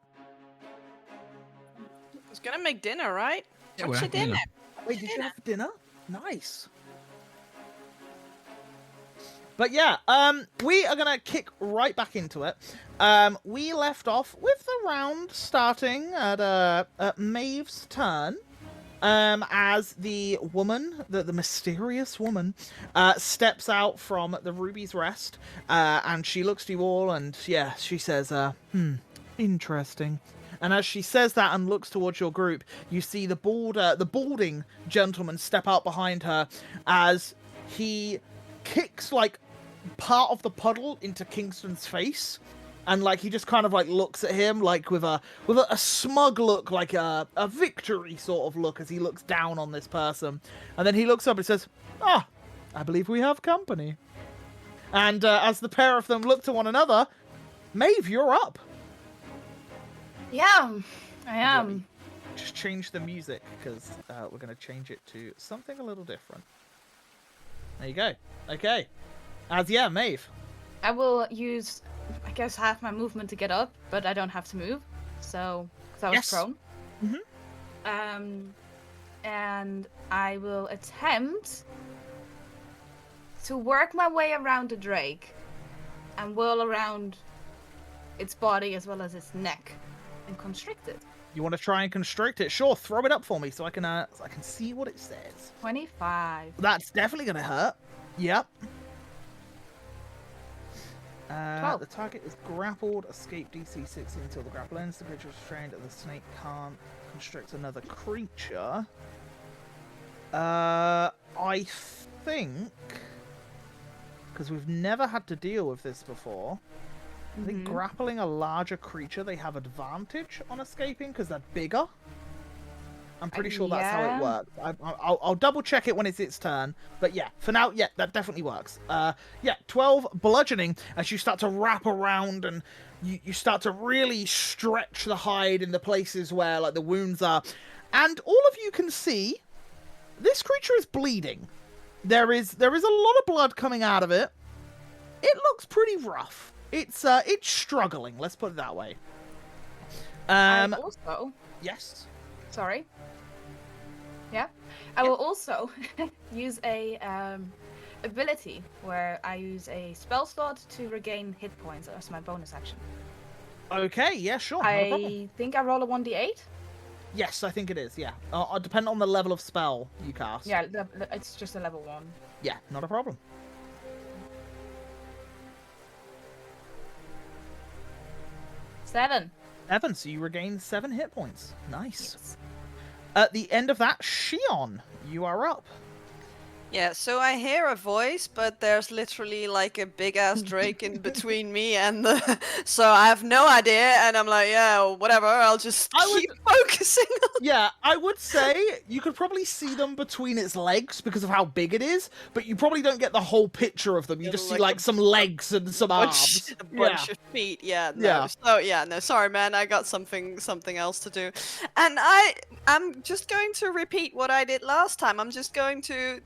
[SPEAKER 5] I was gonna make dinner, right?
[SPEAKER 2] Yeah,
[SPEAKER 5] What's
[SPEAKER 2] we're
[SPEAKER 5] your
[SPEAKER 2] having
[SPEAKER 5] dinner?
[SPEAKER 1] Wait, did you have dinner? Nice. But yeah, we are gonna kick right back into it. We left off with the round starting at Maeve's turn. As the woman, the mysterious woman, steps out from the Ruby's Rest, and she looks to you all, and yeah, she says, interesting. And as she says that and looks towards your group, you see the balding gentleman step out behind her as he kicks like part of the puddle into Kingston's face. And like he just kind of like looks at him like with a smug look, like a victory sort of look as he looks down on this person. And then he looks up and says, "Ah, I believe we have company." And as the pair of them look to one another, Maeve, you're up.
[SPEAKER 3] Yeah, I am.
[SPEAKER 1] Just change the music because we're going to change it to something a little different. There you go. Okay. Maeve.
[SPEAKER 3] I will use, I guess, half my movement to get up, but I don't have to move. So, because I was
[SPEAKER 1] Yes.
[SPEAKER 3] prone.
[SPEAKER 1] Mhm.
[SPEAKER 3] And I will attempt to work my way around the drake and whirl around its body as well as its neck and constrict it.
[SPEAKER 1] You want to try and constrict it? Sure, throw it up for me so I can see what it says.
[SPEAKER 3] 25.
[SPEAKER 1] That's definitely gonna hurt. Yep.
[SPEAKER 3] 12.
[SPEAKER 1] The target is grappled. Escape DC 60 until the grapple ends. The creature is restrained, and the snake can't constrict another creature. I think because we've never had to deal with this before. I think grappling a larger creature, they have advantage on escaping because they're bigger. I'm pretty sure that's how it works. I'll double check it when it's its turn. But yeah, for now, yeah, that definitely works. Yeah, 12 bludgeoning as you start to wrap around and you start to really stretch the hide in the places where like the wounds are. And all of you can see this creature is bleeding. There is a lot of blood coming out of it. It looks pretty rough. It's struggling, let's put it that way.
[SPEAKER 3] I also...
[SPEAKER 1] Yes?
[SPEAKER 3] Sorry. Yeah. I will also use a ability where I use a spell slot to regain hit points as my bonus action.
[SPEAKER 1] Okay, yeah, sure. Not a problem.
[SPEAKER 3] I think I roll a 1d8.
[SPEAKER 1] Yes, I think it is, yeah. Depending on the level of spell you cast.
[SPEAKER 3] Yeah, it's just a level 1.
[SPEAKER 1] Yeah, not a problem.
[SPEAKER 3] Seven,
[SPEAKER 1] so you regain 7 hit points. Nice.
[SPEAKER 3] Yes.
[SPEAKER 1] At the end of that, Shion, you are up.
[SPEAKER 5] Yeah, so I hear a voice, but there's literally like a big ass Drake in between me and the. So I have no idea, and I'm like, yeah, whatever. I'll just keep focusing.
[SPEAKER 1] Yeah, I would say you could probably see them between its legs because of how big it is, but you probably don't get the whole picture of them. You just see like some legs and some arms.
[SPEAKER 5] A bunch of feet. Yeah. No.
[SPEAKER 1] Yeah.
[SPEAKER 5] So yeah, no. Sorry, man. I got something else to do, and I'm just going to repeat what I did last time. I'm just going to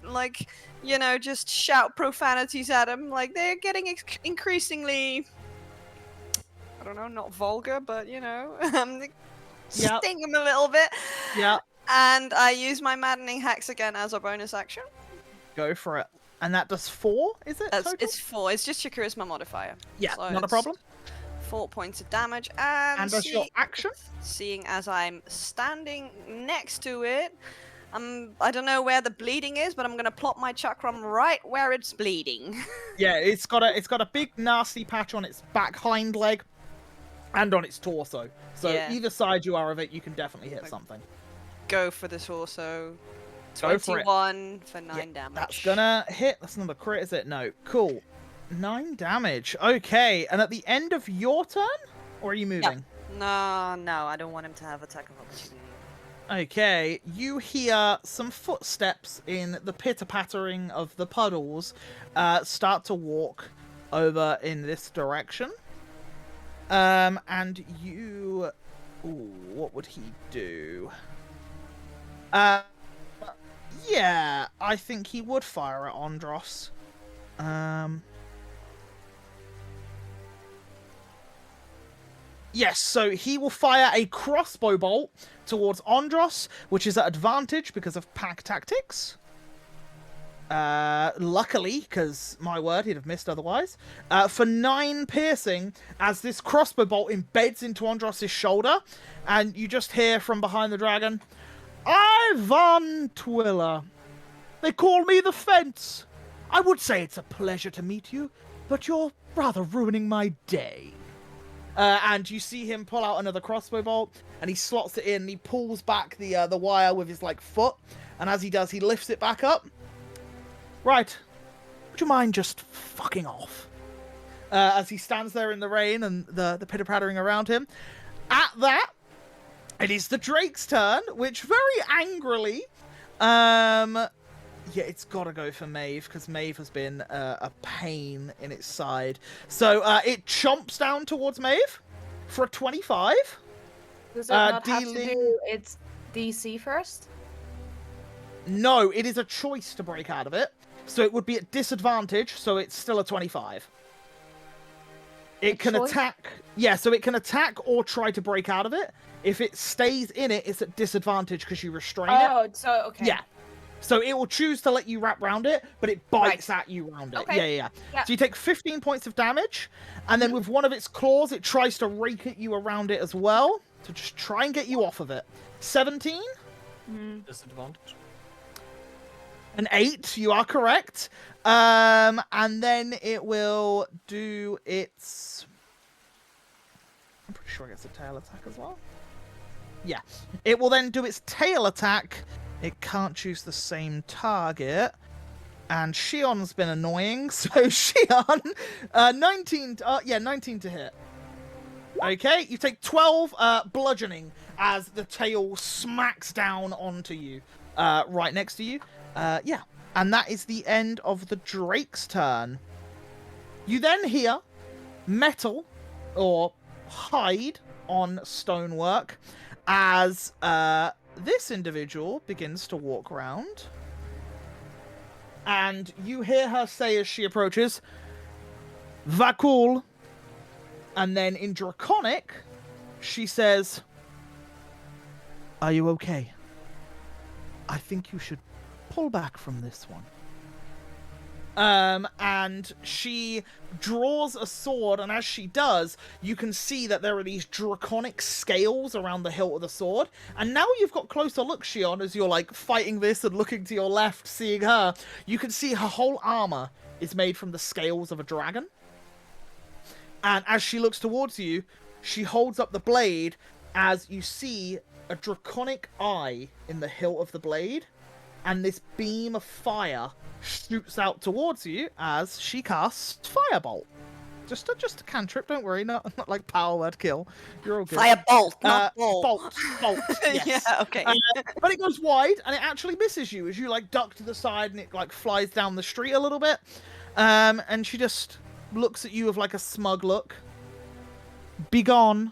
[SPEAKER 5] just shout profanities at them. Like they're getting increasingly, I don't know, not vulgar, but sting them a little bit.
[SPEAKER 1] Yeah.
[SPEAKER 5] And I use my maddening hex again as a bonus action.
[SPEAKER 1] Go for it. And that does 4, is it?
[SPEAKER 5] It's 4. It's just your charisma modifier.
[SPEAKER 1] Yeah,
[SPEAKER 5] so
[SPEAKER 1] not a problem.
[SPEAKER 5] 4 points of damage. And
[SPEAKER 1] as your action?
[SPEAKER 5] Seeing as I'm standing next to it, I don't know where the bleeding is, but I'm gonna plop my chakram right where it's bleeding.
[SPEAKER 1] Yeah, it's got a big nasty patch on its back hind leg and on its torso. So either side you are of it, you can definitely hit something.
[SPEAKER 5] Go for this also.
[SPEAKER 1] Go for it.
[SPEAKER 5] 21 for 9 damage.
[SPEAKER 1] That's gonna hit. That's another crit, is it? No. Cool. 9 damage. Okay, and at the end of your turn? Or are you moving?
[SPEAKER 5] No, I don't want him to have attack of opportunity.
[SPEAKER 1] Okay, you hear some footsteps in the pitter-pattering of the puddles start to walk over in this direction. And you... Ooh, what would he do? Yeah, I think he would fire at Andros. Yes, so he will fire a crossbow bolt towards Andros, which is at advantage because of pack tactics. Luckily, because, my word, he'd have missed otherwise. For 9 piercing, as this crossbow bolt embeds into Andros' shoulder, and you just hear from behind the dragon, Ivan Twiller. They call me the Fence. I would say it's a pleasure to meet you, but you're rather ruining my day. And you see him pull out another crossbow bolt, and he slots it in, and he pulls back the wire with his, foot, and as he does, he lifts it back up. Right. Would you mind just fucking off? As he stands there in the rain, and the pitter-pattering around him. At that, it is the Drake's turn, which very angrily, yeah, it's got to go for Maeve, because Maeve has been a pain in its side. So it chomps down towards Maeve for a 25.
[SPEAKER 3] Does it not have to do its DC first?
[SPEAKER 1] No, it is a choice to break out of it. So it would be at disadvantage, so it's still a 25. It can attack... Yeah, so it can attack or try to break out of it. If it stays in it, it's at disadvantage because you restrain it.
[SPEAKER 3] Oh, so, okay.
[SPEAKER 1] Yeah. So it will choose to let you wrap round it, but it bites at you round it.
[SPEAKER 3] Okay.
[SPEAKER 1] Yeah. So you take 15 points of damage, and then with one of its claws, it tries to rake at you around it as well. to just try and get you off of it. 17?
[SPEAKER 4] Disadvantage.
[SPEAKER 1] An 8, you are correct. And then it will do its... I'm pretty sure it gets a tail attack as well. Yeah. It will then do its tail attack. It can't choose the same target. And Shion's been annoying, so Shion, 19 to hit. Okay, you take 12 bludgeoning as the tail smacks down onto you, right next to you. Yeah, and that is the end of the Drake's turn. You then hear metal or hide on stonework as this individual begins to walk around. And you hear her say as she approaches, Vakul. And then in Draconic, she says, are you okay? I think you should pull back from this one. And she draws a sword, and as she does, you can see that there are these draconic scales around the hilt of the sword. And now you've got closer look, Shion, as you're like fighting this and looking to your left, seeing her. You can see her whole armor is made from the scales of a dragon. And as she looks towards you, she holds up the blade as you see a draconic eye in the hilt of the blade. And this beam of fire shoots out towards you as she casts Firebolt. Just a cantrip, don't worry, not like power word kill. You're all good.
[SPEAKER 5] Firebolt, not bolt.
[SPEAKER 1] Bolt, yes.
[SPEAKER 5] Yeah, okay.
[SPEAKER 1] But it goes wide and it actually misses you as you like duck to the side and it like flies down the street a little bit. And she just looks at you with like a smug look. Begone.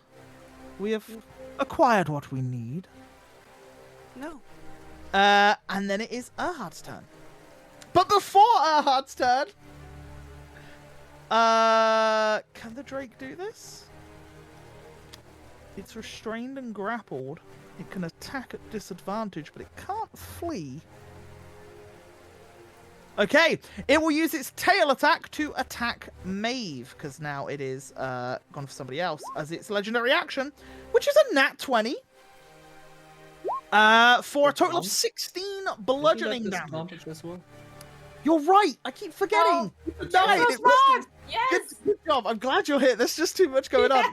[SPEAKER 1] We have acquired what we need.
[SPEAKER 5] No.
[SPEAKER 1] And then it is Erhard's turn. But before Erhard's turn, can the Drake do this? It's restrained and grappled. It can attack at disadvantage, but it can't flee. Okay, it will use its tail attack to attack Maeve, because now it is gone for somebody else as its legendary action, which is a nat 20. For a total of 16 bludgeoning damage.
[SPEAKER 4] As well?
[SPEAKER 1] You're right. I keep forgetting. Nine.
[SPEAKER 3] So smart! Yes!
[SPEAKER 1] Good job. I'm glad you're here. There's just too much going on.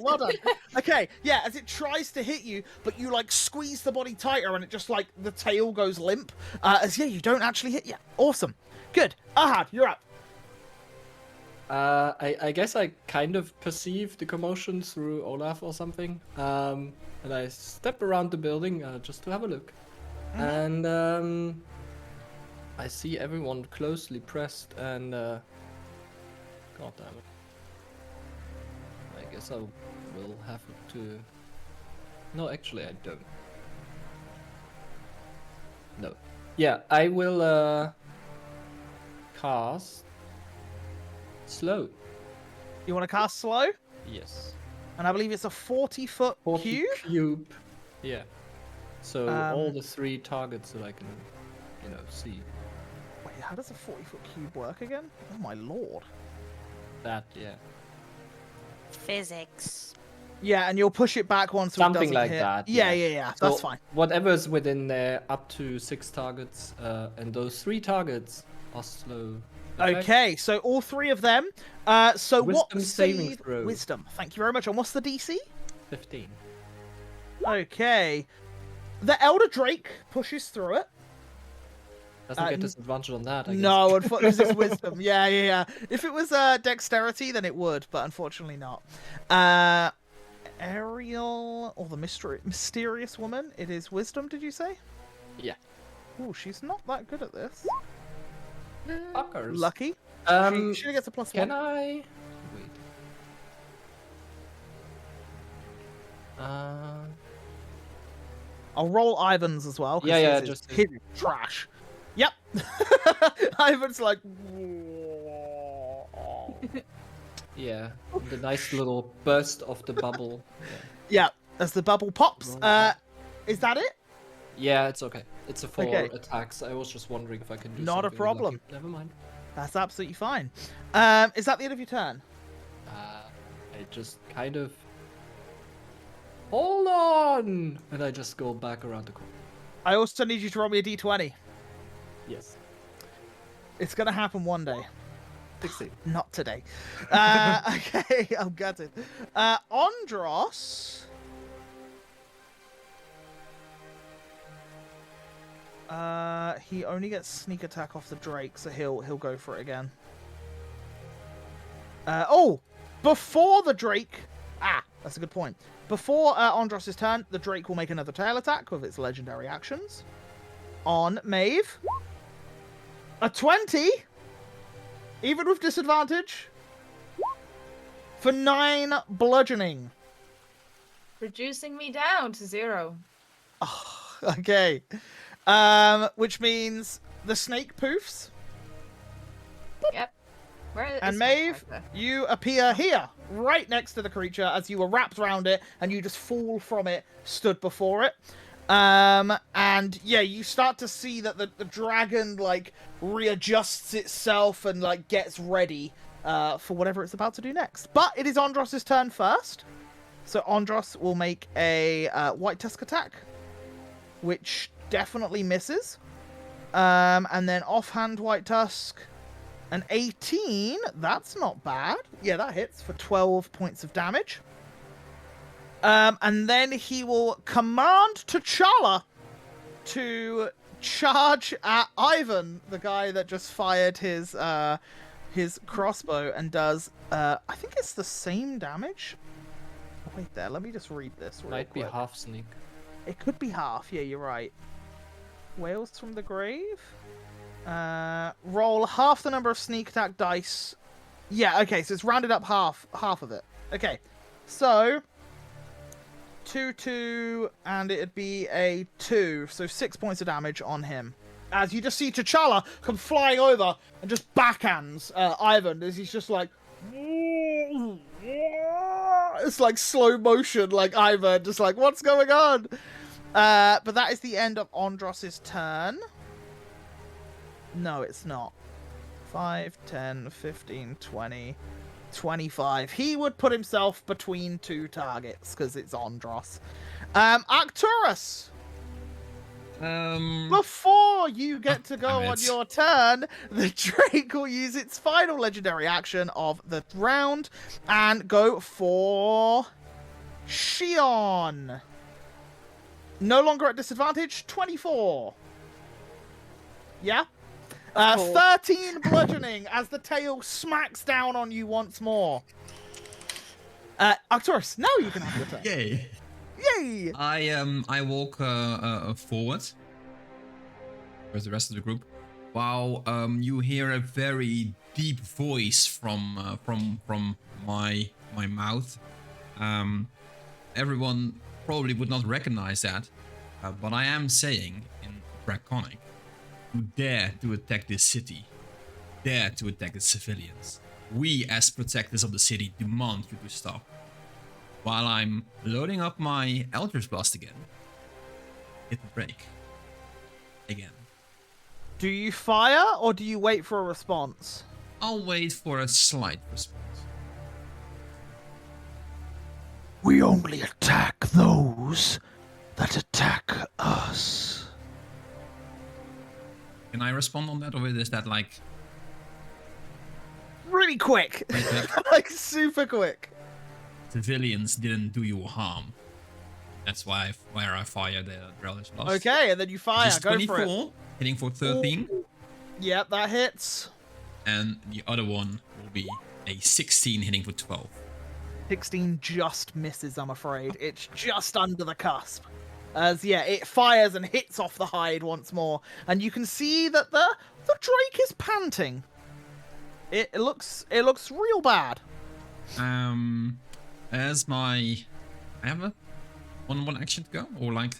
[SPEAKER 1] Well done. Okay, yeah, as it tries to hit you, but you like squeeze the body tighter and it just like the tail goes limp. You don't actually hit. Yeah, awesome. Good. Ahad, you're up.
[SPEAKER 4] I guess I kind of perceive the commotion through Olaf or something. And I step around the building just to have a look. And I see everyone closely pressed and God damn it. I guess I will have to... No, actually I don't. No. Yeah, I will cast slow.
[SPEAKER 1] You want to cast slow?
[SPEAKER 4] Yes.
[SPEAKER 1] And I believe it's a 40-foot
[SPEAKER 4] 40
[SPEAKER 1] cube?
[SPEAKER 4] cube. Yeah. So all
[SPEAKER 1] Um,
[SPEAKER 4] the 3 targets that I can, see.
[SPEAKER 1] Wait, how does a 40-foot cube work again? Oh my lord.
[SPEAKER 4] That, yeah.
[SPEAKER 5] Physics.
[SPEAKER 1] Yeah, and you'll push it back once it
[SPEAKER 4] Something
[SPEAKER 1] doesn't
[SPEAKER 4] like
[SPEAKER 1] hit.
[SPEAKER 4] that,
[SPEAKER 1] Yeah,
[SPEAKER 4] yeah.
[SPEAKER 1] that's
[SPEAKER 4] So
[SPEAKER 1] fine.
[SPEAKER 4] Whatever's within there, up to 6 targets, and those 3 targets are slow. effect.
[SPEAKER 1] Okay, so all 3 of them. So what
[SPEAKER 4] Wisdom saving
[SPEAKER 1] save?
[SPEAKER 4] throw.
[SPEAKER 1] Wisdom. Thank you very much. And what's the DC?
[SPEAKER 4] 15.
[SPEAKER 1] Okay. The Elder Drake pushes through it.
[SPEAKER 4] Doesn't get disadvantage on that, I guess.
[SPEAKER 1] No, unfortunately, it's wisdom. Yeah. If it was dexterity, then it would, but unfortunately not. Ariel, or the mysterious woman, it is wisdom, did you say?
[SPEAKER 4] Yeah.
[SPEAKER 1] Ooh, she's not that good at this.
[SPEAKER 4] Fuckers.
[SPEAKER 1] Lucky. She gets a +1.
[SPEAKER 4] Can I... Wait.
[SPEAKER 1] I'll roll Ivan's as well. 'cause
[SPEAKER 4] Yeah,
[SPEAKER 1] his is
[SPEAKER 4] just-
[SPEAKER 1] his trash. Yep. Ivan's like.
[SPEAKER 4] Yeah, the nice little burst of the bubble.
[SPEAKER 1] Yeah, as the bubble pops. Is that it?
[SPEAKER 4] Yeah, it's okay. It's a 4
[SPEAKER 1] Okay.
[SPEAKER 4] attacks. I was just wondering if I can do
[SPEAKER 1] Not a
[SPEAKER 4] something
[SPEAKER 1] problem.
[SPEAKER 4] lucky. Never mind.
[SPEAKER 1] That's absolutely fine. Is that the end of your turn?
[SPEAKER 4] I just kind of... run! And I just go back around the corner.
[SPEAKER 1] I also need you to roll me a d20.
[SPEAKER 4] Yes.
[SPEAKER 1] It's gonna happen one day.
[SPEAKER 4] 16.
[SPEAKER 1] Not today. Okay, I'm gutted. Andros. He only gets sneak attack off the Drake, so he'll go for it again. Before the Drake. That's a good point. Before Andros' turn, the Drake will make another tail attack with its legendary actions. On Maeve. A 20. Even with disadvantage. For 9 bludgeoning.
[SPEAKER 3] Reducing me down to 0.
[SPEAKER 1] Oh, okay. Which means the snake poofs.
[SPEAKER 3] Yep. Where is
[SPEAKER 1] And
[SPEAKER 3] my
[SPEAKER 1] Maeve,
[SPEAKER 3] character?
[SPEAKER 1] you appear here, right next to the creature, as you were wrapped around it, and you just fall from it, stood before it. And yeah, you start to see that the dragon, like, readjusts itself and, like, gets ready, for whatever it's about to do next. But it is Andros' turn first. So Andros will make a, White Tusk attack, which definitely misses. And then offhand White Tusk, an 18, that's not bad. Yeah, that hits for 12 points of damage. And then he will command T'Challa to charge at Ivan, the guy that just fired his crossbow, and does, I think it's the same damage. Wait there, let me just read this real
[SPEAKER 4] Might be
[SPEAKER 1] quick.
[SPEAKER 4] half sneak.
[SPEAKER 1] It could be half, yeah, you're right. Whales from the grave? Roll half the number of sneak attack dice. Yeah, okay, so it's rounded up half of it. Okay, so 2, and it'd be a 2, so 6 points of damage on him. As you just see T'Challa come flying over and just backhands Ivan as he's just like, it's like slow motion, like Ivan, just like, what's going on? But that is the end of Andros' turn. No, it's not. 5, 10, 15, 20, 25. He would put himself between 2 targets because it's Andros. Arcturus! Before you get to go on your turn, the Drake will use its final legendary action of the round and go for Shion. No longer at disadvantage, 24. Yeah? 13 bludgeoning as the tail smacks down on you once more. Arcturus, now you can have your turn.
[SPEAKER 2] Yay!
[SPEAKER 1] Yay!
[SPEAKER 2] I walk forward with the rest of the group, while you hear a very deep voice from my mouth. Everyone probably would not recognize that, but I am saying in Draconic, "You dare to attack this city, dare to attack the civilians. We, as protectors of the city, demand you to stop." While I'm loading up my Eldritch Blast again, hit the break. Again.
[SPEAKER 1] Do you fire or do you wait for a response?
[SPEAKER 2] I'll wait for a slight response.
[SPEAKER 1] We only attack those that attack us.
[SPEAKER 2] Can I respond on that, or is that like
[SPEAKER 1] Really quick. Like super quick.
[SPEAKER 2] civilians didn't do you harm? That's why I fire the Eldritch Blast.
[SPEAKER 1] Okay, and then you fire.
[SPEAKER 2] Just
[SPEAKER 1] Go
[SPEAKER 2] 24,
[SPEAKER 1] for it.
[SPEAKER 2] hitting for 13,
[SPEAKER 1] Yep, that hits.
[SPEAKER 2] and the other one will be a 16, hitting for 12.
[SPEAKER 1] 16 just misses, I'm afraid. It's just under the cusp. As, yeah, it fires and hits off the hide once more. And you can see that the Drake is panting. It looks real bad.
[SPEAKER 2] As I have a one action to go, or like...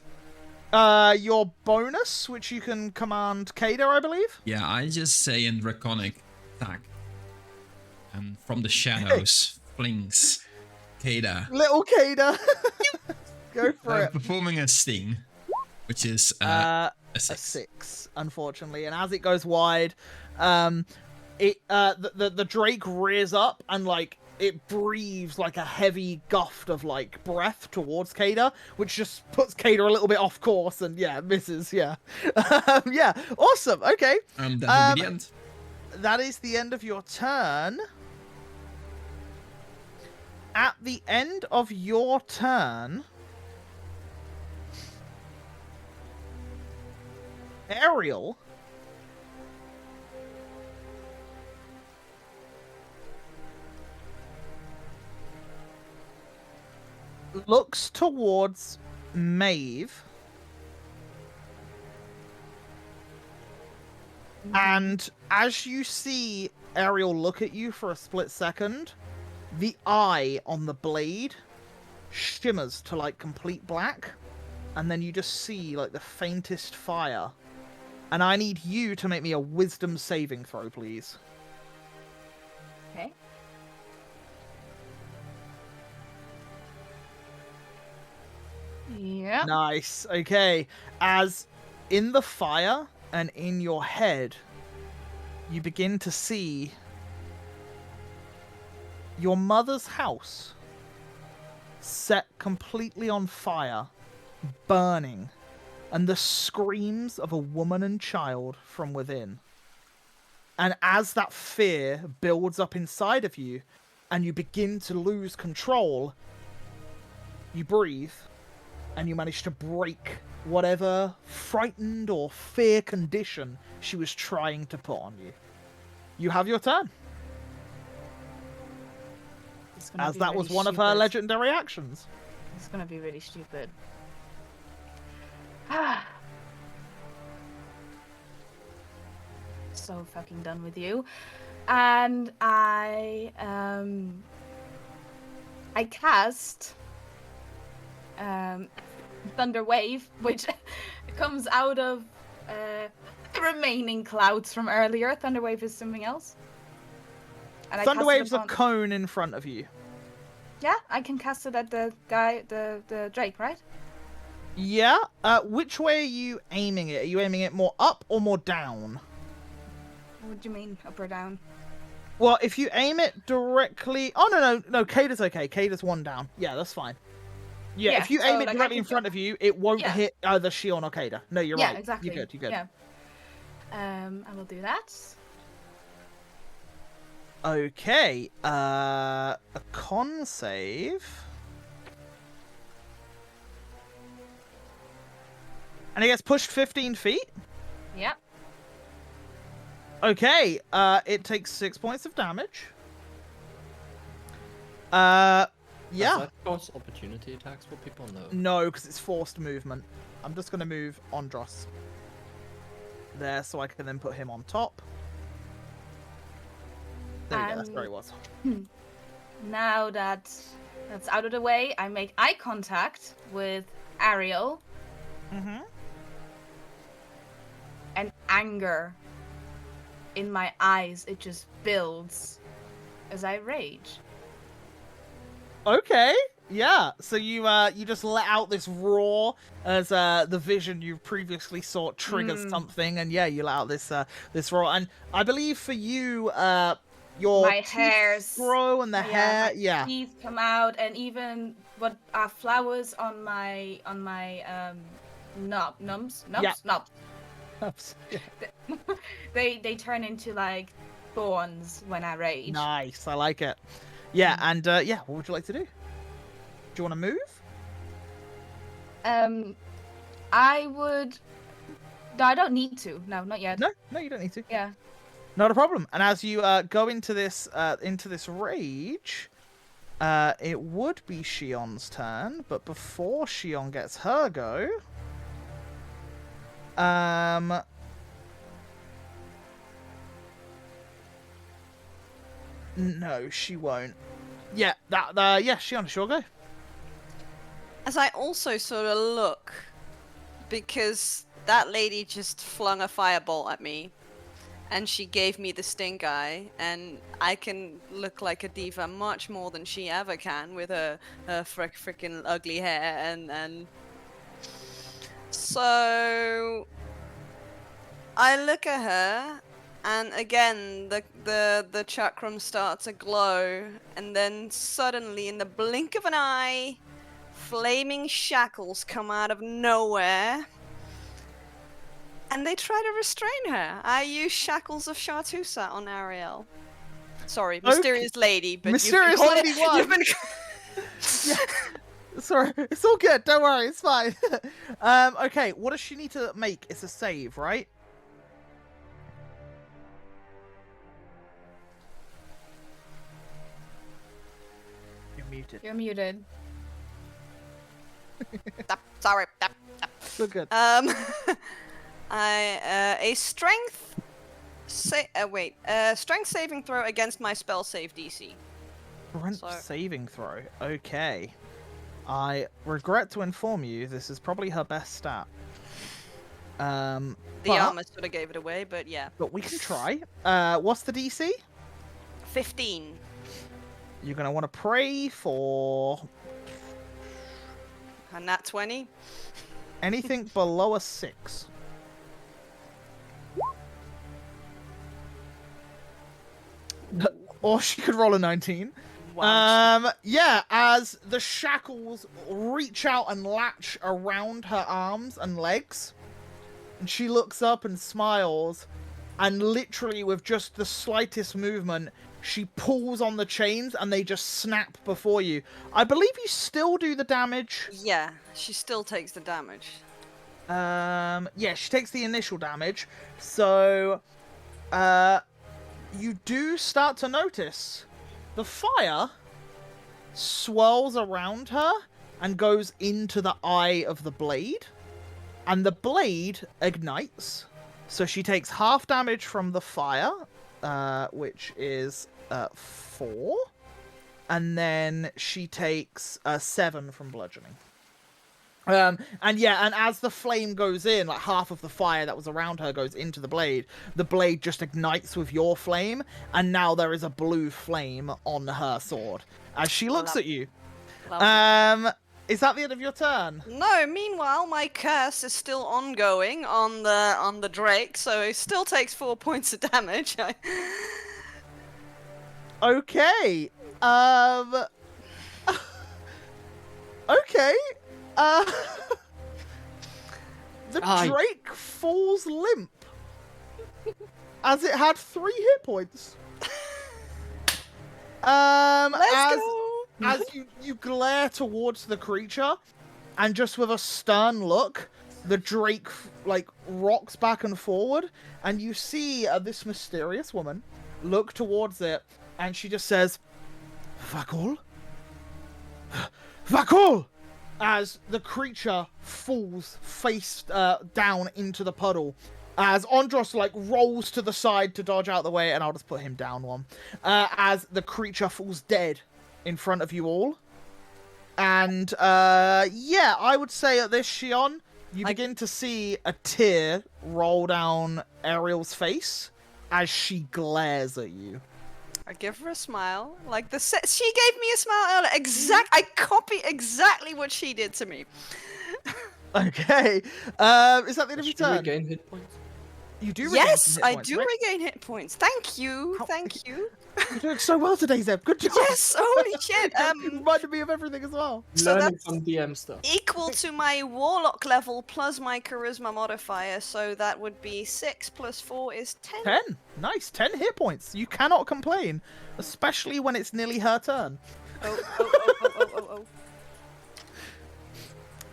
[SPEAKER 1] Your bonus, which you can command Kader, I believe?
[SPEAKER 2] Yeah, I just say in Draconic attack. And from the shadows, flings Kada.
[SPEAKER 1] Little Kader. Go for it.
[SPEAKER 2] Performing a sting, which is a
[SPEAKER 1] A
[SPEAKER 2] 6.
[SPEAKER 1] 6, unfortunately. And as it goes wide, the Drake rears up and, like, it breathes like a heavy gust of like breath towards Kada, which just puts Kada a little bit off course and misses. Yeah. Yeah. Awesome. Okay.
[SPEAKER 2] That will be the end.
[SPEAKER 1] That is the end of your turn. At the end of your turn, Ariel looks towards Maeve and as you see Ariel look at you for a split second, the eye on the blade shimmers to like complete black, and then you just see like the faintest fire. And I need you to make me a wisdom saving throw, please.
[SPEAKER 3] Okay. Yeah.
[SPEAKER 1] Nice. Okay. As in the fire and in your head, you begin to see your mother's house set completely on fire, burning, and the screams of a woman and child from within. And as that fear builds up inside of you and you begin to lose control, you breathe and you manage to break whatever frightened or fear condition she was trying to put on you. You have your turn. As that was one of her legendary actions.
[SPEAKER 3] It's gonna be really stupid. So fucking done with you. And I cast Thunder Wave, which comes out of the remaining clouds from earlier. Thunder Wave is something else. And
[SPEAKER 1] Thunder Wave's a cone in front of you.
[SPEAKER 3] Yeah, I can cast it at the guy, the Drake, right?
[SPEAKER 1] Yeah. Which way are you aiming it? Are you aiming it more up or more down?
[SPEAKER 3] What do you mean, up or down?
[SPEAKER 1] Well, if you aim it directly... Oh, no. Kada's okay. Kada's one down. Yeah, that's fine. Yeah, if you aim it directly in front of you, it won't hit either Shion or Kada. No, you're right.
[SPEAKER 3] Yeah, exactly.
[SPEAKER 1] You're good.
[SPEAKER 3] Yeah. I will do that.
[SPEAKER 1] Okay. A con save. And he gets pushed 15 feet?
[SPEAKER 3] Yep.
[SPEAKER 1] Okay. It takes 6 points of damage. Yeah.
[SPEAKER 4] Does that cause opportunity attacks for people? No.
[SPEAKER 1] No, because it's forced movement. I'm just going to move Andros there so I can then put him on top. There you go, that's where he was.
[SPEAKER 3] Now that that's out of the way, I make eye contact with Ariel.
[SPEAKER 1] Mm-hmm.
[SPEAKER 3] And anger in my eyes, it just builds as I rage.
[SPEAKER 1] Okay, yeah. So you just let out this roar as the vision you previously saw triggers something, and yeah, you let out this roar. And I believe for you, your
[SPEAKER 3] my hairs
[SPEAKER 1] grow and the hair,
[SPEAKER 3] my teeth come out, and even what are flowers on my knobs. They turn into like thorns when I rage.
[SPEAKER 1] Nice, I like it. Yeah, and yeah, what would you like to do? Do you want to move?
[SPEAKER 3] I would. No, I don't need to. No, not yet.
[SPEAKER 1] No, you don't need to.
[SPEAKER 3] Yeah.
[SPEAKER 1] Not a problem. And as you go into this rage, it would be Shion's turn, but before Shion gets her go, no, she won't. Yeah, Shion, sure go.
[SPEAKER 5] As I also sort of look, because that lady just flung a fireball at me, and she gave me the stink eye, and I can look like a diva much more than she ever can with her freaking ugly hair, and so I look at her and again the chakram starts to glow, and then suddenly, in the blink of an eye, flaming shackles come out of nowhere, and they try to restrain her. I use shackles of Chartusa on Ariel. Sorry, mysterious lady, but
[SPEAKER 1] Mysterious
[SPEAKER 5] you've been
[SPEAKER 1] lady won.
[SPEAKER 5] You've been...
[SPEAKER 1] Yeah. Sorry, it's all good. Don't worry, it's fine. Okay, what does she need to make? It's a save, right? You're muted.
[SPEAKER 3] You're muted.
[SPEAKER 5] Sorry.
[SPEAKER 1] You're good.
[SPEAKER 5] A strength. Strength saving throw against my spell save DC.
[SPEAKER 1] Strength
[SPEAKER 5] so-
[SPEAKER 1] saving throw. Okay. I regret to inform you, this is probably her best stat.
[SPEAKER 5] The
[SPEAKER 1] But-
[SPEAKER 5] armor sort of gave it away, but yeah.
[SPEAKER 1] But we can try. What's the DC?
[SPEAKER 5] 15.
[SPEAKER 1] You're gonna want to pray for
[SPEAKER 5] A nat 20.
[SPEAKER 1] anything below a 6. Or she could roll a 19.
[SPEAKER 5] Wow.
[SPEAKER 1] Yeah, as the shackles reach out and latch around her arms and legs, and she looks up and smiles, and literally with just the slightest movement, she pulls on the chains and they just snap before you. I believe you still do the damage.
[SPEAKER 5] Yeah, she still takes the damage.
[SPEAKER 1] Yeah, she takes the initial damage. So, you do start to notice the fire swirls around her and goes into the eye of the blade. And the blade ignites. So she takes half damage from the fire, which is 4. And then she takes 7 from bludgeoning. And as the flame goes in, like half of the fire that was around her goes into the blade just ignites with your flame, and now there is a blue flame on her sword as she looks at you.
[SPEAKER 5] Lovely.
[SPEAKER 1] Is that the end of your turn?
[SPEAKER 5] No, meanwhile, my curse is still ongoing on the Drake, so it still takes 4 points of damage.
[SPEAKER 1] Okay. Okay. The Drake falls limp as it had 3 hit points.
[SPEAKER 5] Let's go!
[SPEAKER 1] As you glare towards the creature, and just with a stern look, the Drake rocks back and forward, and you see this mysterious woman look towards it, and she just says, "Vakul? Vakul!" As the creature falls face down into the puddle. As Andros rolls to the side to dodge out the way, and I'll just put him down one. As the creature falls dead in front of you all. And I would say at this, Shion, you begin to see a tear roll down Ariel's face as she glares at you.
[SPEAKER 5] I give her a smile. She gave me a smile earlier. I copy exactly what she did to me.
[SPEAKER 1] Okay. Is that the end of your
[SPEAKER 4] Do you
[SPEAKER 1] turn?
[SPEAKER 4] regain hit points?
[SPEAKER 1] You do regain
[SPEAKER 5] Yes,
[SPEAKER 1] some hit
[SPEAKER 5] I
[SPEAKER 1] points,
[SPEAKER 5] do
[SPEAKER 1] right?
[SPEAKER 5] regain hit points. Thank you. Thank you.
[SPEAKER 1] You're doing so well today, Zeb. Good job.
[SPEAKER 5] Yes, holy shit.
[SPEAKER 1] You reminded me of everything as well.
[SPEAKER 5] So
[SPEAKER 4] Learning
[SPEAKER 5] that's
[SPEAKER 4] some DM stuff.
[SPEAKER 5] equal to my warlock level plus my charisma modifier, so that would be 6 plus 4 is 10.
[SPEAKER 1] 10. Nice. 10 hit points. You cannot complain, especially when it's nearly her turn.
[SPEAKER 5] Oh.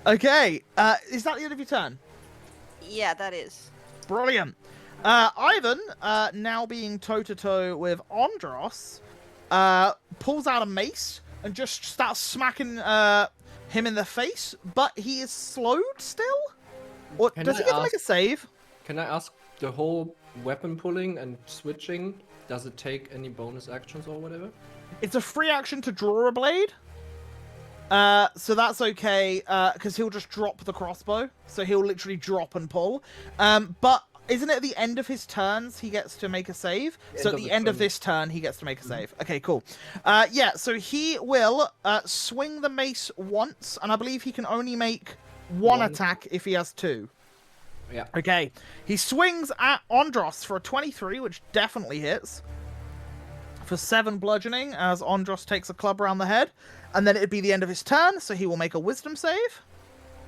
[SPEAKER 1] Okay. Is that the end of your turn?
[SPEAKER 5] Yeah, that is.
[SPEAKER 1] Brilliant. Ivan, now being toe-to-toe with Andros, pulls out a mace and just starts smacking him in the face, but he is slowed still? Or
[SPEAKER 4] Can
[SPEAKER 1] does he
[SPEAKER 4] I
[SPEAKER 1] get to make a
[SPEAKER 4] ask-
[SPEAKER 1] save?
[SPEAKER 4] Can I ask, the whole weapon pulling and switching, does it take any bonus actions or whatever?
[SPEAKER 1] It's a free action to draw a blade. So that's okay, because he'll just drop the crossbow. So he'll literally drop and pull. But isn't it at the end of his turns he gets to make a save? So at the end of this turn, he gets to make a save. Okay, cool. So he will swing the mace once, and I believe he can only make one attack if he has 2.
[SPEAKER 4] Yeah.
[SPEAKER 1] Okay, he swings at Andros for a 23, which definitely hits. For 7 bludgeoning, as Andros takes a club around the head. And then it'd be the end of his turn, so he will make a wisdom save.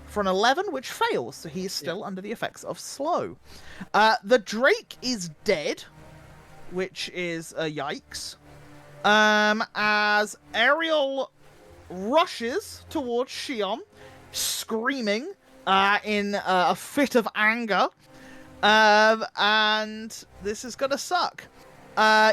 [SPEAKER 1] For an 11, which fails, so he is still under the effects of slow. The Drake is dead, which is a yikes. As Ariel rushes towards Shion, screaming in a fit of anger. And this is gonna suck.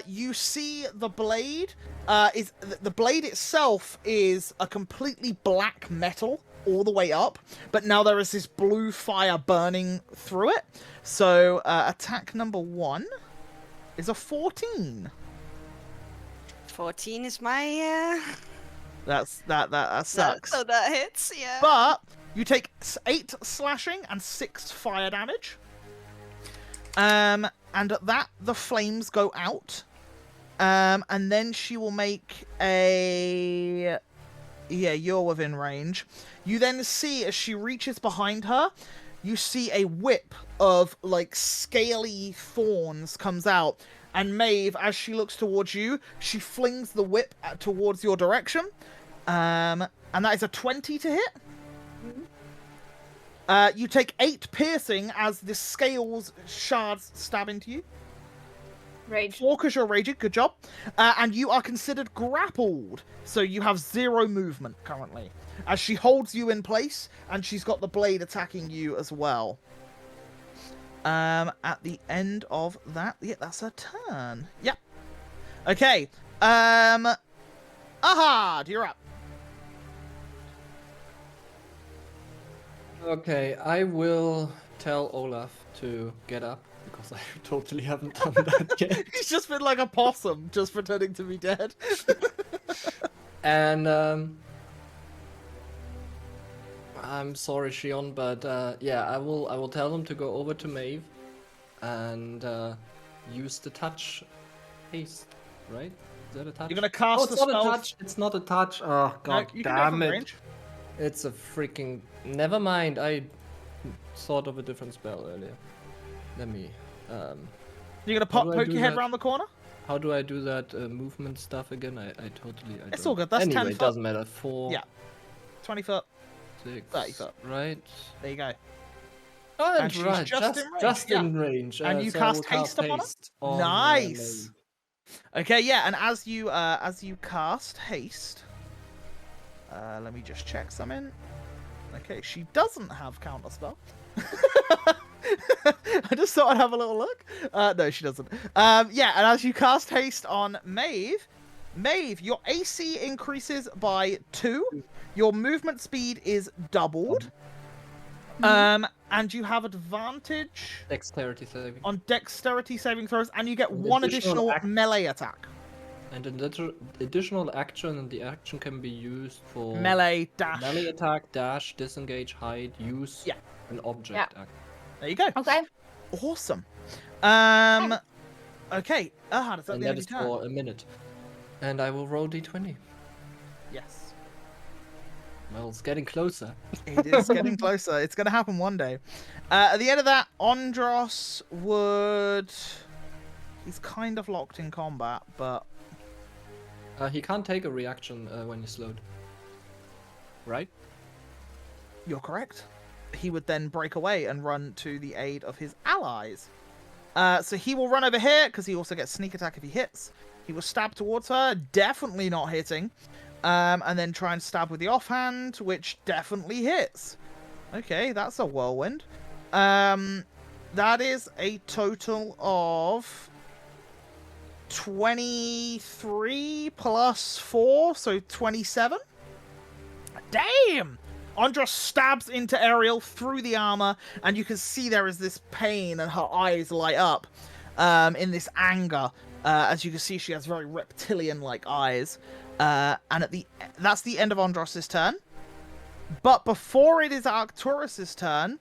[SPEAKER 1] You see the blade. The blade itself is a completely black metal all the way up, but now there is this blue fire burning through it. So attack number 1 is a 14.
[SPEAKER 5] 14 is my.
[SPEAKER 1] That sucks.
[SPEAKER 5] So that hits, yeah.
[SPEAKER 1] But you take 8 slashing and 6 fire damage. And at that, the flames go out. And then she will make a... Yeah, you're within range. You then see, as she reaches behind her, you see a whip of, like, scaly thorns comes out. And Maeve, as she looks towards you, she flings the whip towards your direction. And that is a 20 to hit. You take 8 piercing as the scales shards stab into you.
[SPEAKER 3] Rage.
[SPEAKER 1] 4 because you're raging, good job. And you are considered grappled, so you have 0 movement currently. As she holds you in place, and she's got the blade attacking you as well. At the end of that, yeah, that's her turn. Yep. Okay. Ahad, you're up.
[SPEAKER 4] Okay, I will tell Olaf to get up because I totally haven't done that yet.
[SPEAKER 1] He's just been like a possum, just pretending to be dead.
[SPEAKER 4] And I'm sorry, Shion, but yeah, I will tell him to go over to Maeve and use the touch haste, right? Is that a touch?
[SPEAKER 1] You're gonna cast
[SPEAKER 4] oh, it's
[SPEAKER 1] the
[SPEAKER 4] not
[SPEAKER 1] spell.
[SPEAKER 4] a touch. It's not a touch. Oh god,
[SPEAKER 1] You can do it from
[SPEAKER 4] damn it!
[SPEAKER 1] range.
[SPEAKER 4] It's a freaking. Never mind. I thought of a different spell earlier. Let me.
[SPEAKER 1] You're gonna
[SPEAKER 4] How do I
[SPEAKER 1] poke
[SPEAKER 4] do
[SPEAKER 1] your head
[SPEAKER 4] that?
[SPEAKER 1] around the corner.
[SPEAKER 4] How do I do that movement stuff again? I totally.
[SPEAKER 1] It's
[SPEAKER 4] don't.
[SPEAKER 1] all good, that's 10
[SPEAKER 4] anyway,
[SPEAKER 1] foot.
[SPEAKER 4] it doesn't matter. 4.
[SPEAKER 1] Yeah. 20 foot.
[SPEAKER 4] 6.
[SPEAKER 1] 30 foot.
[SPEAKER 4] Right.
[SPEAKER 1] There you go.
[SPEAKER 4] Oh,
[SPEAKER 1] And she's
[SPEAKER 4] right.
[SPEAKER 1] just in range,
[SPEAKER 4] Just
[SPEAKER 1] yeah.
[SPEAKER 4] in range.
[SPEAKER 1] And you
[SPEAKER 4] so I will
[SPEAKER 1] cast haste upon her?
[SPEAKER 4] haste on,
[SPEAKER 1] Nice.
[SPEAKER 4] Maeve.
[SPEAKER 1] Okay, yeah, and as you cast haste, let me just check something. Okay, she doesn't have counterspell. I just thought I'd have a little look. No, she doesn't. Yeah, and as you cast haste on Maeve, your AC increases by 2. Your movement speed is doubled. And you have advantage
[SPEAKER 4] Dexterity saving.
[SPEAKER 1] on dexterity saving throws, and you get
[SPEAKER 4] An
[SPEAKER 1] 1
[SPEAKER 4] additional
[SPEAKER 1] additional melee attack.
[SPEAKER 4] And an additional action, and the action can be used for
[SPEAKER 1] Melee dash.
[SPEAKER 4] melee attack, dash, disengage, hide, use,
[SPEAKER 1] Yeah.
[SPEAKER 4] an object
[SPEAKER 3] Yeah.
[SPEAKER 4] act.
[SPEAKER 1] There you go.
[SPEAKER 3] Okay.
[SPEAKER 1] Awesome. Okay. Ahad, is that
[SPEAKER 4] And
[SPEAKER 1] the
[SPEAKER 4] that
[SPEAKER 1] end
[SPEAKER 4] is
[SPEAKER 1] of your turn?
[SPEAKER 4] for a minute. And I will roll d20.
[SPEAKER 1] Yes.
[SPEAKER 4] Well, it's getting closer.
[SPEAKER 1] It is getting closer. It's going to happen one day. At the end of that, Andros would... He's kind of locked in combat, but...
[SPEAKER 4] He can't take a reaction when he's slowed. Right?
[SPEAKER 1] You're correct. He would then break away and run to the aid of his allies. So he will run over here, because he also gets sneak attack if he hits. He will stab towards her, definitely not hitting. And then try and stab with the offhand, which definitely hits. Okay, that's a whirlwind. That is a total of 23 plus 4, so 27. Damn! Andros stabs into Ariel through the armor, and you can see there is this pain, and her eyes light up in this anger. As you can see, she has very reptilian-like eyes. And that's the end of Andros' turn. But before it is Arcturus' turn,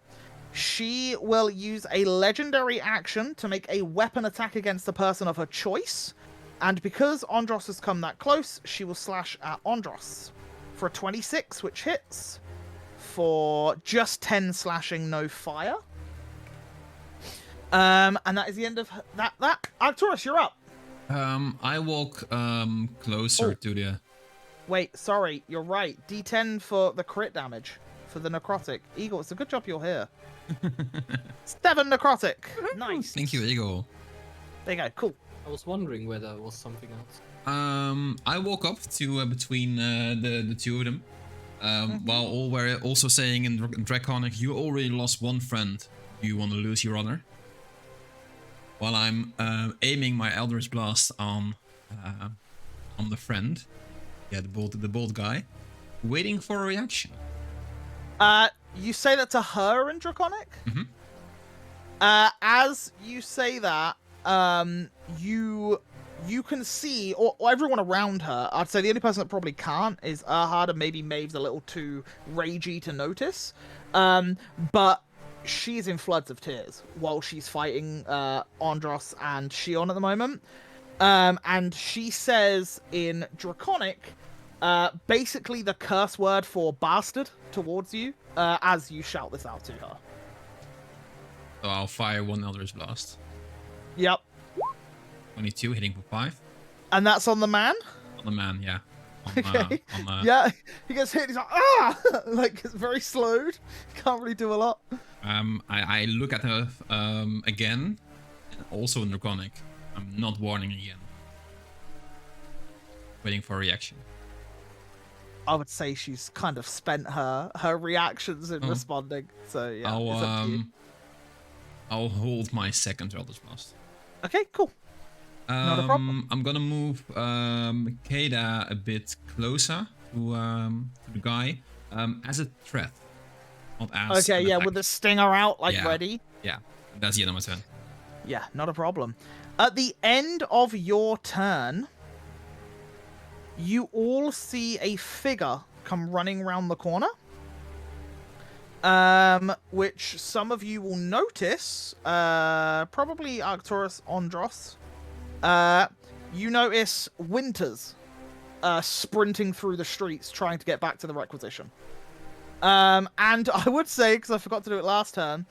[SPEAKER 1] she will use a legendary action to make a weapon attack against the person of her choice. And because Andros has come that close, she will slash at Andros for a 26, which hits for just 10 slashing, no fire. And that is the end of that. Arcturus, you're up.
[SPEAKER 2] I walk closer to the.
[SPEAKER 1] Wait, sorry, you're right. D10 for the crit damage for the necrotic. Eagle, it's a good job you're here. 7 necrotic. Nice.
[SPEAKER 2] Thank you, Eagle.
[SPEAKER 1] There you go. Cool.
[SPEAKER 4] I was wondering whether it was something else.
[SPEAKER 2] I walk up to between the two of them, while all were also saying in Draconic, "You already lost one friend. You want to lose your other?" While I'm aiming my Eldritch Blast on the friend, yeah, the bold guy, waiting for a reaction.
[SPEAKER 1] You say that to her in Draconic?
[SPEAKER 2] Mhm.
[SPEAKER 1] As you say that, you can see, or everyone around her, I'd say the only person that probably can't is Erhard, and maybe Maeve's a little too ragey to notice. But she's in floods of tears while she's fighting Andros and Shion at the moment. And she says in Draconic, basically the curse word for bastard towards you, as you shout this out to her.
[SPEAKER 2] So I'll fire one Eldritch Blast.
[SPEAKER 1] Yep.
[SPEAKER 2] 22, hitting for 5.
[SPEAKER 1] And that's on the man?
[SPEAKER 2] On the man, yeah.
[SPEAKER 1] Okay. Yeah, he gets hit, he's like, ah! Like, it's very slowed. Can't really do a lot.
[SPEAKER 2] I look at her again, and also in Draconic. I'm not warning again. Waiting for a reaction.
[SPEAKER 1] I would say she's kind of spent her reactions in responding. So, yeah, it's up to you.
[SPEAKER 2] I'll hold my second Eldritch Blast.
[SPEAKER 1] Okay, cool. Not a problem.
[SPEAKER 2] I'm gonna move Keda a bit closer to the guy as a threat, not as
[SPEAKER 1] Okay,
[SPEAKER 2] an
[SPEAKER 1] yeah,
[SPEAKER 2] attack.
[SPEAKER 1] with the stinger out, like,
[SPEAKER 2] Yeah.
[SPEAKER 1] ready.
[SPEAKER 2] Yeah, that's the end of my turn.
[SPEAKER 1] Yeah, not a problem. At the end of your turn, you all see a figure come running around the corner. Which some of you will notice, probably Arcturus, Andros. You notice Winters sprinting through the streets trying to get back to the requisition. And I would say, because I forgot to do it last turn,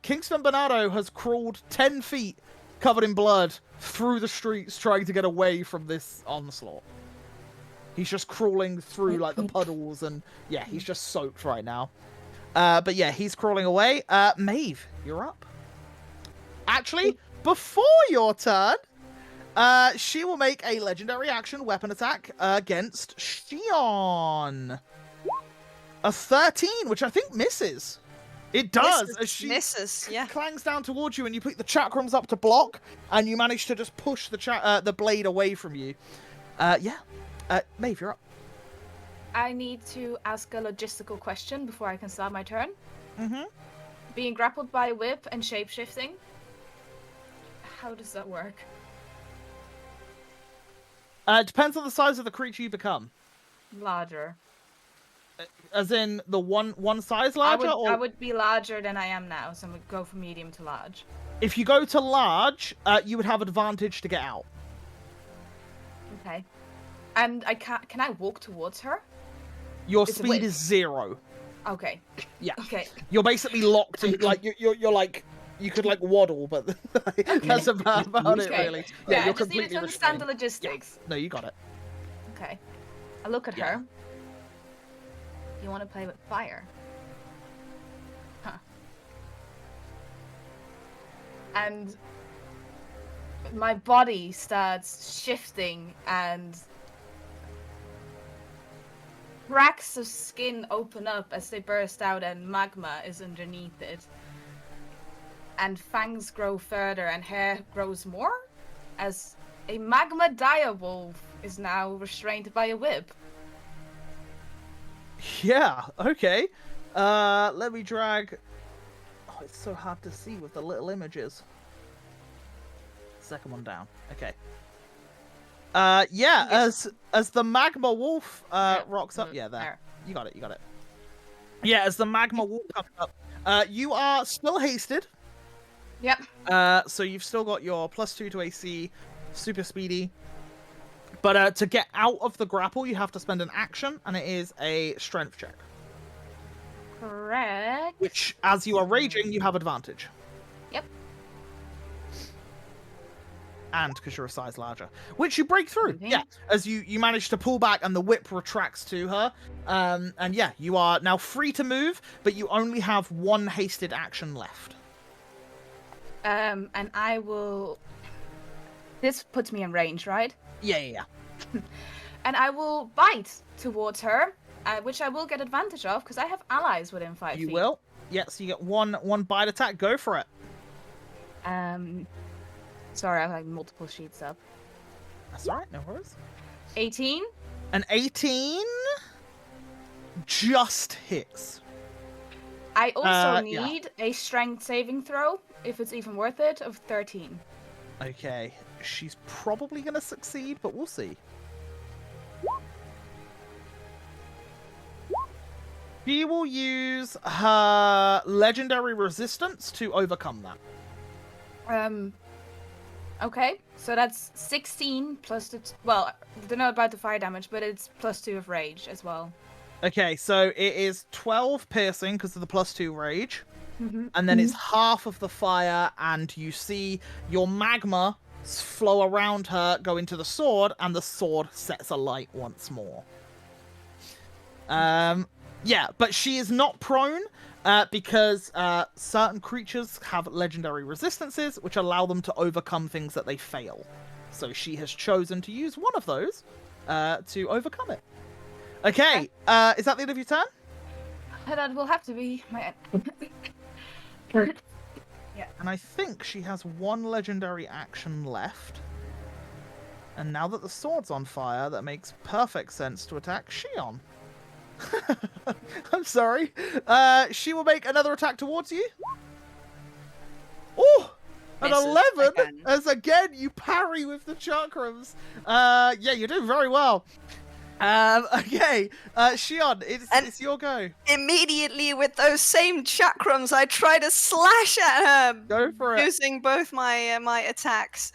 [SPEAKER 1] Kingston Bernardo has crawled 10 feet covered in blood through the streets trying to get away from this onslaught. He's just crawling through like the puddles, and yeah, he's just soaked right now. But yeah, he's crawling away. Maeve, you're up. Actually, before your turn, she will make a legendary action weapon attack against Shion. A 13, which I think misses. It does. As she
[SPEAKER 5] Misses, yeah.
[SPEAKER 1] clangs down towards you, and you put the chakrams up to block, and you manage to just push the blade away from you. Yeah. Maeve, you're up.
[SPEAKER 3] I need to ask a logistical question before I can start my turn.
[SPEAKER 1] Mm-hmm.
[SPEAKER 3] Being grappled by a whip and shapeshifting. How does that work?
[SPEAKER 1] It depends on the size of the creature you become.
[SPEAKER 3] Larger.
[SPEAKER 1] As in the one size larger?
[SPEAKER 3] I would be larger than I am now, so I'm gonna go from medium to large.
[SPEAKER 1] If you go to large, you would have advantage to get out.
[SPEAKER 3] Okay. And can I walk towards her?
[SPEAKER 1] Your
[SPEAKER 3] It's a
[SPEAKER 1] speed
[SPEAKER 3] whip.
[SPEAKER 1] is 0.
[SPEAKER 3] Okay.
[SPEAKER 1] Yeah.
[SPEAKER 3] Okay.
[SPEAKER 1] You're basically locked in, like, you're like, you could, like, waddle, but that's about it,
[SPEAKER 3] Okay.
[SPEAKER 1] really.
[SPEAKER 3] Yeah, I
[SPEAKER 1] you're
[SPEAKER 3] just needed to understand the
[SPEAKER 1] restrained.
[SPEAKER 3] logistics.
[SPEAKER 1] No, you got it.
[SPEAKER 3] Okay. I look at
[SPEAKER 1] Yeah.
[SPEAKER 3] her. You want to play with fire? Huh. And my body starts shifting, and cracks of skin open up as they burst out, and magma is underneath it. And fangs grow further, and hair grows more, as a magma direwolf is now restrained by a whip.
[SPEAKER 1] Yeah, okay. Let me drag... Oh, it's so hard to see with the little images. Second one down. Okay. Yeah, as the magma wolf rocks up... Yeah, there. You got it, you got it. Yeah, as the magma wolf comes up, you are still hasted.
[SPEAKER 3] Yep.
[SPEAKER 1] So you've still got your +2 to AC, super speedy. But to get out of the grapple, you have to spend an action, and it is a strength check.
[SPEAKER 3] Correct.
[SPEAKER 1] Which, as you are raging, you have advantage.
[SPEAKER 3] Yep.
[SPEAKER 1] and because you're a size larger, which you break through.
[SPEAKER 3] Okay.
[SPEAKER 1] Yeah, as you manage to pull back and the whip retracts to her. And yeah, you are now free to move, but you only have one hasted action left.
[SPEAKER 3] And I will. This puts me in range, right?
[SPEAKER 1] Yeah.
[SPEAKER 3] And I will bite towards her, which I will get advantage of because I have allies within 5
[SPEAKER 1] You
[SPEAKER 3] feet.
[SPEAKER 1] will. Yeah, so you get one bite attack. Go for it.
[SPEAKER 3] Sorry, I have like multiple sheets up.
[SPEAKER 1] That's all right, no worries.
[SPEAKER 3] 18.
[SPEAKER 1] An 18 just hits.
[SPEAKER 3] I also
[SPEAKER 1] yeah.
[SPEAKER 3] need a strength saving throw, if it's even worth it, of 13.
[SPEAKER 1] Okay, she's probably going to succeed, but we'll see. She will use her legendary resistance to overcome that.
[SPEAKER 3] Okay, so that's 16 plus the... Well, I don't know about the fire damage, but it's +2 of rage as well.
[SPEAKER 1] Okay, so it is 12 piercing because of the +2 rage.
[SPEAKER 3] Mm-hmm.
[SPEAKER 1] And then it's half of the fire, and you see your magma flow around her, go into the sword, and the sword sets alight once more. Yeah, but she is not prone because certain creatures have legendary resistances, which allow them to overcome things that they fail. So she has chosen to use one of those to overcome it. Okay, is that the end of your turn?
[SPEAKER 3] That will have to be my... Yeah.
[SPEAKER 1] And I think she has one legendary action left. And now that the sword's on fire, that makes perfect sense to attack Shion. I'm sorry. She will make another attack towards you. Oh! An
[SPEAKER 5] Misses
[SPEAKER 1] 11!
[SPEAKER 5] again.
[SPEAKER 1] As again, you parry with the chakrams. Yeah, you're doing very well. Okay, Shion, it's your go.
[SPEAKER 5] Immediately with those same chakrams, I try to slash at her.
[SPEAKER 1] Go for it.
[SPEAKER 5] Using both my my attacks.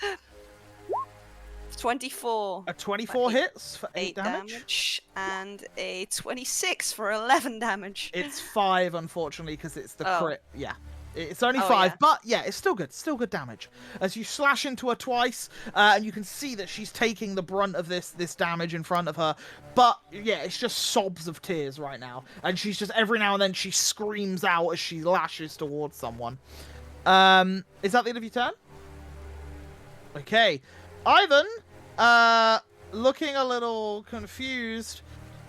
[SPEAKER 5] 24.
[SPEAKER 1] A 24 hits for 8 damage.
[SPEAKER 5] And a 26 for 11 damage.
[SPEAKER 1] It's 5, unfortunately, because it's the
[SPEAKER 5] Oh.
[SPEAKER 1] crit. Yeah. It's only
[SPEAKER 5] Oh,
[SPEAKER 1] 5,
[SPEAKER 5] yeah.
[SPEAKER 1] but yeah, it's still good. Still good damage. As you slash into her twice, and you can see that she's taking the brunt of this damage in front of her. But yeah, it's just sobs of tears right now. And she's just, every now and then, she screams out as she lashes towards someone. Is that the end of your turn? Okay. Ivan, looking a little confused,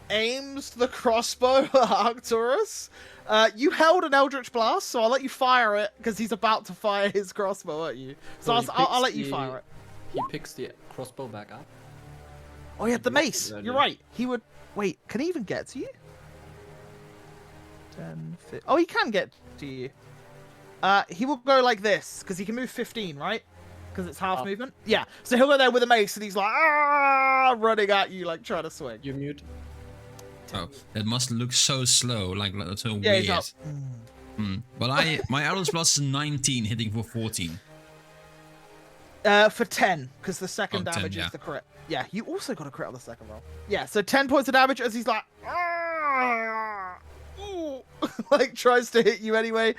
[SPEAKER 1] aims the crossbow at Arcturus. You held an Eldritch Blast, so I'll let you fire it, because he's about to fire his crossbow at you. So
[SPEAKER 4] he
[SPEAKER 1] I'll let
[SPEAKER 4] picks
[SPEAKER 1] you fire it.
[SPEAKER 4] He picks the crossbow back up.
[SPEAKER 1] Oh, he had the
[SPEAKER 4] Yeah,
[SPEAKER 1] mace.
[SPEAKER 4] good
[SPEAKER 1] You're
[SPEAKER 4] idea.
[SPEAKER 1] right. He would... Wait, can he even get to you? 10, 15... Oh, he can get to you. He will go like this, because he can move 15, right? Because it's half movement. Yeah, so he'll go there with a mace, and he's like, ah, running at you, like, trying to swing.
[SPEAKER 4] You mute.
[SPEAKER 2] Oh, that must look so slow, like so
[SPEAKER 1] Yeah, he's
[SPEAKER 2] weird.
[SPEAKER 1] up.
[SPEAKER 2] Well, my Eldritch Blast is 19, hitting for 14.
[SPEAKER 1] For 10, because the second
[SPEAKER 2] 10,
[SPEAKER 1] damage
[SPEAKER 2] yeah.
[SPEAKER 1] is the crit. Yeah, you also got a crit on the second roll. Yeah, so 10 points of damage as he's like, "Ah!" Ooh," like tries to hit you anyway,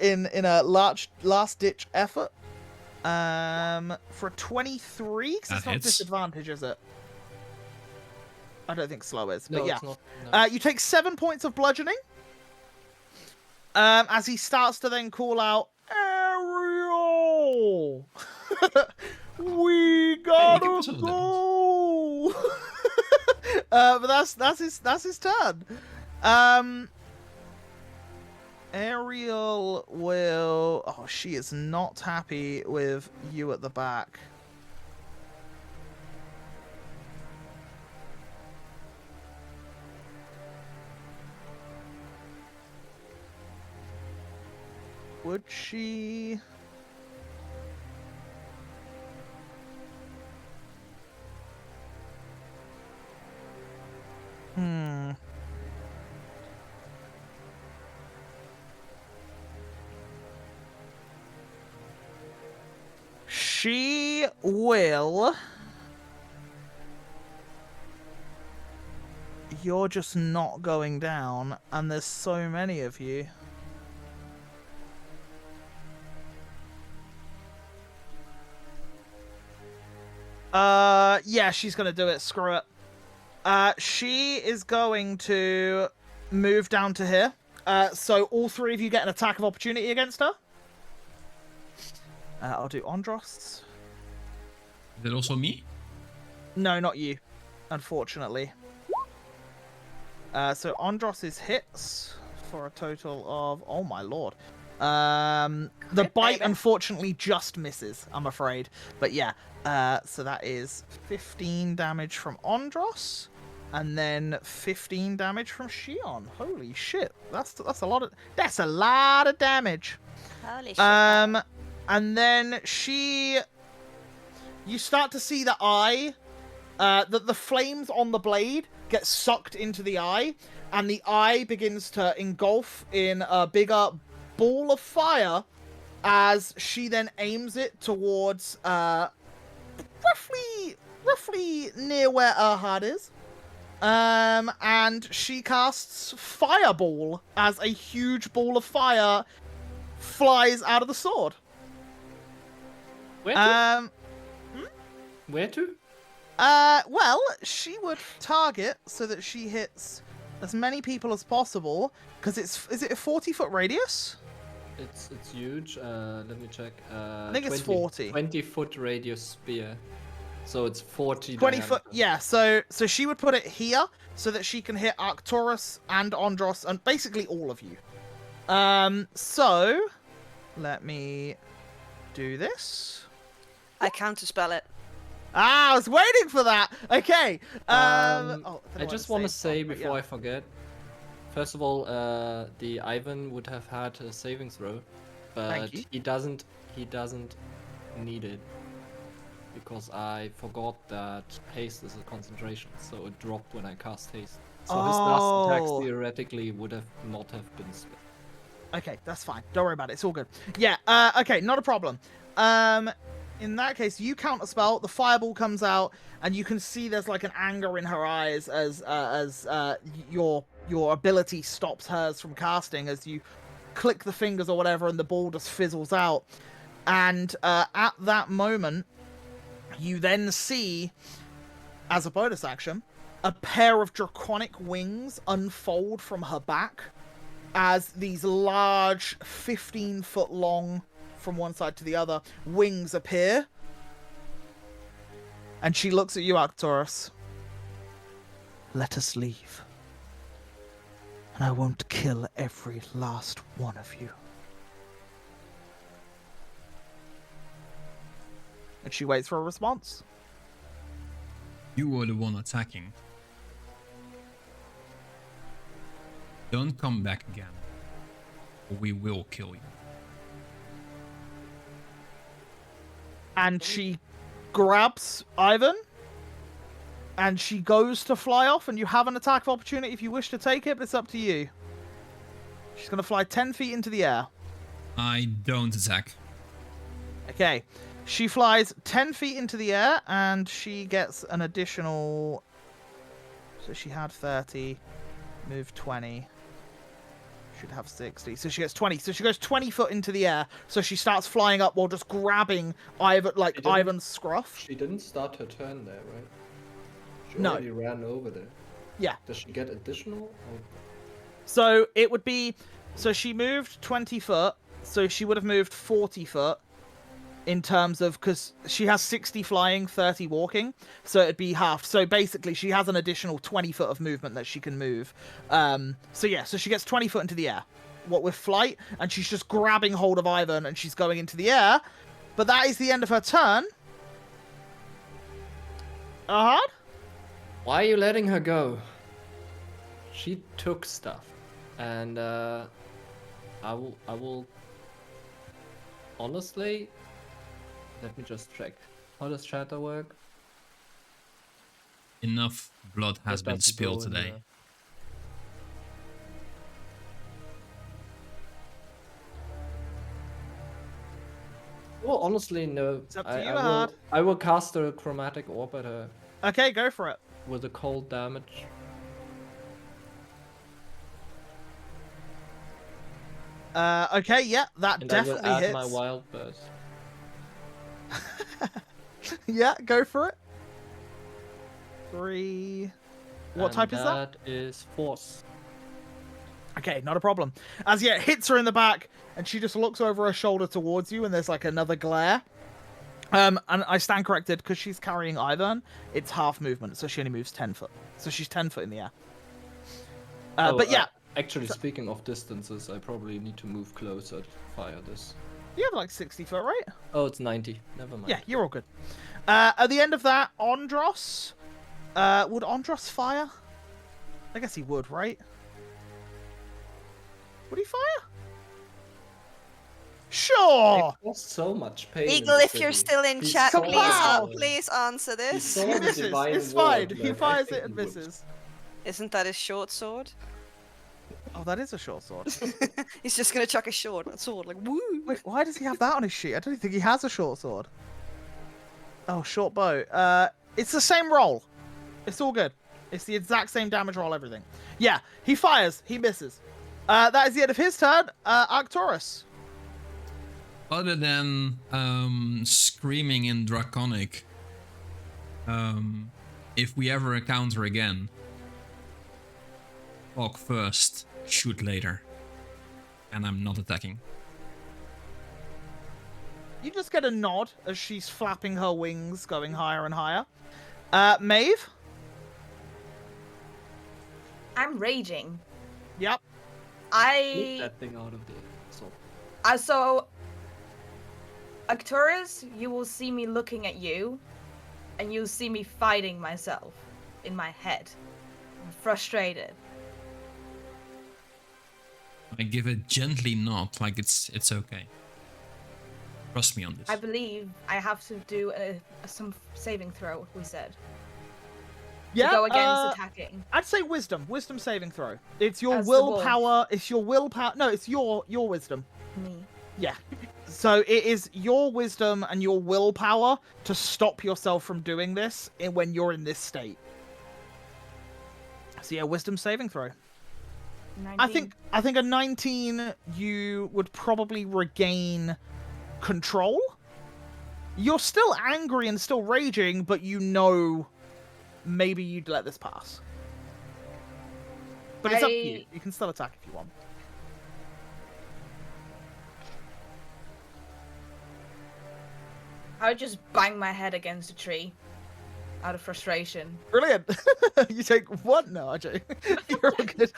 [SPEAKER 1] in a last ditch effort. For a 23, because
[SPEAKER 2] That
[SPEAKER 1] it's not
[SPEAKER 2] hits.
[SPEAKER 1] disadvantage, is it? I don't think slow is,
[SPEAKER 4] No,
[SPEAKER 1] but yeah.
[SPEAKER 4] it's not. No.
[SPEAKER 1] You take 7 points of bludgeoning. As he starts to then call out, Ariel! We gotta
[SPEAKER 2] give us all the
[SPEAKER 1] go! But that's his turn. Ariel will... Oh, she is not happy with you at the back. Would she... She will... You're just not going down, and there's so many of you. Yeah, she's gonna do it. Screw it. She is going to move down to here. So all three of you get an attack of opportunity against her. I'll do Andros.
[SPEAKER 2] Is it also me?
[SPEAKER 1] No, not you, unfortunately. So Andros's hits for a total of, oh my lord. The bite
[SPEAKER 3] baby.
[SPEAKER 1] unfortunately just misses, I'm afraid. But yeah, so that is 15 damage from Andros, and then 15 damage from Shion. Holy shit, that's a lot of damage.
[SPEAKER 5] Holy shit.
[SPEAKER 1] And then you start to see the eye, that the flames on the blade get sucked into the eye, and the eye begins to engulf in a bigger ball of fire as she then aims it towards roughly near where Erhard is. And she casts Fireball as a huge ball of fire flies out of the sword.
[SPEAKER 4] Where to? Where to?
[SPEAKER 1] Well, she would target so that she hits as many people as possible, because is it a 40-foot radius?
[SPEAKER 4] It's huge. Let me check.
[SPEAKER 1] I think it's 40.
[SPEAKER 4] 20-foot radius spear. So it's 40
[SPEAKER 1] 20 foot,
[SPEAKER 4] diameter.
[SPEAKER 1] yeah, so she would put it here so that she can hit Arcturus and Andros and basically all of you. So let me do this.
[SPEAKER 5] I counterspell it.
[SPEAKER 1] I was waiting for that. Okay.
[SPEAKER 4] I
[SPEAKER 1] I
[SPEAKER 4] just want to say before I forget. First of all, the Ivan would have had a saving throw, but
[SPEAKER 1] Thank you.
[SPEAKER 4] he doesn't need it because I forgot that haste is a concentration, so it dropped when I cast haste. So his last attacks theoretically would have not have been spent.
[SPEAKER 1] Okay, that's fine. Don't worry about it. It's all good. Yeah. Okay, not a problem. In that case, you counterspell. The fireball comes out, and you can see there's like an anger in her eyes as your ability stops hers from casting as you click the fingers or whatever, and the ball just fizzles out. And at that moment, you then see, as a bonus action, a pair of draconic wings unfold from her back as these large 15-foot long, from one side to the other, wings appear. And she looks at you, Arcturus. Let us leave. And I won't kill every last one of you. And she waits for a response.
[SPEAKER 2] You were the one attacking. Don't come back again, or we will kill you.
[SPEAKER 1] And she grabs Ivan, and she goes to fly off, and you have an attack of opportunity if you wish to take it, but it's up to you. She's going to fly 10 feet into the air.
[SPEAKER 2] I don't attack.
[SPEAKER 1] Okay. She flies 10 feet into the air, and she gets an additional... So she had 30, moved 20. Should have 60. So she gets 20. So she goes 20 foot into the air. So she starts flying up while just grabbing Ivan's scruff.
[SPEAKER 4] She didn't start her turn there, right? She
[SPEAKER 1] No.
[SPEAKER 4] already ran over there.
[SPEAKER 1] Yeah.
[SPEAKER 4] Does she get additional? Or...
[SPEAKER 1] So it would be... So she moved 20 foot. So she would have moved 40 foot. In terms of, because she has 60 flying, 30 walking, so it'd be half. So basically, she has an additional 20 foot of movement that she can move. So yeah, so she gets 20 foot into the air, what with flight, and she's just grabbing hold of Ivan, and she's going into the air. But that is the end of her turn. Ahad?
[SPEAKER 4] Why are you letting her go? She took stuff, and I will. Honestly. Let me just check. How does chatter work?
[SPEAKER 2] Enough blood has
[SPEAKER 4] It
[SPEAKER 2] been
[SPEAKER 4] doesn't
[SPEAKER 2] spilled
[SPEAKER 4] go in
[SPEAKER 2] today.
[SPEAKER 4] there. Well, honestly, no.
[SPEAKER 1] It's up to you, Ahad.
[SPEAKER 4] I will cast a chromatic orb at her
[SPEAKER 1] Okay, go for it.
[SPEAKER 4] with a cold damage.
[SPEAKER 1] Okay, yeah, that
[SPEAKER 4] And
[SPEAKER 1] definitely
[SPEAKER 4] I will add
[SPEAKER 1] hits.
[SPEAKER 4] my wild burst.
[SPEAKER 1] Yeah, go for it. 3. What
[SPEAKER 4] And
[SPEAKER 1] type is that?
[SPEAKER 4] That is force.
[SPEAKER 1] Okay, not a problem. As yeah, it hits her in the back, and she just looks over her shoulder towards you, and there's like another glare. And I stand corrected because she's carrying Ivern. It's half movement, so she only moves 10 foot. So she's 10 foot in the air. But yeah,
[SPEAKER 4] Actually, speaking of distances, I probably need to move closer to fire this.
[SPEAKER 1] you have like 60 foot, right?
[SPEAKER 4] Oh, it's 90. Never mind.
[SPEAKER 1] Yeah, you're all good. At the end of that, Ondros. Would Ondros fire? I guess he would, right? Would he fire? Sure.
[SPEAKER 4] It caused so much pain. in
[SPEAKER 5] Eagle,
[SPEAKER 4] the
[SPEAKER 5] if you're
[SPEAKER 4] city.
[SPEAKER 5] still in
[SPEAKER 4] He
[SPEAKER 5] chat,
[SPEAKER 4] saw
[SPEAKER 1] Come
[SPEAKER 5] please,
[SPEAKER 1] on!
[SPEAKER 5] please answer
[SPEAKER 4] He
[SPEAKER 5] this.
[SPEAKER 4] saw
[SPEAKER 1] He
[SPEAKER 4] the
[SPEAKER 1] misses.
[SPEAKER 4] divine
[SPEAKER 1] It's fine.
[SPEAKER 4] ward,
[SPEAKER 1] He
[SPEAKER 4] like, I
[SPEAKER 1] fires
[SPEAKER 4] think
[SPEAKER 1] it and
[SPEAKER 4] he would.
[SPEAKER 1] misses.
[SPEAKER 5] Isn't that his short sword?
[SPEAKER 1] Oh, that is a short sword.
[SPEAKER 5] He's just gonna chuck a sword, like woo.
[SPEAKER 1] Wait, why does he have that on his sheet? I don't think he has a short sword. Oh, short bow. It's the same roll. It's all good. It's the exact same damage roll, everything. Yeah, he fires. He misses. That is the end of his turn. Arcturus.
[SPEAKER 2] Other than screaming in Draconic, if we ever encounter again, talk first, shoot later. And I'm not attacking.
[SPEAKER 1] You just get a nod as she's flapping her wings, going higher and higher. Maeve?
[SPEAKER 3] I'm raging.
[SPEAKER 1] Yep.
[SPEAKER 4] Get
[SPEAKER 3] I
[SPEAKER 4] that thing out of there. So,
[SPEAKER 3] so Arcturus, you will see me looking at you, and you'll see me fighting myself in my head. I'm frustrated.
[SPEAKER 2] I give a gently nod, like it's okay. Trust me on this.
[SPEAKER 3] I believe I have to do some saving throw. We said
[SPEAKER 1] Yeah.
[SPEAKER 3] to go against attacking.
[SPEAKER 1] I'd say wisdom. Wisdom saving throw. It's your
[SPEAKER 3] As the wolf.
[SPEAKER 1] willpower. It's your willpower. No, it's your wisdom.
[SPEAKER 3] Me.
[SPEAKER 1] Yeah. So it is your wisdom and your willpower to stop yourself from doing this when you're in this state. So yeah, wisdom saving throw.
[SPEAKER 3] 19.
[SPEAKER 1] I think a 19 you would probably regain control. You're still angry and still raging, but you know maybe you'd let this pass. But it's up to you. You can still attack if you want.
[SPEAKER 3] I would just bang my head against a tree out of frustration.
[SPEAKER 1] Brilliant. You take one. No, Ajay. You're all good.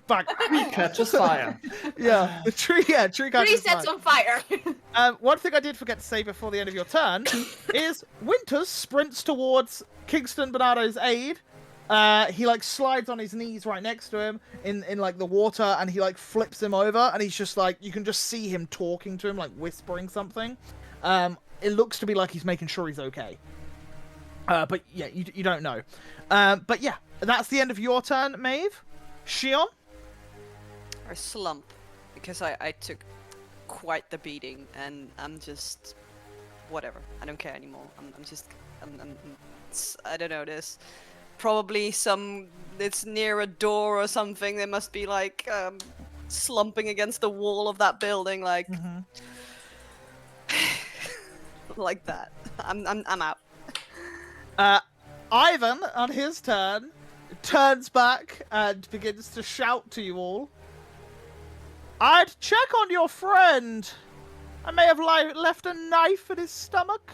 [SPEAKER 1] Back.
[SPEAKER 4] catches fire.
[SPEAKER 1] Yeah, the tree. Yeah, tree
[SPEAKER 3] Tree
[SPEAKER 1] catches
[SPEAKER 3] sets
[SPEAKER 1] fire.
[SPEAKER 3] on fire.
[SPEAKER 1] One thing I did forget to say before the end of your turn is Winters sprints towards Kingston Bernardo's aid. He like slides on his knees right next to him in like the water, and he like flips him over, and he's just like, you can just see him talking to him, like whispering something. It looks to be like he's making sure he's okay. But yeah, you don't know. But yeah, that's the end of your turn, Maeve. Shion?
[SPEAKER 5] Or slump, because I took quite the beating, and I'm just whatever. I don't care anymore. I don't know this. Probably it's near a door or something. There must be like slumping against the wall of that building, like like that. I'm out.
[SPEAKER 1] Ivan, on his turn, turns back and begins to shout to you all. I'd check on your friend. I may have left a knife in his stomach.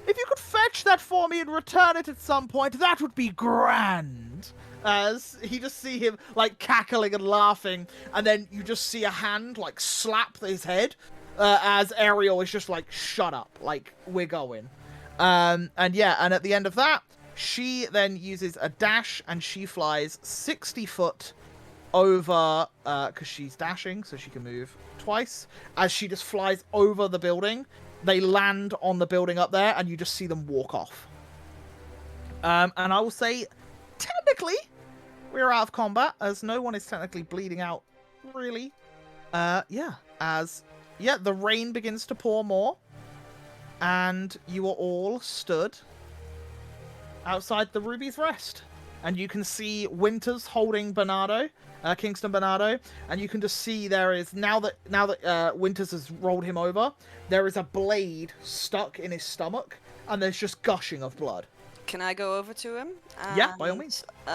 [SPEAKER 1] If you could fetch that for me and return it at some point, that would be grand. As you just see him, like, cackling and laughing, and then you just see a hand, like, slap his head, as Ariel is just like, shut up, like, we're going. And yeah, and at the end of that, she then uses a dash, and she flies 60 foot over, because she's dashing, so she can move twice, as she just flies over the building. They land on the building up there, and you just see them walk off. And I will say, technically, we're out of combat, as no one is technically bleeding out, really. The rain begins to pour more, and you are all stood outside the Ruby's Rest. And you can see Winters holding Bernardo, Kingston Bernardo, and you can just see there is, now that Winters has rolled him over, there is a blade stuck in his stomach, and there's just gushing of blood.
[SPEAKER 5] Can I go over to him?
[SPEAKER 1] Yeah, by all means.
[SPEAKER 5] Oh,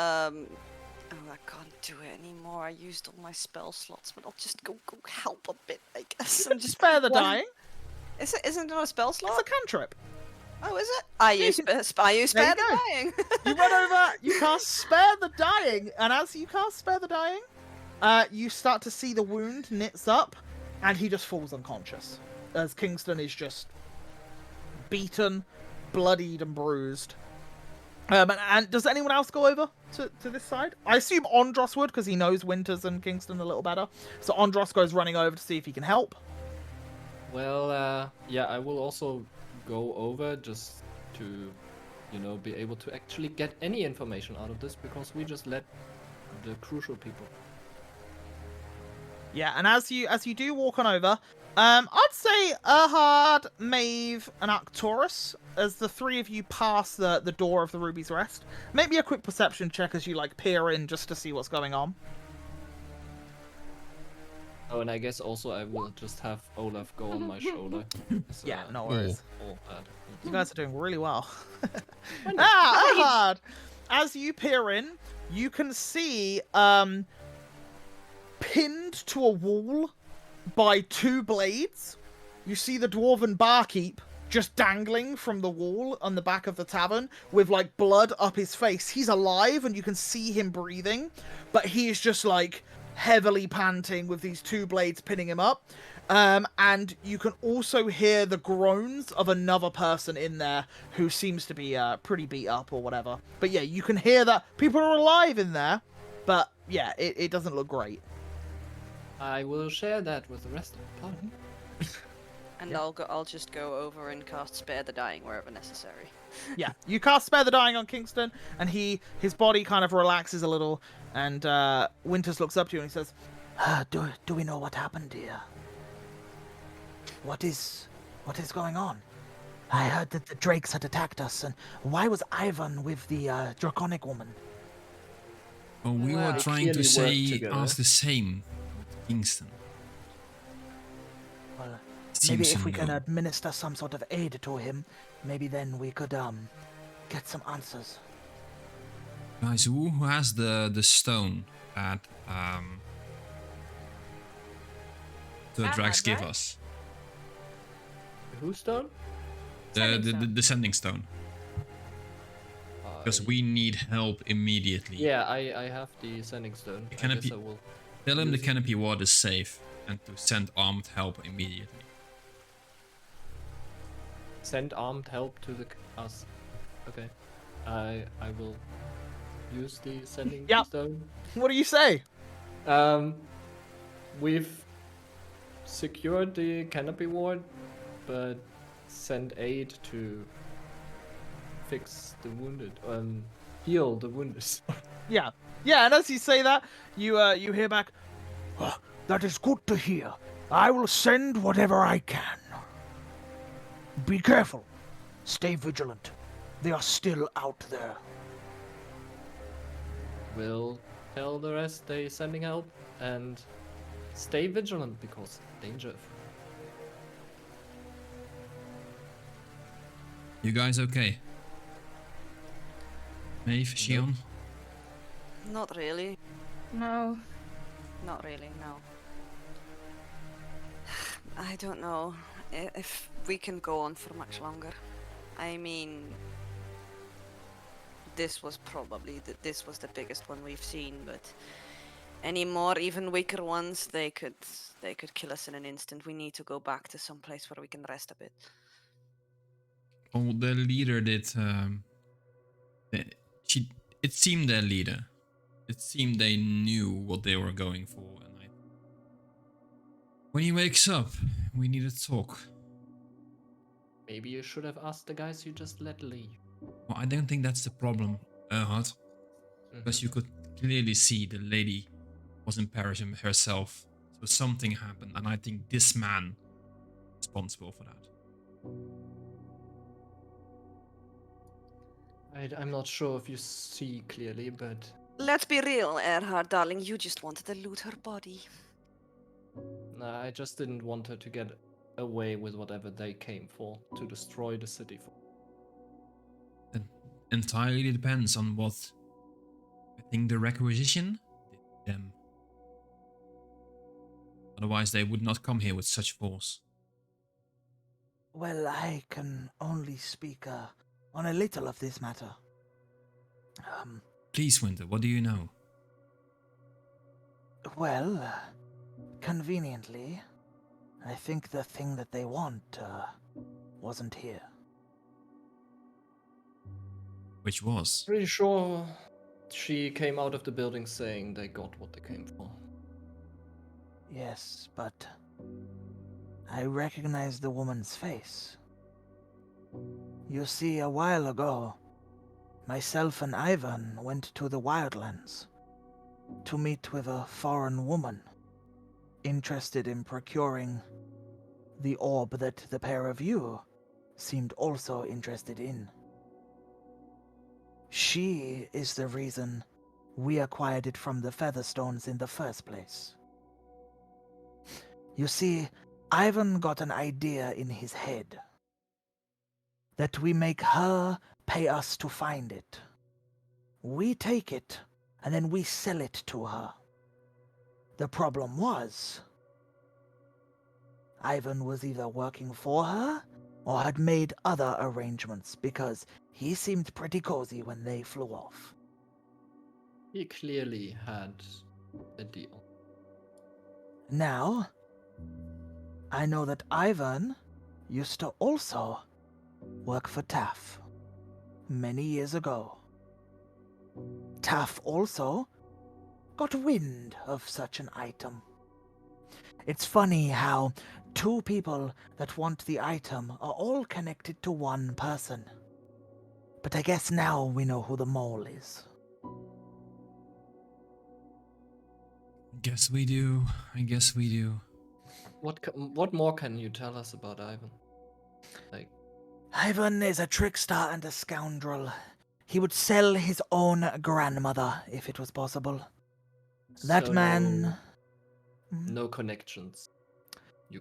[SPEAKER 5] I can't do it anymore. I used all my spell slots, but I'll just go help a bit, I guess. I'm just
[SPEAKER 1] Spare the
[SPEAKER 5] What?
[SPEAKER 1] dying.
[SPEAKER 5] Isn't it a spell slot?
[SPEAKER 1] It's a cantrip.
[SPEAKER 5] Oh, is it? I use spare the
[SPEAKER 1] go.
[SPEAKER 5] dying.
[SPEAKER 1] You run over, you cast Spare the Dying, and as you cast Spare the Dying, you start to see the wound knits up, and he just falls unconscious. As Kingston is beaten, bloodied, and bruised. And does anyone else go over to this side? I assume Andros would, because he knows Winters and Kingston a little better. So Andros goes running over to see if he can help.
[SPEAKER 4] Well, yeah, I will also go over just to, be able to actually get any information out of this, because we just let the crucial people.
[SPEAKER 1] Yeah, and as you do walk on over, I'd say Erhard, Maeve, and Arcturus, as the three of you pass the door of the Ruby's Rest. Maybe a quick perception check as you peer in just to see what's going on.
[SPEAKER 4] Oh, and I guess also I will just have Olaf go on my shoulder. So,
[SPEAKER 1] Yeah, no worries.
[SPEAKER 4] all that.
[SPEAKER 1] You guys are doing really well. Erhard! As you peer in, you can see pinned to a wall by two blades, you see the dwarven barkeep just dangling from the wall on the back of the tavern with blood up his face. He's alive and you can see him breathing, but he is just heavily panting with these two blades pinning him up. And you can also hear the groans of another person in there who seems to be pretty beat up or whatever. But yeah, you can hear that people are alive in there, but yeah, it doesn't look great.
[SPEAKER 4] I will share that with the rest of the party.
[SPEAKER 5] And I'll just go over and cast Spare the Dying wherever necessary.
[SPEAKER 1] Yeah, you cast Spare the Dying on Kingston, and his body kind of relaxes a little, and Winters looks up to you and he says, do we know what happened here? What is going on? I heard that the Drakes had attacked us, and why was Ivan with the Draconic woman?
[SPEAKER 2] Oh, we
[SPEAKER 5] Well,
[SPEAKER 2] were
[SPEAKER 5] they
[SPEAKER 2] trying to
[SPEAKER 4] clearly work
[SPEAKER 2] ask the same with Kingston.
[SPEAKER 1] Well,
[SPEAKER 2] Seems
[SPEAKER 1] maybe
[SPEAKER 2] so
[SPEAKER 1] if we can
[SPEAKER 2] low.
[SPEAKER 1] administer some sort of aid to him, maybe then we could get some answers.
[SPEAKER 2] Guys, who has the stone that the
[SPEAKER 3] That
[SPEAKER 2] drags
[SPEAKER 3] had,
[SPEAKER 2] give
[SPEAKER 3] right?
[SPEAKER 2] us?
[SPEAKER 4] Who's stone?
[SPEAKER 2] The sending stone. Because we need help immediately.
[SPEAKER 4] Yeah, I have the sending stone. I
[SPEAKER 2] Canopy-
[SPEAKER 4] guess I will.
[SPEAKER 2] Tell him the
[SPEAKER 4] Use it.
[SPEAKER 2] canopy ward is safe and to send armed help immediately.
[SPEAKER 4] Send armed help to us. Okay. I will use the sending
[SPEAKER 1] Yep.
[SPEAKER 4] stone.
[SPEAKER 1] What do you say?
[SPEAKER 4] We've secured the canopy ward, but send aid to fix the wounded, heal the wounded.
[SPEAKER 1] Yeah, and as you say that, you hear back, "Oh, that is good to hear. I will send whatever I can. Be careful. Stay vigilant. They are still out there."
[SPEAKER 4] We'll tell the rest they sending help and stay vigilant because danger.
[SPEAKER 2] You guys okay? Maeve, Shion?
[SPEAKER 5] Not really.
[SPEAKER 3] No.
[SPEAKER 5] Not really, no. I don't know if we can go on for much longer. I mean, this was probably this was the biggest one we've seen, but any more even weaker ones, they could kill us in an instant. We need to go back to some place where we can rest a bit.
[SPEAKER 2] Oh, the leader did. It seemed their leader. It seemed they knew what they were going for. And when he wakes up, we need to talk.
[SPEAKER 4] Maybe you should have asked the guys you just let leave.
[SPEAKER 2] Well, I don't think that's the problem, Erhard. Because you could clearly see the lady was in Paris herself. So something happened, and I think this man is responsible for that.
[SPEAKER 4] I'm not sure if you see clearly, but
[SPEAKER 5] Let's be real, Erhard, darling. You just wanted to loot her body.
[SPEAKER 4] nah, I just didn't want her to get away with whatever they came for, to destroy the city for.
[SPEAKER 2] entirely depends on what I think the requisition did them. Otherwise, they would not come here with such force.
[SPEAKER 1] Well, I can only speak on a little of this matter.
[SPEAKER 2] Please, Winter, what do you know?
[SPEAKER 1] Well, conveniently, I think the thing that they want wasn't here.
[SPEAKER 2] Which was?
[SPEAKER 4] Pretty sure she came out of the building saying they got what they came for.
[SPEAKER 1] Yes, but I recognize the woman's face. You see, a while ago, myself and Ivan went to the Wildlands to meet with a foreign woman interested in procuring the orb that the pair of you seemed also interested in. She is the reason we acquired it from the Featherstones in the first place. You see, Ivan got an idea in his head that we make her pay us to find it. We take it, and then we sell it to her. The problem was, Ivan was either working for her or had made other arrangements because he seemed pretty cozy when they flew off.
[SPEAKER 4] He clearly had a deal.
[SPEAKER 1] Now, I know that Ivan used to also work for Taff many years ago. Taff also got wind of such an item. It's funny how two people that want the item are all connected to one person. But I guess now we know who the mole is.
[SPEAKER 2] Guess we do. I guess we do.
[SPEAKER 4] What more can you tell us about Ivan? Like,
[SPEAKER 1] Ivan is a trickster and a scoundrel. He would sell his own grandmother if it was possible. That
[SPEAKER 4] so
[SPEAKER 1] man...
[SPEAKER 4] No connections.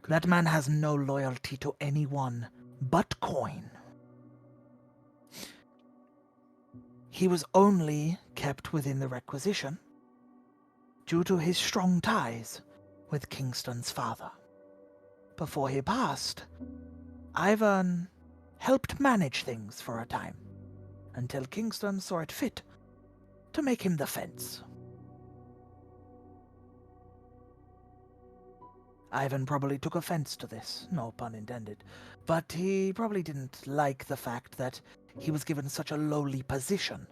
[SPEAKER 1] That man has no loyalty to anyone but coin. He was only kept within the requisition due to his strong ties with Kingston's father. Before he passed, Ivan helped manage things for a time, until Kingston saw it fit to make him the fence. Ivan probably took offense to this, no pun intended, but he probably didn't like the fact that he was given such a lowly position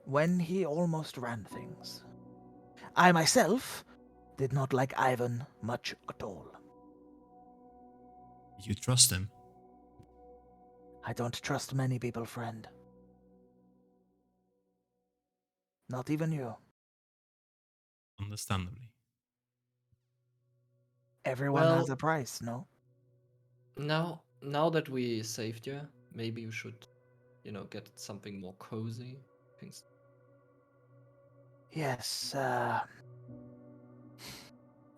[SPEAKER 1] when he almost ran things. I myself did not like Ivan much at all.
[SPEAKER 2] Did you trust him?
[SPEAKER 1] I don't trust many people, friend. Not even you.
[SPEAKER 2] Understandably.
[SPEAKER 1] Everyone
[SPEAKER 4] Well,
[SPEAKER 1] has a price, no?
[SPEAKER 4] Now that we saved you, maybe you should, get something more cozy. Things.
[SPEAKER 1] Yes,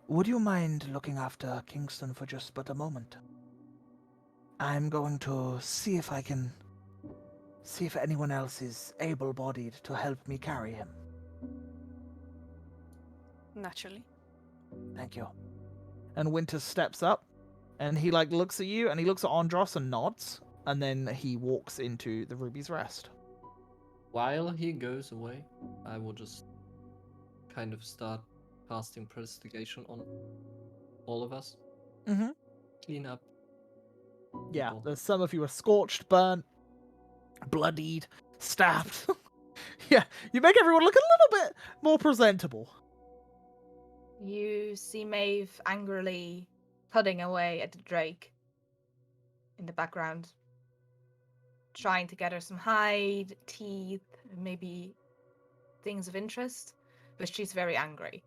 [SPEAKER 1] would you mind looking after Kingston for just but a moment? I'm going to see if anyone else is able-bodied to help me carry him.
[SPEAKER 5] Naturally.
[SPEAKER 1] Thank you. And Winter steps up, and he looks at you, and he looks at Andros and nods, and then he walks into the Ruby's Rest.
[SPEAKER 4] While he goes away, I will just kind of start casting Prestigation on all of us.
[SPEAKER 1] Mm-hmm.
[SPEAKER 4] Clean up.
[SPEAKER 1] Yeah,
[SPEAKER 4] people.
[SPEAKER 1] there's some of you are scorched, burnt, bloodied, stabbed. Yeah, you make everyone look a little bit more presentable.
[SPEAKER 3] You see Maeve angrily cutting away at the drake in the background, trying to gather some hide, teeth, maybe things of interest, but she's very angry.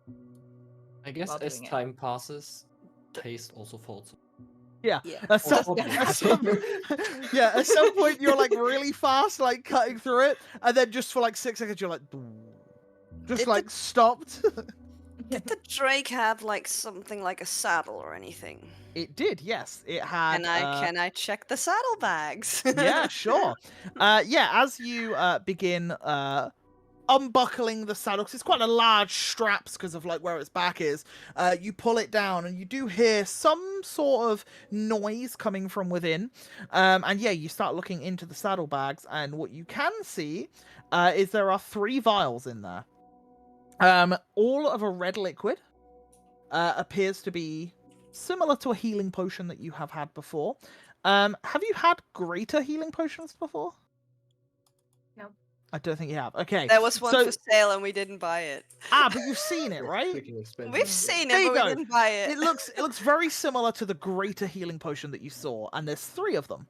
[SPEAKER 4] I guess
[SPEAKER 3] while
[SPEAKER 4] as
[SPEAKER 3] doing it.
[SPEAKER 4] time passes, taste also falls.
[SPEAKER 1] Yeah.
[SPEAKER 5] Yeah.
[SPEAKER 1] At some,
[SPEAKER 4] Oh,
[SPEAKER 1] at some point you're really fast, cutting through it, and then just for 6 seconds you're just stopped.
[SPEAKER 5] Did the Drake have like something like a saddle or anything?
[SPEAKER 1] It did, yes. It had.
[SPEAKER 5] Can I check the saddlebags?
[SPEAKER 1] Yeah, sure. Yeah, as you begin unbuckling the saddle, 'cause it's quite a large straps because of like where its back is, you pull it down and you do hear some sort of noise coming from within. And yeah, you start looking into the saddlebags, and what you can see is there are 3 vials in there. All of a red liquid. Appears to be similar to a healing potion that you have had before. Have you had greater healing potions before?
[SPEAKER 3] No.
[SPEAKER 1] I don't think you have. Okay.
[SPEAKER 5] There was one
[SPEAKER 1] so,
[SPEAKER 5] for sale and we didn't buy it.
[SPEAKER 1] but you've seen it, right?
[SPEAKER 4] Freaking expensive.
[SPEAKER 5] We've seen
[SPEAKER 1] There
[SPEAKER 5] it,
[SPEAKER 1] you
[SPEAKER 5] but we
[SPEAKER 1] go.
[SPEAKER 5] didn't buy it.
[SPEAKER 1] It looks very similar to the greater healing potion that you saw, and there's 3 of them,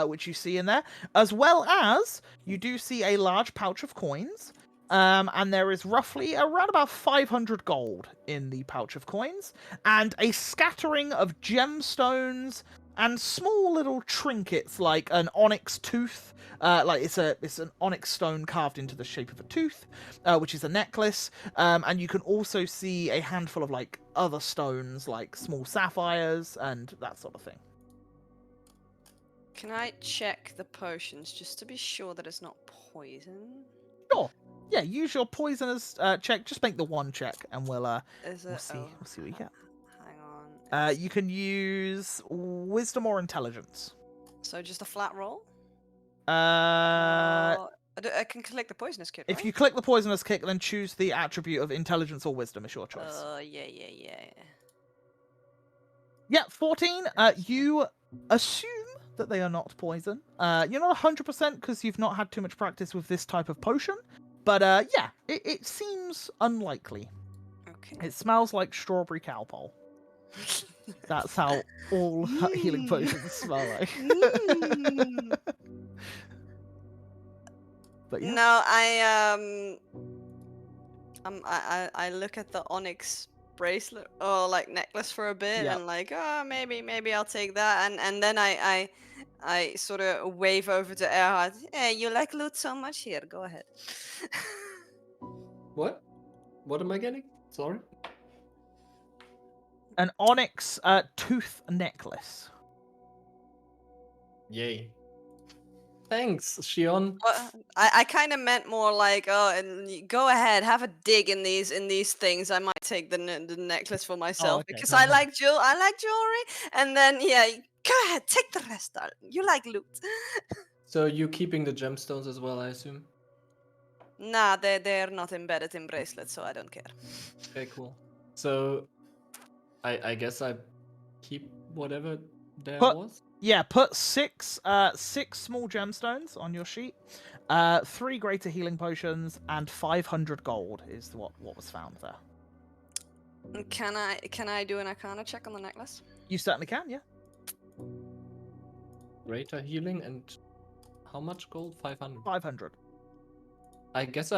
[SPEAKER 1] which you see in there, as well as you do see a large pouch of coins. And there is roughly around about 500 gold in the pouch of coins, and a scattering of gemstones and small little trinkets like an onyx tooth. Like it's an onyx stone carved into the shape of a tooth, which is a necklace. And you can also see a handful of like other stones, like small sapphires and that sort of thing.
[SPEAKER 5] Can I check the potions just to be sure that it's not poison?
[SPEAKER 1] Sure. Yeah, use your poisonous check. Just make the 1 check, and we'll see.
[SPEAKER 5] Oh,
[SPEAKER 1] We'll see what you get.
[SPEAKER 5] hang on.
[SPEAKER 1] You can use wisdom or intelligence.
[SPEAKER 5] So just a flat roll?
[SPEAKER 1] Uh,
[SPEAKER 5] I can collect the poisonous kit,
[SPEAKER 1] if
[SPEAKER 5] right?
[SPEAKER 1] you click the poisonous kick, then choose the attribute of intelligence or wisdom. It's your choice.
[SPEAKER 5] Yeah.
[SPEAKER 1] Yeah, 14. You assume that they are not poison. You're not 100% because you've not had too much practice with this type of potion. But yeah, it seems unlikely.
[SPEAKER 5] Okay.
[SPEAKER 1] It smells like strawberry cowpole. That's how all healing potions smell like.
[SPEAKER 5] Mm.
[SPEAKER 1] But yeah.
[SPEAKER 5] No, I look at the onyx bracelet or like necklace for a bit
[SPEAKER 1] Yep.
[SPEAKER 5] and like, oh, maybe I'll take that, and then I sort of wave over to Erhard. Hey, you like loot so much? Here, go ahead.
[SPEAKER 4] What? What am I getting? Sorry.
[SPEAKER 1] An onyx tooth necklace.
[SPEAKER 4] Yay. Thanks, Shion.
[SPEAKER 5] Well, I kind of meant more like, oh, and go ahead, have a dig in these things. I might take the necklace for myself
[SPEAKER 1] okay.
[SPEAKER 5] because I like jewelry, and then yeah, go ahead, take the rest, darling. You like loot.
[SPEAKER 4] So you keeping the gemstones as well, I assume?
[SPEAKER 5] Nah, they're not embedded in bracelets, so I don't care.
[SPEAKER 4] Okay, cool. So I guess I keep whatever there was.
[SPEAKER 1] Yeah, put 6 small gemstones on your sheet. 3 greater healing potions and 500 gold is what was found there.
[SPEAKER 5] Can I do an Arcana check on the necklace?
[SPEAKER 1] You certainly can, yeah.
[SPEAKER 4] Greater healing and how much gold? 500.
[SPEAKER 1] 500.
[SPEAKER 4] I guess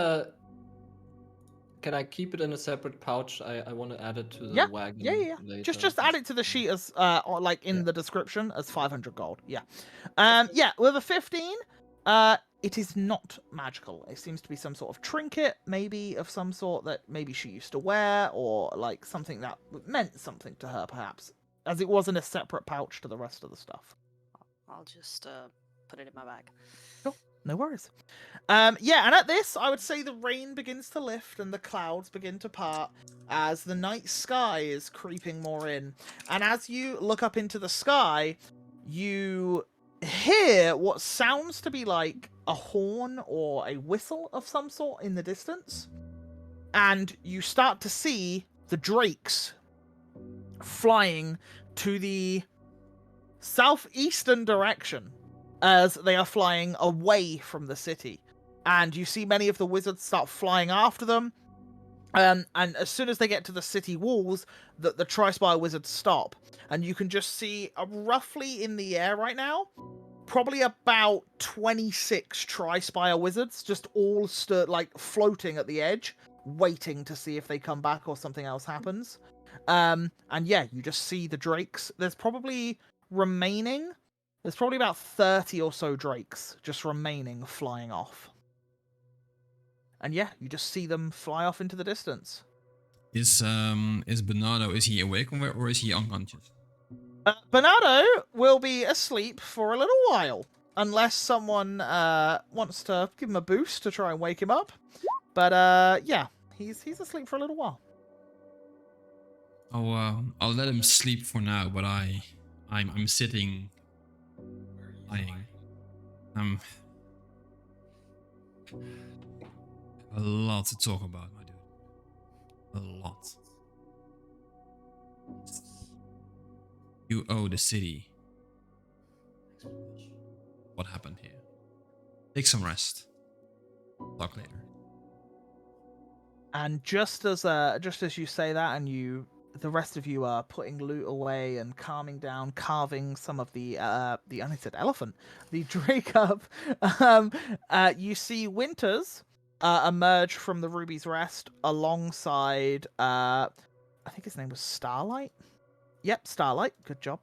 [SPEAKER 4] can I keep it in a separate pouch? I want to add it to the
[SPEAKER 1] Yeah,
[SPEAKER 4] wagon.
[SPEAKER 1] yeah.
[SPEAKER 4] Later.
[SPEAKER 1] Just add it to the sheet as or like in the description as 500 gold. Yeah. Yeah, with a 15, it is not magical. It seems to be some sort of trinket, maybe of some sort that maybe she used to wear, or like something that meant something to her, perhaps, as it was in a separate pouch to the rest of the stuff.
[SPEAKER 5] I'll just put it in my bag.
[SPEAKER 1] Sure, no worries. Yeah, and at this, I would say the rain begins to lift and the clouds begin to part as the night sky is creeping more in. And as you look up into the sky, you hear what sounds to be like a horn or a whistle of some sort in the distance. And you start to see the drakes flying to the southeastern direction as they are flying away from the city. And you see many of the wizards start flying after them. And as soon as they get to the city walls, the Tri-Spire wizards stop. And you can just see roughly in the air right now, probably about 26 Tri-Spire wizards just all stood like floating at the edge, waiting to see if they come back or something else happens. And yeah, you just see the drakes. There's probably about 30 or so drakes just remaining flying off. And yeah, you just see them fly off into the distance.
[SPEAKER 2] Is Bernardo, is he awake or is he unconscious?
[SPEAKER 1] Bernardo will be asleep for a little while, unless someone wants to give him a boost to try and wake him up. But yeah, he's asleep for a little while.
[SPEAKER 2] I'll let him sleep for now, but I'm sitting, lying. A lot to talk about, my dude. A lot. You owe the city. What happened here? Take some rest. Talk later.
[SPEAKER 1] And just as you say that, and the rest of you are putting loot away and calming down, carving some of the undead elephant, the drake up, you see Winters emerge from the Ruby's Rest alongside I think his name was Starlight. Yep, Starlight. Good job.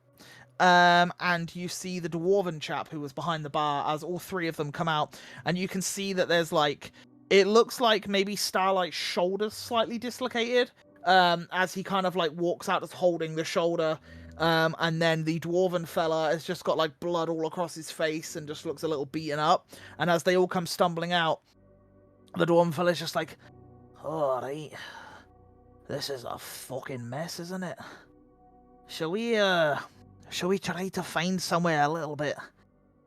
[SPEAKER 1] And you see the dwarven chap who was behind the bar as all three of them come out, and you can see that there's like, it looks like maybe Starlight's shoulder's slightly dislocated, as he kind of like walks out as holding the shoulder, and then the dwarven fella has just got like blood all across his face and just looks a little beaten up, and as they all come stumbling out, the dwarven fella's just like, alright, this is a fucking mess, isn't it? Shall we try to find somewhere a little bit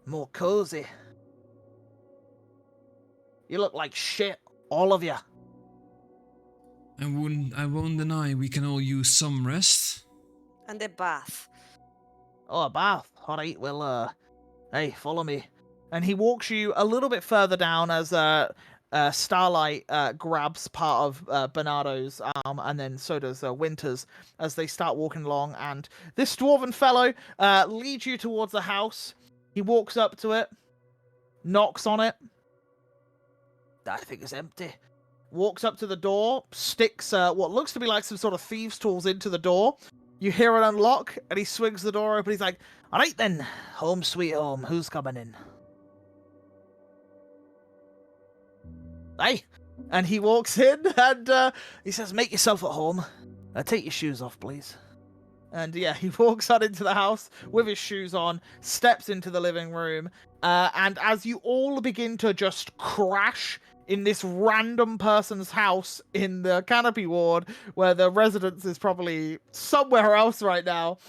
[SPEAKER 1] more cozy? You look like shit, all of you.
[SPEAKER 2] I won't deny we can all use some rest.
[SPEAKER 5] And a bath.
[SPEAKER 1] Oh, a bath. Alright, well, hey, follow me. And he walks you a little bit further down as Starlight grabs part of Bernardo's arm, and then so does Winters as they start walking along. And this dwarven fellow leads you towards the house. He walks up to it, knocks on it. I think it's empty. Walks up to the door, sticks what looks to be like some sort of thieves' tools into the door. You hear it unlock, and he swings the door open. He's like, all right then, home sweet home. Who's coming in? Hey, and he walks in, and he says, make yourself at home. Take your shoes off, please. And yeah, he walks out into the house with his shoes on, steps into the living room, and as you all begin to just crash in this random person's house in the Canopy Ward, where the residence is probably somewhere else right now,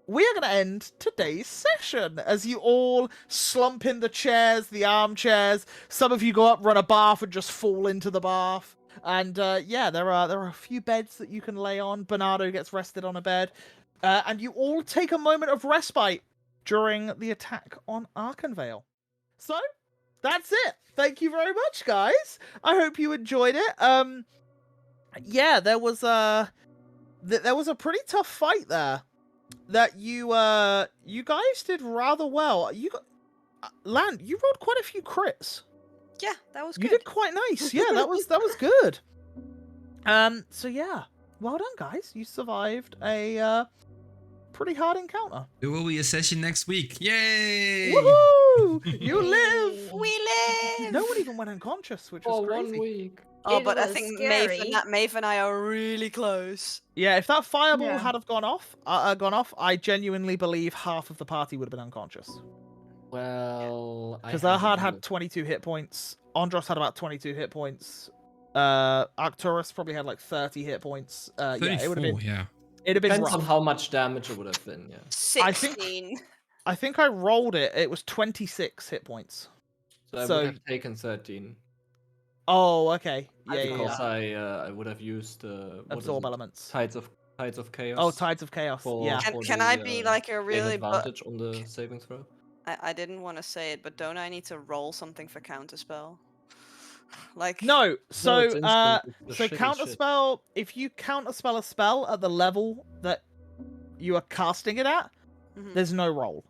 [SPEAKER 1] we are going to end today's session as you all slump in the chairs, the armchairs. Some of you go up, run a bath, and just fall into the bath. And yeah, there are a few beds that you can lay on. Bernardo gets rested on a bed. And you all take a moment of respite during the attack on Arkenvale. So, that's it. Thank you very much, guys. I hope you enjoyed it. Yeah, there was a pretty tough fight there that you guys did rather well. You got Lan, you rolled quite a few crits.
[SPEAKER 5] Yeah, that was
[SPEAKER 1] You
[SPEAKER 5] good.
[SPEAKER 1] did quite nice. Yeah, that was good. So yeah, well done, guys. You survived a pretty hard encounter.
[SPEAKER 2] There will be a session next week. Yay!
[SPEAKER 1] Woohoo! You live.
[SPEAKER 5] We live!
[SPEAKER 1] No one even went unconscious, which
[SPEAKER 4] For
[SPEAKER 1] was crazy.
[SPEAKER 4] 1 week.
[SPEAKER 5] Oh,
[SPEAKER 3] It
[SPEAKER 5] but I
[SPEAKER 3] was
[SPEAKER 5] think
[SPEAKER 3] scary.
[SPEAKER 5] Maeve and I are really close.
[SPEAKER 1] Yeah, if that fireball
[SPEAKER 3] Yeah.
[SPEAKER 1] had have gone off, I genuinely believe half of the party would have been unconscious.
[SPEAKER 4] Well,
[SPEAKER 1] Because Ahad had 22 hit points. Andros had about 22 hit points. Arcturus probably had like 30 hit points. Yeah, it would have been.
[SPEAKER 2] yeah.
[SPEAKER 1] It'd have been
[SPEAKER 4] Depends
[SPEAKER 1] rough.
[SPEAKER 4] on how much damage it would have been, yeah.
[SPEAKER 5] 16.
[SPEAKER 1] I think I rolled it. It was 26 hit points.
[SPEAKER 4] So I
[SPEAKER 1] So-
[SPEAKER 4] would have taken 13.
[SPEAKER 1] Oh, okay. Yeah,
[SPEAKER 4] Because
[SPEAKER 1] yeah.
[SPEAKER 4] I would have used what is
[SPEAKER 1] Absorb
[SPEAKER 4] it?
[SPEAKER 1] elements.
[SPEAKER 4] Tides of Chaos.
[SPEAKER 1] Oh, Tides of Chaos.
[SPEAKER 4] for-
[SPEAKER 1] Yeah.
[SPEAKER 4] for
[SPEAKER 5] Can
[SPEAKER 4] the,
[SPEAKER 5] I be like a
[SPEAKER 4] gain
[SPEAKER 5] really
[SPEAKER 4] advantage on the saving throw?
[SPEAKER 5] I didn't want to say it, but don't I need to roll something for counterspell? Like
[SPEAKER 1] No, so
[SPEAKER 4] it's instant, it's the
[SPEAKER 1] so
[SPEAKER 4] shitty
[SPEAKER 1] counterspell. If you counterspell a spell at the level that you are casting it at,
[SPEAKER 5] Mhm.
[SPEAKER 1] there's no roll.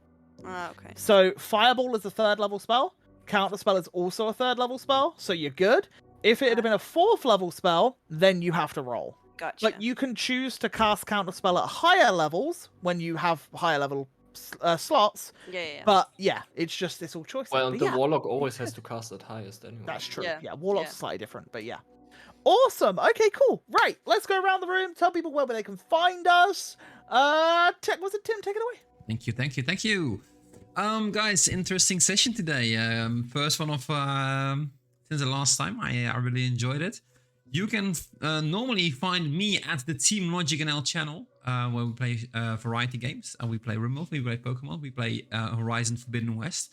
[SPEAKER 5] Ah, okay.
[SPEAKER 1] So Fireball is a 3rd level spell. Counterspell is also a 3rd level spell, so you're good. If it had been a 4th level spell, then you have to roll.
[SPEAKER 5] Gotcha.
[SPEAKER 1] But you can choose to cast counterspell at higher levels when you have higher level slots.
[SPEAKER 5] Yeah.
[SPEAKER 1] But yeah, it's all choice.
[SPEAKER 4] Well,
[SPEAKER 1] But
[SPEAKER 4] the
[SPEAKER 1] yeah,
[SPEAKER 4] Warlock always has to cast at highest anyway.
[SPEAKER 1] that's true.
[SPEAKER 5] Yeah,
[SPEAKER 1] Yeah, Warlock's
[SPEAKER 5] yeah.
[SPEAKER 1] slightly different, but yeah. Awesome. Okay, cool. Right, let's go around the room. Tell people where they can find us. Was it Tim? Take it away.
[SPEAKER 2] Thank you. Guys, interesting session today. First one of since the last time. I really enjoyed it. You can normally find me at the Team Logic NL channel, where we play variety games. And we play Rimworld, we play Pokemon, we play Horizon Forbidden West,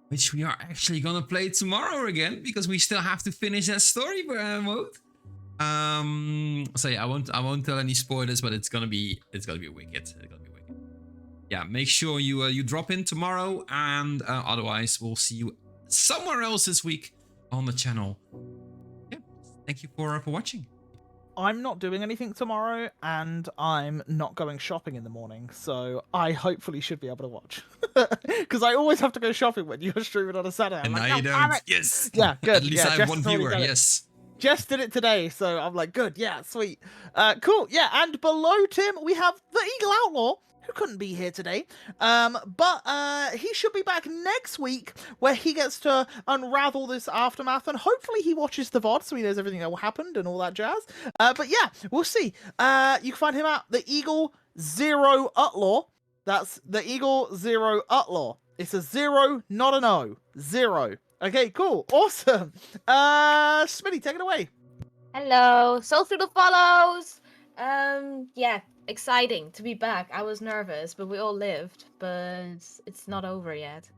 [SPEAKER 2] which we are actually gonna play tomorrow again because we still have to finish that story mode. So yeah, I won't tell any spoilers, but it's gonna be wicked. Yeah, make sure you drop in tomorrow, and otherwise we'll see you somewhere else this week on the channel. Yeah, thank you for watching.
[SPEAKER 1] I'm not doing anything tomorrow, and I'm not going shopping in the morning, so I hopefully should be able to watch. Because I always have to go shopping when you're streaming on a Saturday.
[SPEAKER 2] And
[SPEAKER 1] like,
[SPEAKER 2] now you
[SPEAKER 1] "No, damn
[SPEAKER 2] don't.
[SPEAKER 1] it."
[SPEAKER 2] Yes.
[SPEAKER 1] Yeah, good.
[SPEAKER 2] At least
[SPEAKER 1] Yeah,
[SPEAKER 2] I have
[SPEAKER 1] Jess
[SPEAKER 2] one
[SPEAKER 1] has already
[SPEAKER 2] viewer.
[SPEAKER 1] done it.
[SPEAKER 2] Yes.
[SPEAKER 1] Jess did it today, so I'm like, good, yeah, sweet. Cool, yeah, and below Tim, we have the Eagle Outlaw, who couldn't be here today, but he should be back next week, where he gets to unravel this aftermath, and hopefully he watches the VOD, so he knows everything that happened and all that jazz. But yeah, we'll see. You can find him at the Eagle Zero Outlaw. That's the Eagle Zero Outlaw. It's a 0, not an O. 0. Okay, cool. Awesome. Smitty, take it away.
[SPEAKER 3] Hello. So through the follows. Yeah, exciting to be back. I was nervous, but we all lived. But it's not over yet.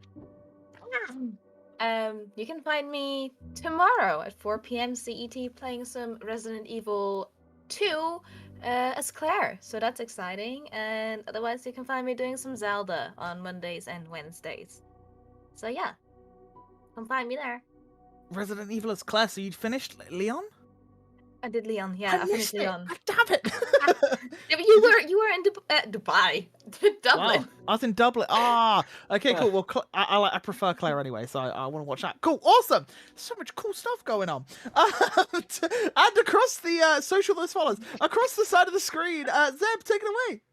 [SPEAKER 3] You can find me tomorrow at 4 p.m. CET playing some Resident Evil 2 as Claire. So that's exciting. And otherwise, you can find me doing some Zelda on Mondays and Wednesdays. So yeah, come find me there.
[SPEAKER 1] Resident Evil is Claire, so you'd finished Leon?
[SPEAKER 3] I did Leon. Yeah, I finished Leon.
[SPEAKER 1] Damn it.
[SPEAKER 3] Yeah, but you were in Dubai, Dublin.
[SPEAKER 1] Wow, I was in Dublin. Okay, cool. Well, I prefer Claire anyway, so I want to watch that. Cool, awesome. So much cool stuff going on. And across the social list follows, across the side of the screen, Zeb, take it away.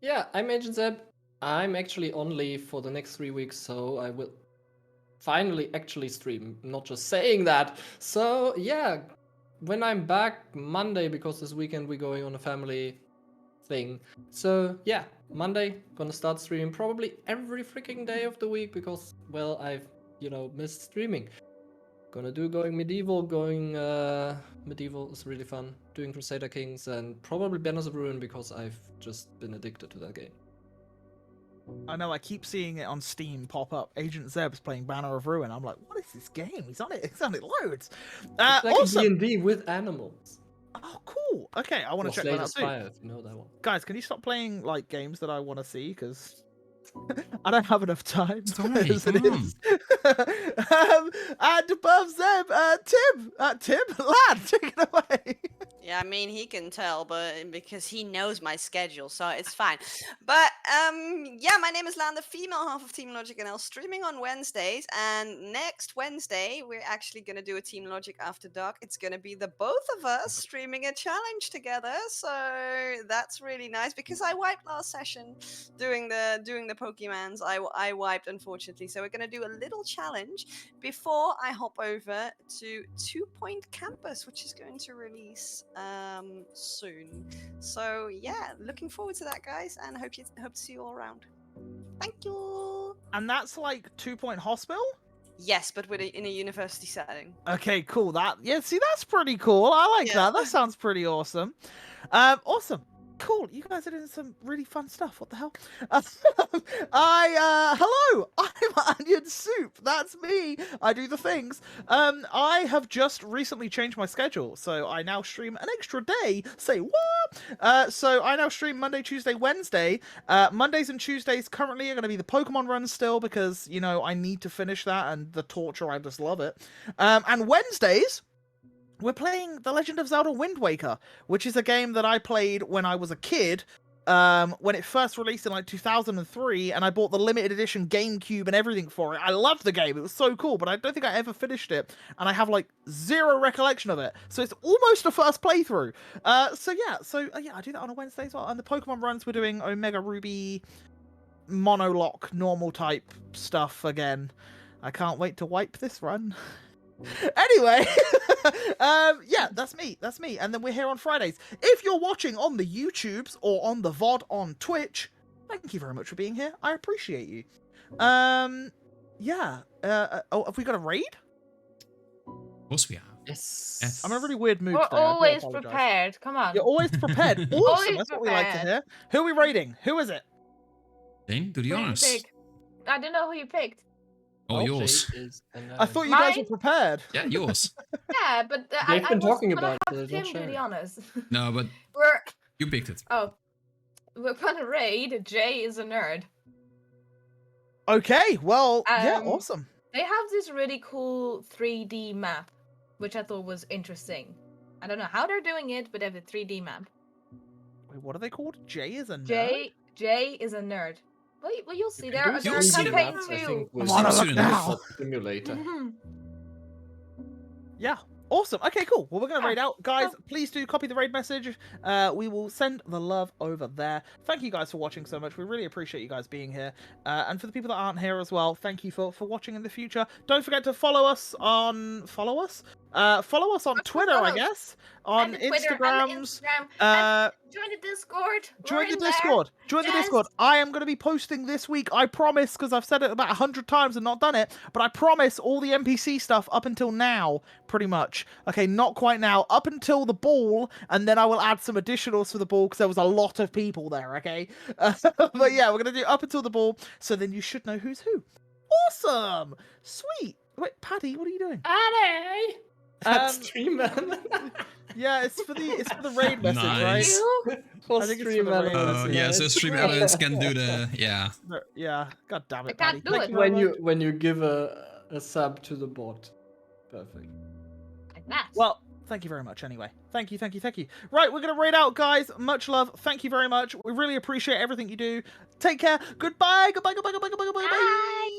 [SPEAKER 4] Yeah, I'm Agent Zeb. I'm actually on leave for the next 3 weeks, so I will finally actually stream, not just saying that. So yeah, when I'm back Monday, because this weekend we're going on a family thing. So yeah, Monday, gonna start streaming probably every freaking day of the week because, well, I've, missed streaming. Going medieval is really fun. Doing Crusader Kings and probably Banners of Ruin because I've just been addicted to that game.
[SPEAKER 1] I know, I keep seeing it on Steam pop up. Agent Zeb's playing Banner of Ruin. I'm like, what is this game? He's on it loads.
[SPEAKER 4] It's like
[SPEAKER 1] Awesome.
[SPEAKER 4] a D&D with animals.
[SPEAKER 1] Oh, cool. Okay, I want to check that out too.
[SPEAKER 4] Spire, if you know that one.
[SPEAKER 1] Guys, can you stop playing like games that I want to see? Because I don't have enough time as it is. And above Zeb, Tim, lad, take it away.
[SPEAKER 5] Yeah, I mean, he can tell, but because he knows my schedule, so it's fine. But yeah, my name is Lan, the female half of Team Logic NL, streaming on Wednesdays. And next Wednesday, we're actually going to do a Team Logic After Dark. It's going to be the both of us streaming a challenge together. So that's really nice because I wiped last session doing the Pokemons. I wiped, unfortunately. So we're going to do a little challenge before I hop over to 2 Point Campus, which is going to release soon. So yeah, looking forward to that, guys, and hope to see you all around. Thank you.
[SPEAKER 1] And that's like 2 Point Hospital?
[SPEAKER 5] Yes, but in a university setting.
[SPEAKER 1] Okay, cool. See, that's pretty cool. I like that. That sounds pretty awesome. Awesome. Cool. You guys are doing some really fun stuff. What the hell? Hello. I'm Onion Soup. That's me. I do the things. I have just recently changed my schedule, so I now stream an extra day. Say what? So I now stream Monday, Tuesday, Wednesday. Mondays and Tuesdays currently are going to be the Pokemon run still because, I need to finish that and the torture. I just love it. And Wednesdays, we're playing The Legend of Zelda Wind Waker, which is a game that I played when I was a kid, when it first released in like 2003, and I bought the limited edition GameCube and everything for it. I loved the game, it was so cool, but I don't think I ever finished it, and I have like zero recollection of it, so it's almost a first playthrough. So yeah, I do that on a Wednesday as well, and the Pokemon runs we're doing Omega Ruby, Monolock, normal type stuff again. I can't wait to wipe this run. Anyway, yeah, that's me. That's me. And then we're here on Fridays. If you're watching on the YouTubes or on the VOD on Twitch, thank you very much for being here. I appreciate you. Yeah. Oh, have we got a raid?
[SPEAKER 2] Of course we have.
[SPEAKER 4] Yes.
[SPEAKER 1] I'm in a really weird mood
[SPEAKER 3] We're
[SPEAKER 1] today. I do
[SPEAKER 3] always
[SPEAKER 1] apologise.
[SPEAKER 3] prepared. Come on.
[SPEAKER 1] You're always prepared. Awesome.
[SPEAKER 3] Always
[SPEAKER 1] That's what we like to
[SPEAKER 3] prepared.
[SPEAKER 1] hear. Who are we raiding? Who is it?
[SPEAKER 2] Dane, do the
[SPEAKER 3] Who do you
[SPEAKER 2] honors.
[SPEAKER 3] pick? I don't know who you picked.
[SPEAKER 2] Oh,
[SPEAKER 4] Well,
[SPEAKER 2] yours.
[SPEAKER 4] Jade is a
[SPEAKER 1] I thought you guys were
[SPEAKER 3] Mine?
[SPEAKER 1] prepared.
[SPEAKER 2] Yeah, yours.
[SPEAKER 3] Yeah, but
[SPEAKER 4] They've been
[SPEAKER 3] was
[SPEAKER 4] talking
[SPEAKER 3] gonna
[SPEAKER 4] about it,
[SPEAKER 3] have
[SPEAKER 4] but they don't
[SPEAKER 3] Tim do
[SPEAKER 4] share
[SPEAKER 3] the
[SPEAKER 4] it.
[SPEAKER 3] honors.
[SPEAKER 2] No, but
[SPEAKER 3] We're
[SPEAKER 2] you picked it.
[SPEAKER 3] we're gonna raid. Jay is a nerd.
[SPEAKER 1] Okay, well, yeah,
[SPEAKER 3] Um,
[SPEAKER 1] awesome.
[SPEAKER 3] They have this really cool 3D map, which I thought was interesting. I don't know how they're doing it, but they have a 3D map.
[SPEAKER 1] Wait, what are they called? Jay is a nerd?
[SPEAKER 3] Jay is a nerd. Well, you'll see.
[SPEAKER 4] You
[SPEAKER 3] There
[SPEAKER 4] can
[SPEAKER 3] are
[SPEAKER 4] do
[SPEAKER 2] You'll
[SPEAKER 3] a
[SPEAKER 2] see
[SPEAKER 4] 3D
[SPEAKER 2] them.
[SPEAKER 3] campaign
[SPEAKER 4] maps, I
[SPEAKER 3] too.
[SPEAKER 4] think, with
[SPEAKER 1] I'm on a look
[SPEAKER 2] Soon
[SPEAKER 1] now.
[SPEAKER 4] Pop Simulator.
[SPEAKER 1] Yeah, awesome. Okay, cool. Well, we're going to
[SPEAKER 3] Yeah,
[SPEAKER 1] raid out. Guys,
[SPEAKER 3] cool.
[SPEAKER 1] please do copy the raid message. We will send the love over there. Thank you guys for watching so much. We really appreciate you guys being here. And for the people that aren't here as well, thank you for watching in the future. Don't forget to follow us on... Follow us on Twitter, I
[SPEAKER 3] follows.
[SPEAKER 1] guess. On
[SPEAKER 3] And the Twitter, and the
[SPEAKER 1] Instagrams.
[SPEAKER 3] Instagram,
[SPEAKER 1] Uh...
[SPEAKER 3] join the Discord.
[SPEAKER 1] Join
[SPEAKER 3] We're
[SPEAKER 1] the
[SPEAKER 3] in there.
[SPEAKER 1] Discord. Join the
[SPEAKER 3] Yes.
[SPEAKER 1] Discord. I am going to be posting this week. I promise, because I've said it about 100 times and not done it, but I promise all the NPC stuff up until now, pretty much. Okay, not quite now. Up until the ball, and then I will add some additionals for the ball because there was a lot of people there, okay? But yeah, we're going to do up until the ball, so then you should know who's who. Awesome. Sweet. Wait, Paddy, what are you doing?
[SPEAKER 3] Alright.
[SPEAKER 4] That's
[SPEAKER 1] Um,
[SPEAKER 4] stream man.
[SPEAKER 1] Yeah, it's for the raid message,
[SPEAKER 2] Nice.
[SPEAKER 1] right?
[SPEAKER 4] For
[SPEAKER 1] I think it's
[SPEAKER 4] stream
[SPEAKER 1] for the
[SPEAKER 4] man.
[SPEAKER 1] raid message.
[SPEAKER 2] Yeah, so stream elements can do the... Yeah.
[SPEAKER 1] Yeah, god damn it,
[SPEAKER 3] I can't
[SPEAKER 1] Paddy.
[SPEAKER 3] do
[SPEAKER 1] Thank
[SPEAKER 3] it.
[SPEAKER 1] you very
[SPEAKER 4] When
[SPEAKER 1] much.
[SPEAKER 4] when you give a sub to the bot. Perfect.
[SPEAKER 3] Like that.
[SPEAKER 1] Well, thank you very much anyway. Thank you. Right, we're going to raid out, guys. Much love. Thank you very much. We really appreciate everything you do. Take care. Goodbye. Goodbye.
[SPEAKER 3] Bye.